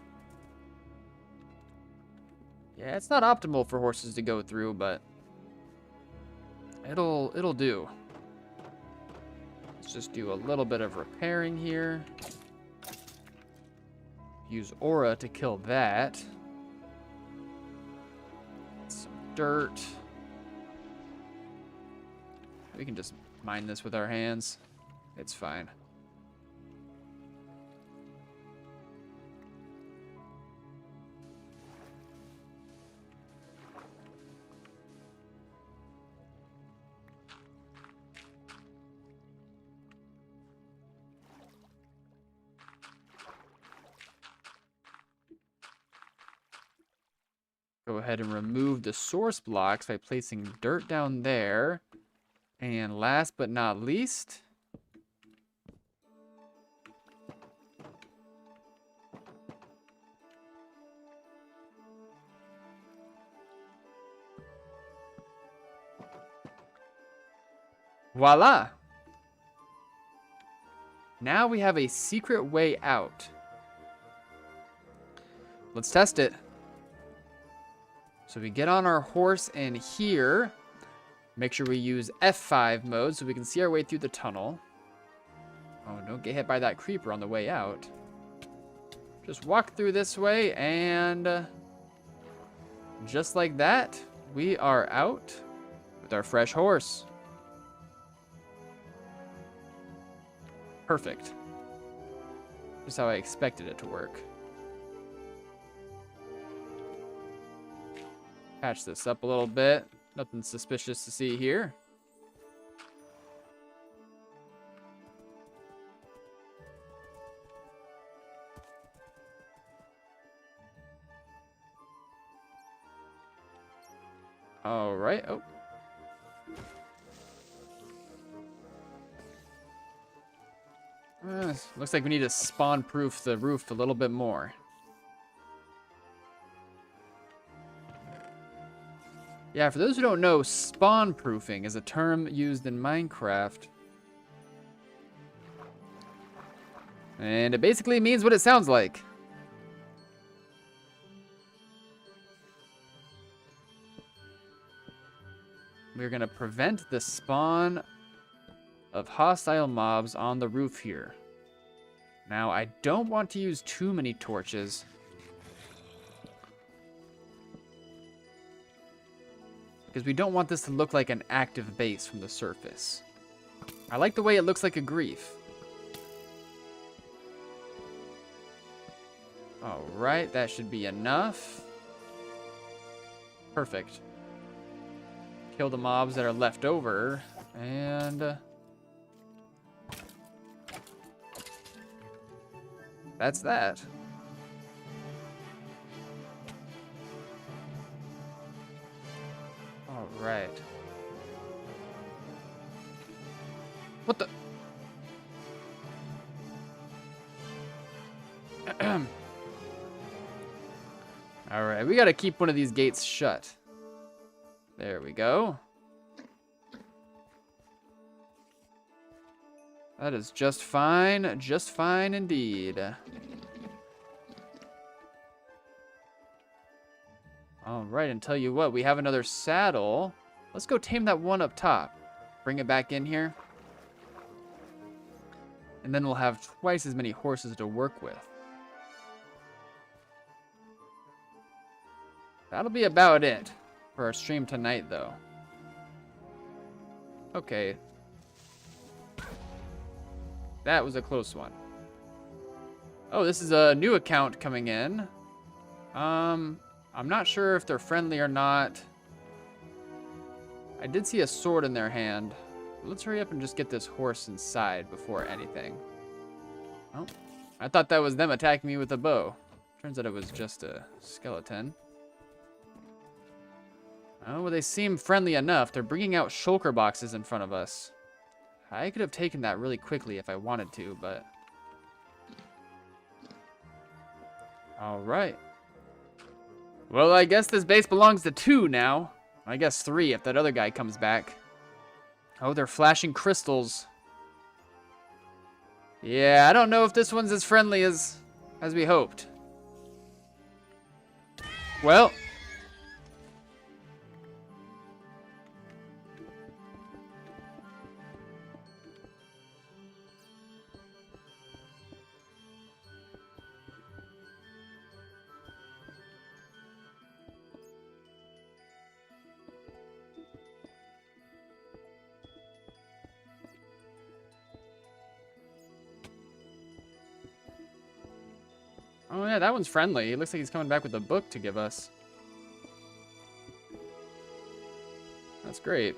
Speaker 2: Yeah, it's not optimal for horses to go through, but it'll do. Let's just do a little bit of repairing here. Use aura to kill that. Some dirt. We can just mine this with our hands. It's fine. Go ahead and remove the source blocks by placing dirt down there. And last but not least, voila! Now we have a secret way out. Let's test it. So we get on our horse in here. Make sure we use F5 mode so we can see our way through the tunnel. Oh, don't get hit by that creeper on the way out. Just walk through this way and just like that, we are out with our fresh horse. Perfect. Just how I expected it to work. Patch this up a little bit. Nothing suspicious to see here. All right. Oh. Looks like we need to spawn-proof the roof a little bit more. Yeah, for those who don't know, spawn-proofing is a term used in Minecraft. And it basically means what it sounds like. We're going to prevent the spawn of hostile mobs on the roof here. Now, I don't want to use too many torches. Because we don't want this to look like an active base from the surface. I like the way it looks like a grief. Alright, that should be enough. Perfect. Kill the mobs that are left over. And that's that. Right. What the? All right, we got to keep one of these gates shut. There we go. That is just fine indeed. All right, and tell you what, we have another saddle. Let's go tame that one up top. Bring it back in here. And then we'll have twice as many horses to work with. That'll be about it for our stream tonight, though. Okay. That was a close one. Oh, this is a new account coming in. I'm not sure if they're friendly or not. I did see a sword in their hand. Let's hurry up and just get this horse inside before anything. Oh, I thought that was them attacking me with a bow. Turns out it was just a skeleton. Oh, well, they seem friendly enough. They're bringing out shulker boxes in front of us. I could have taken that really quickly if I wanted to, but... All right. Well, I guess this base belongs to 2 now. I guess 3 if that other guy comes back. Oh, they're flashing crystals. Yeah, I don't know if this one's as friendly as we hoped. Well. Oh yeah, that one's friendly. It looks like he's coming back with a book to give us. That's great.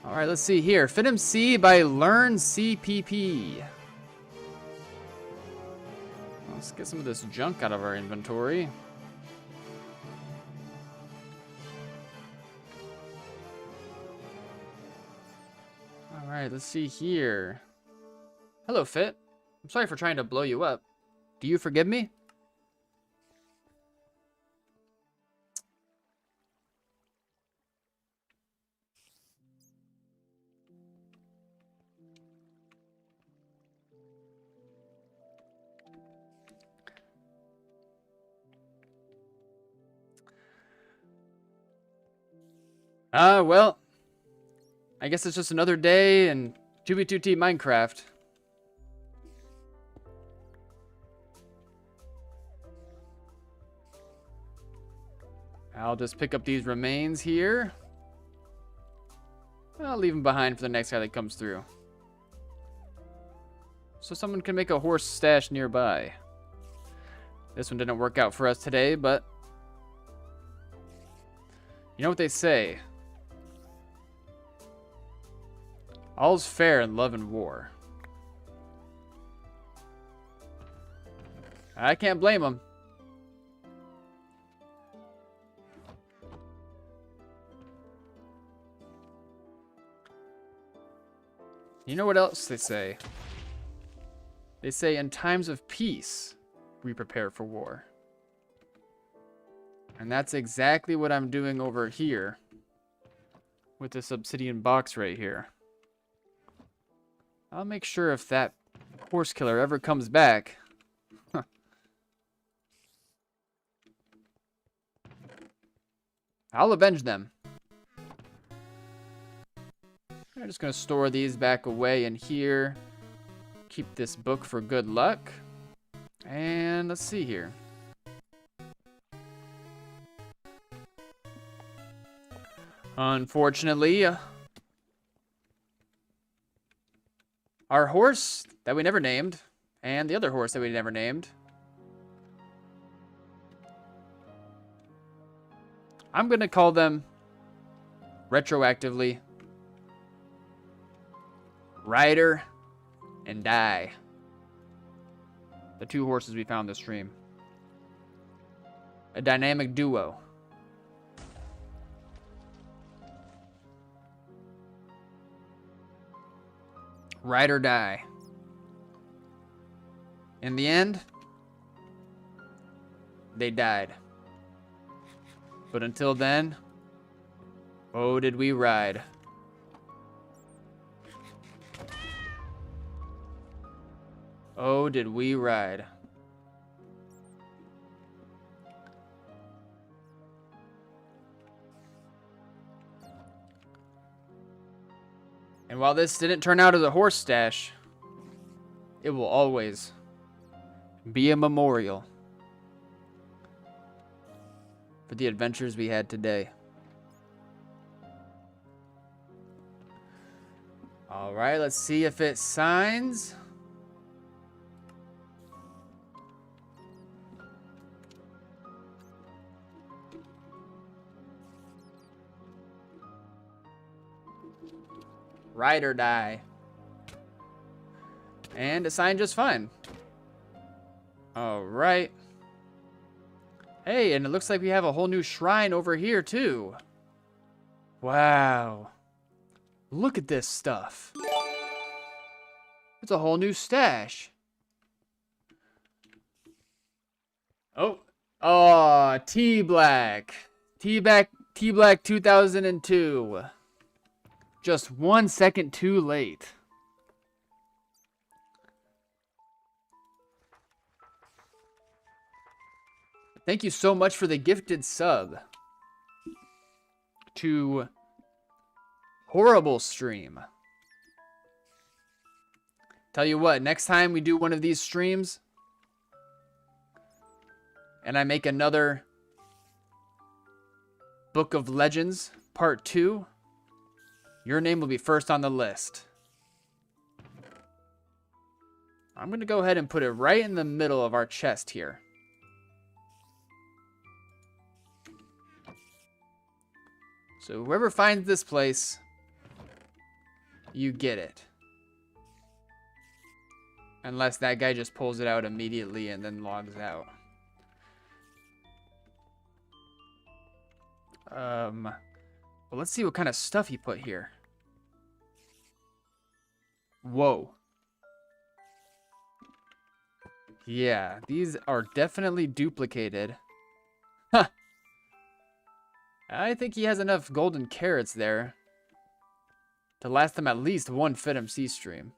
Speaker 2: All right, let's see here. FitMC by Learn CPP. Let's get some of this junk out of our inventory. All right, let's see here. Hello, Fit. I'm sorry for trying to blow you up. Do you forgive me? Well, I guess it's just another day in 2v2T Minecraft. I'll just pick up these remains here. I'll leave them behind for the next guy that comes through. So someone can make a horse stash nearby. This one didn't work out for us today, but you know what they say. All's fair in love and war. I can't blame them. You know what else they say? They say in times of peace, we prepare for war. And that's exactly what I'm doing over here with this obsidian box right here. I'll make sure if that horse killer ever comes back. I'll avenge them. I'm just going to store these back away in here. Keep this book for good luck. And let's see here. Unfortunately, our horse that we never named, and the other horse that we never named, I'm going to call them retroactively Rider and Die. The two horses we found this stream. A dynamic duo. Ride or die. In the end, they died. But until then, oh, did we ride. Oh, did we ride. And while this didn't turn out as a horse stash, it will always be a memorial for the adventures we had today. All right, let's see if it signs. Ride or die. And it signed just fine. All right. Hey, and it looks like we have a whole new shrine over here too. Wow. Look at this stuff. It's a whole new stash. Oh. Oh, T-Black. T-Black 2002. Just 1 second too late. Thank you so much for the gifted sub to Horrible Stream. Tell you what, next time we do one of these streams and I make another Book of Legends Part 2, your name will be first on the list. I'm going to go ahead and put it right in the middle of our chest here. So whoever finds this place, you get it. Unless that guy just pulls it out immediately and then logs out. Well, let's see what kind of stuff he put here. Whoa. Yeah, these are definitely duplicated. Huh. I think he has enough golden carrots there to last him at least one FitMC stream.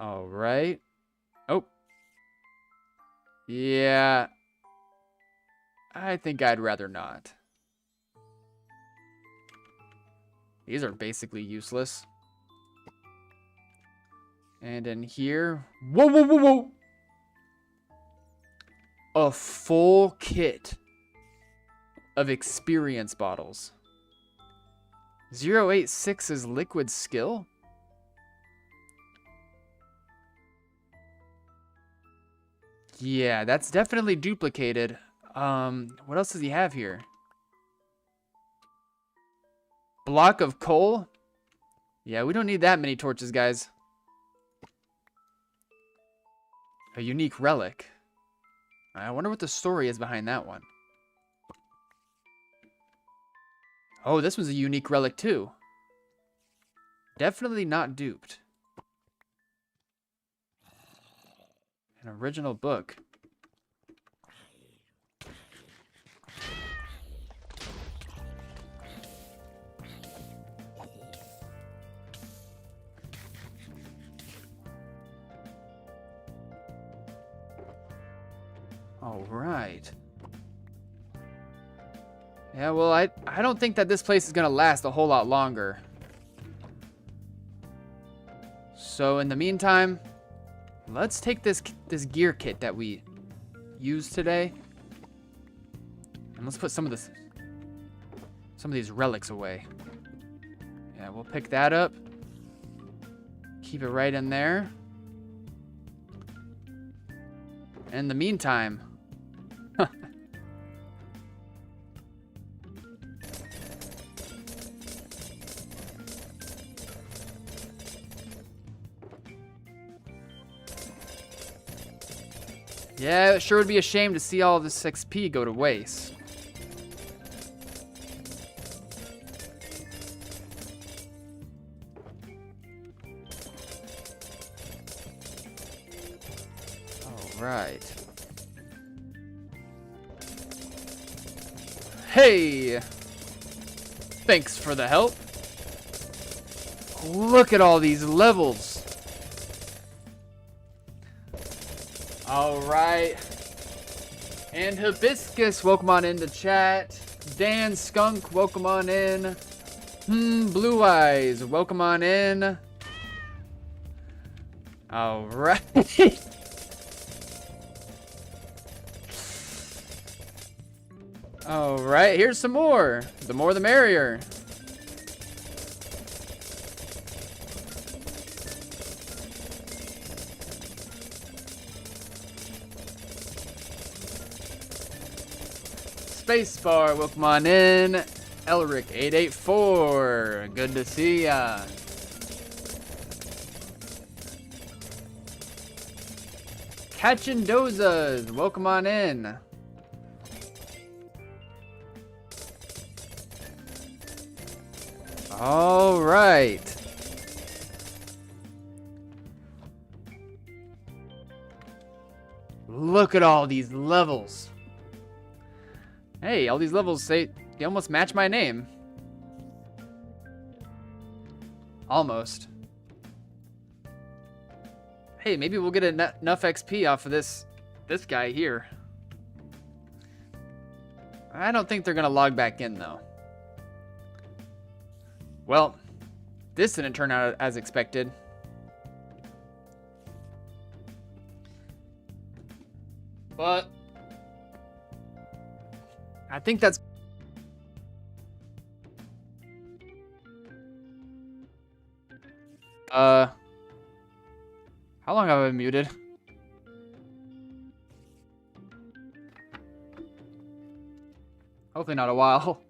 Speaker 2: All right. Oh. Yeah. I think I'd rather not. These are basically useless. And in here... Whoa, whoa, whoa, whoa! A full kit of experience bottles. 086 is liquid skill? Yeah, that's definitely duplicated. What else does he have here? Block of coal? Yeah, we don't need that many torches, guys. A unique relic. I wonder what the story is behind that one. Oh, this was a unique relic too. Definitely not duped. An original book. All right. Yeah, well, I don't think that this place is going to last a whole lot longer. So in the meantime, let's take this gear kit that we used today, and let's put some of these relics away. Yeah, we'll pick that up. Keep it right in there. In the meantime, yeah, it sure would be a shame to see all this XP go to waste. All right. Hey! Thanks for the help. Look at all these levels. All right. And Hibiscus, welcome on into chat. Dan Skunk, welcome on in. Blue Eyes, welcome on in. All right. All right, here's some more. The more the merrier. Spacebar, welcome on in. Elric884, good to see ya. Catchin' Dozas, welcome on in. All right. Look at all these levels. Hey, all these levels say they almost match my name. Almost. Hey, maybe we'll get enough XP off of this guy here. I don't think they're gonna log back in though. Well, this didn't turn out as expected. But I think that's how long have I been muted? Hopefully not a while.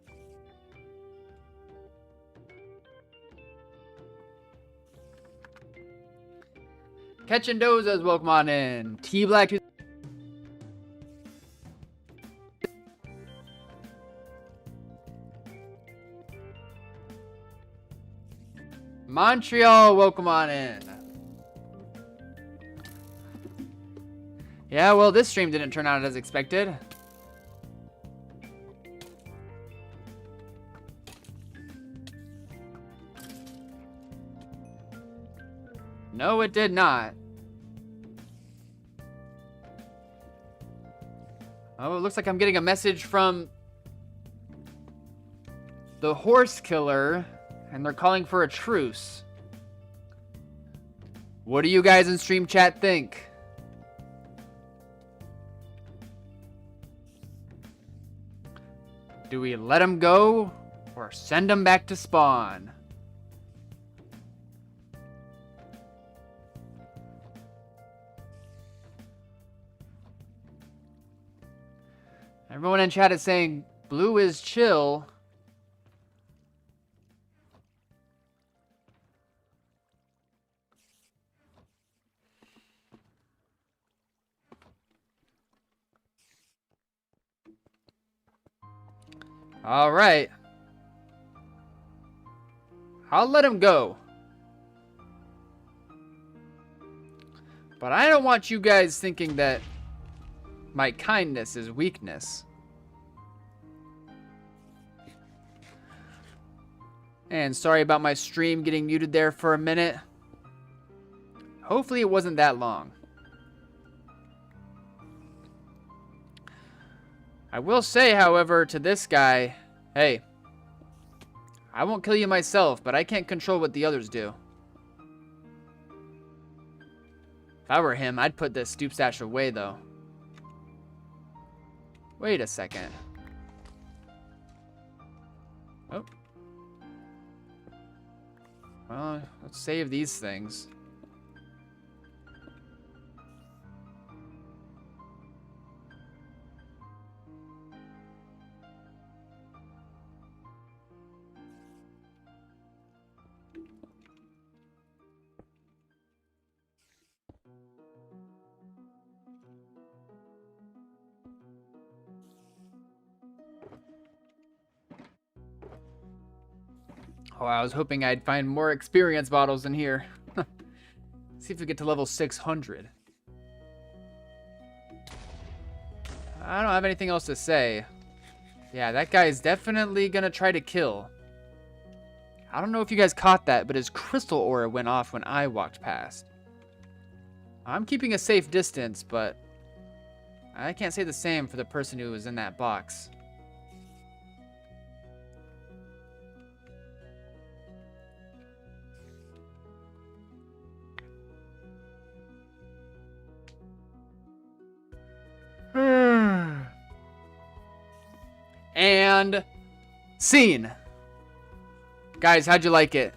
Speaker 2: Catching Dozas, welcome on in. T Black. Montreal, welcome on in. Yeah, well, this stream didn't turn out as expected. No, it did not. Oh, it looks like I'm getting a message from the horse killer, and they're calling for a truce. What do you guys in stream chat think? Do we let him go or send him back to spawn? Everyone in chat is saying blue is chill. All right. I'll let him go. But I don't want you guys thinking that my kindness is weakness. And sorry about my stream getting muted there for a minute. Hopefully it wasn't that long. I will say, however, to this guy, hey, I won't kill you myself, but I can't control what the others do. If I were him, I'd put this stoop stash away, though. Wait a second. Oh. Well, let's save these things. Oh, I was hoping I'd find more experience bottles in here. See if we get to level 600. I don't have anything else to say. Yeah, that guy is definitely gonna try to kill. I don't know if you guys caught that, but his crystal aura went off when I walked past. I'm keeping a safe distance, but I can't say the same for the person who was in that box. And scene. Guys, how'd you like it?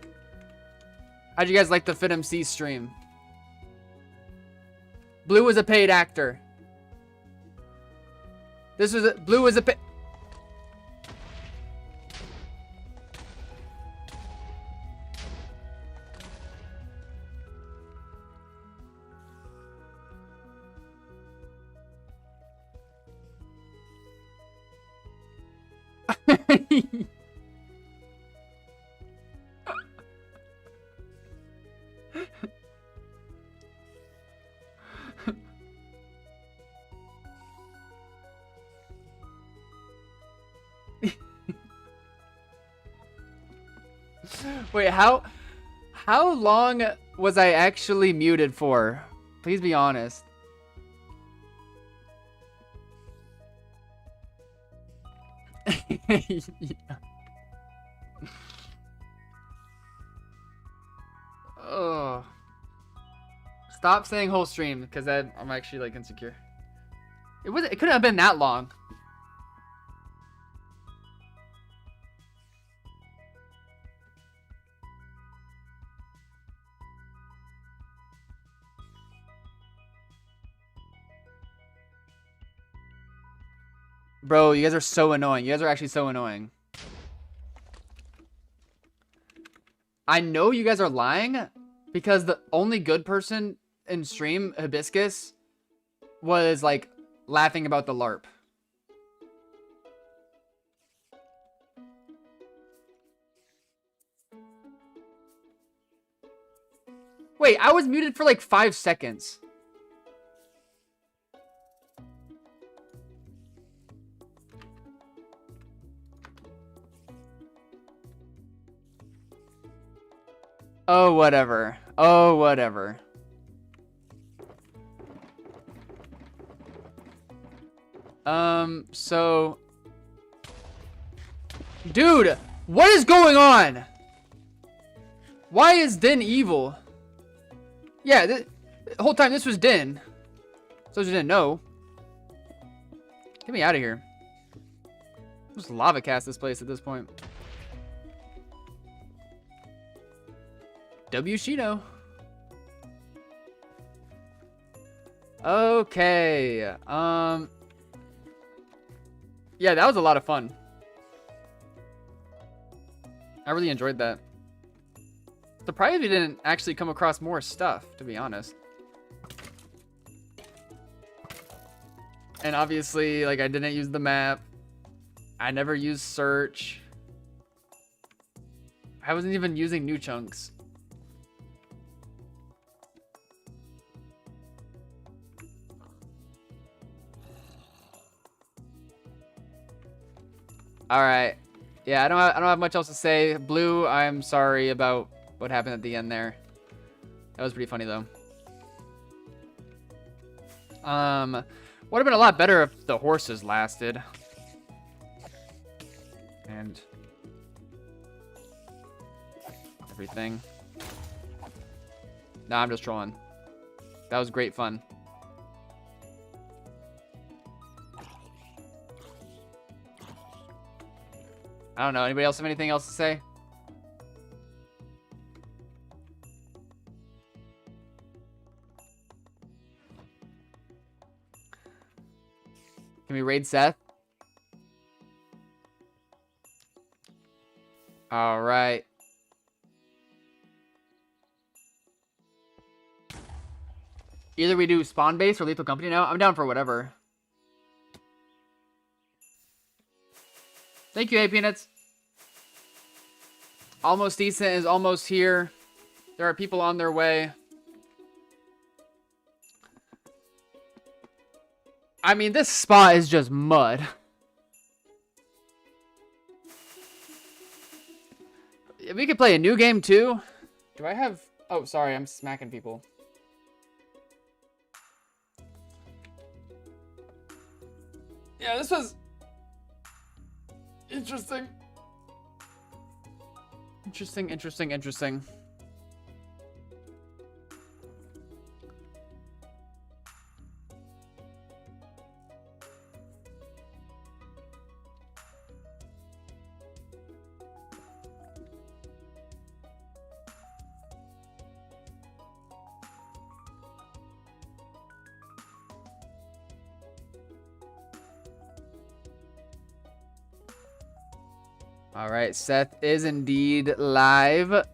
Speaker 2: How'd you guys like the FitMC stream? Blue was a paid actor. Blue was a paid... Wait, how long was I actually muted for? Please be honest. Yeah. Stop saying whole stream, because I'm actually like insecure. It couldn't have been that long. Bro, you guys are so annoying. You guys are actually so annoying. I know you guys are lying because the only good person in stream, Hibiscus, was like laughing about the LARP. Wait, I was muted for like 5 seconds. Oh, whatever. Oh, whatever. So... Dude, what is going on? Why is Din evil? Yeah, the whole time this was Din. So you didn't know. Get me out of here. Just lava cast this place at this point. W Shino. Okay. Yeah, that was a lot of fun. I really enjoyed that. Surprised we didn't actually come across more stuff, to be honest. And obviously, like, I didn't use the map. I never used search. I wasn't even using new chunks. All right. Yeah, I don't have much else to say. Blue, I'm sorry about what happened at the end there. That was pretty funny though. Would have been a lot better if the horses lasted. And everything. Nah, I'm just trolling. That was great fun. I don't know. Anybody else have anything else to say? Can we raid Seth? All right. Either we do spawn base or lethal company now. I'm down for whatever. Thank you, Hey Peanuts. Almost Decent is almost here. There are people on their way. I mean, this spot is just mud. We could play a new game too. Do I have... Oh, sorry, I'm smacking people. Yeah, this was... interesting. Interesting. All right, Seth is indeed live.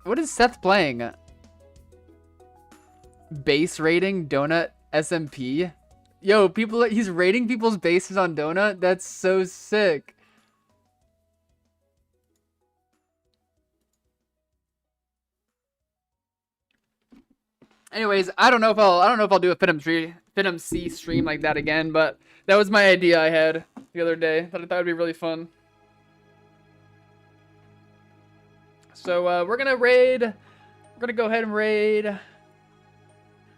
Speaker 2: What is Seth playing? Base rating Donut SMP. Yo, he's rating people's bases on Donut. That's so sick. Anyways, I don't know if I'll do a FitMC stream like that again, but that was my idea I had the other day. That I thought would be really fun. So we're gonna go ahead and raid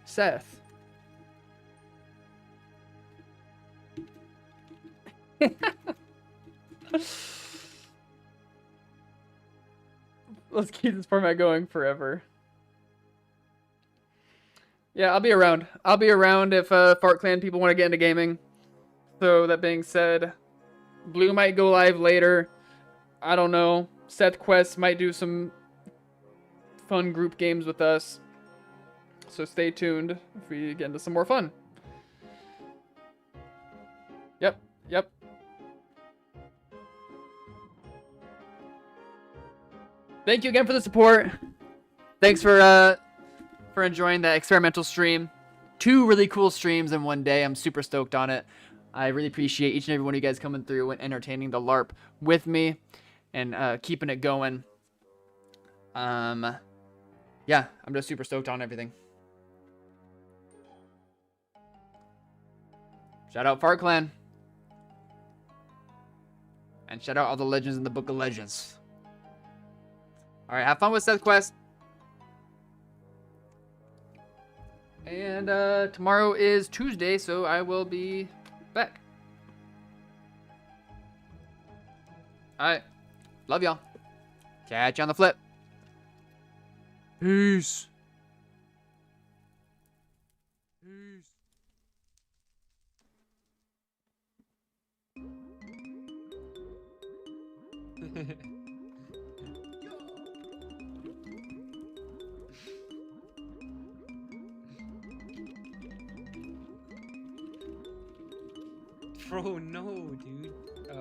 Speaker 2: Seth. Let's keep this format going forever. Yeah, I'll be around. I'll be around if Fart Clan people want to get into gaming. So that being said, Blue might go live later. I don't know. Seth Quest might do some fun group games with us. So stay tuned if we get into some more fun. Yep, yep. Thank you again for the support. Thanks for enjoying the experimental stream. 2 really cool streams in one day. I'm super stoked on it. I really appreciate each and every one of you guys coming through and entertaining the LARP with me and keeping it going. Yeah, I'm just super stoked on everything. Shout out Fart Clan. And shout out all the legends in the Book of Legends. Alright, have fun with Seth Quest. And tomorrow is Tuesday, so I will be back. Alright. Love y'all. Catch you on the flip. Peace. Peace.
Speaker 4: Bro, no, dude.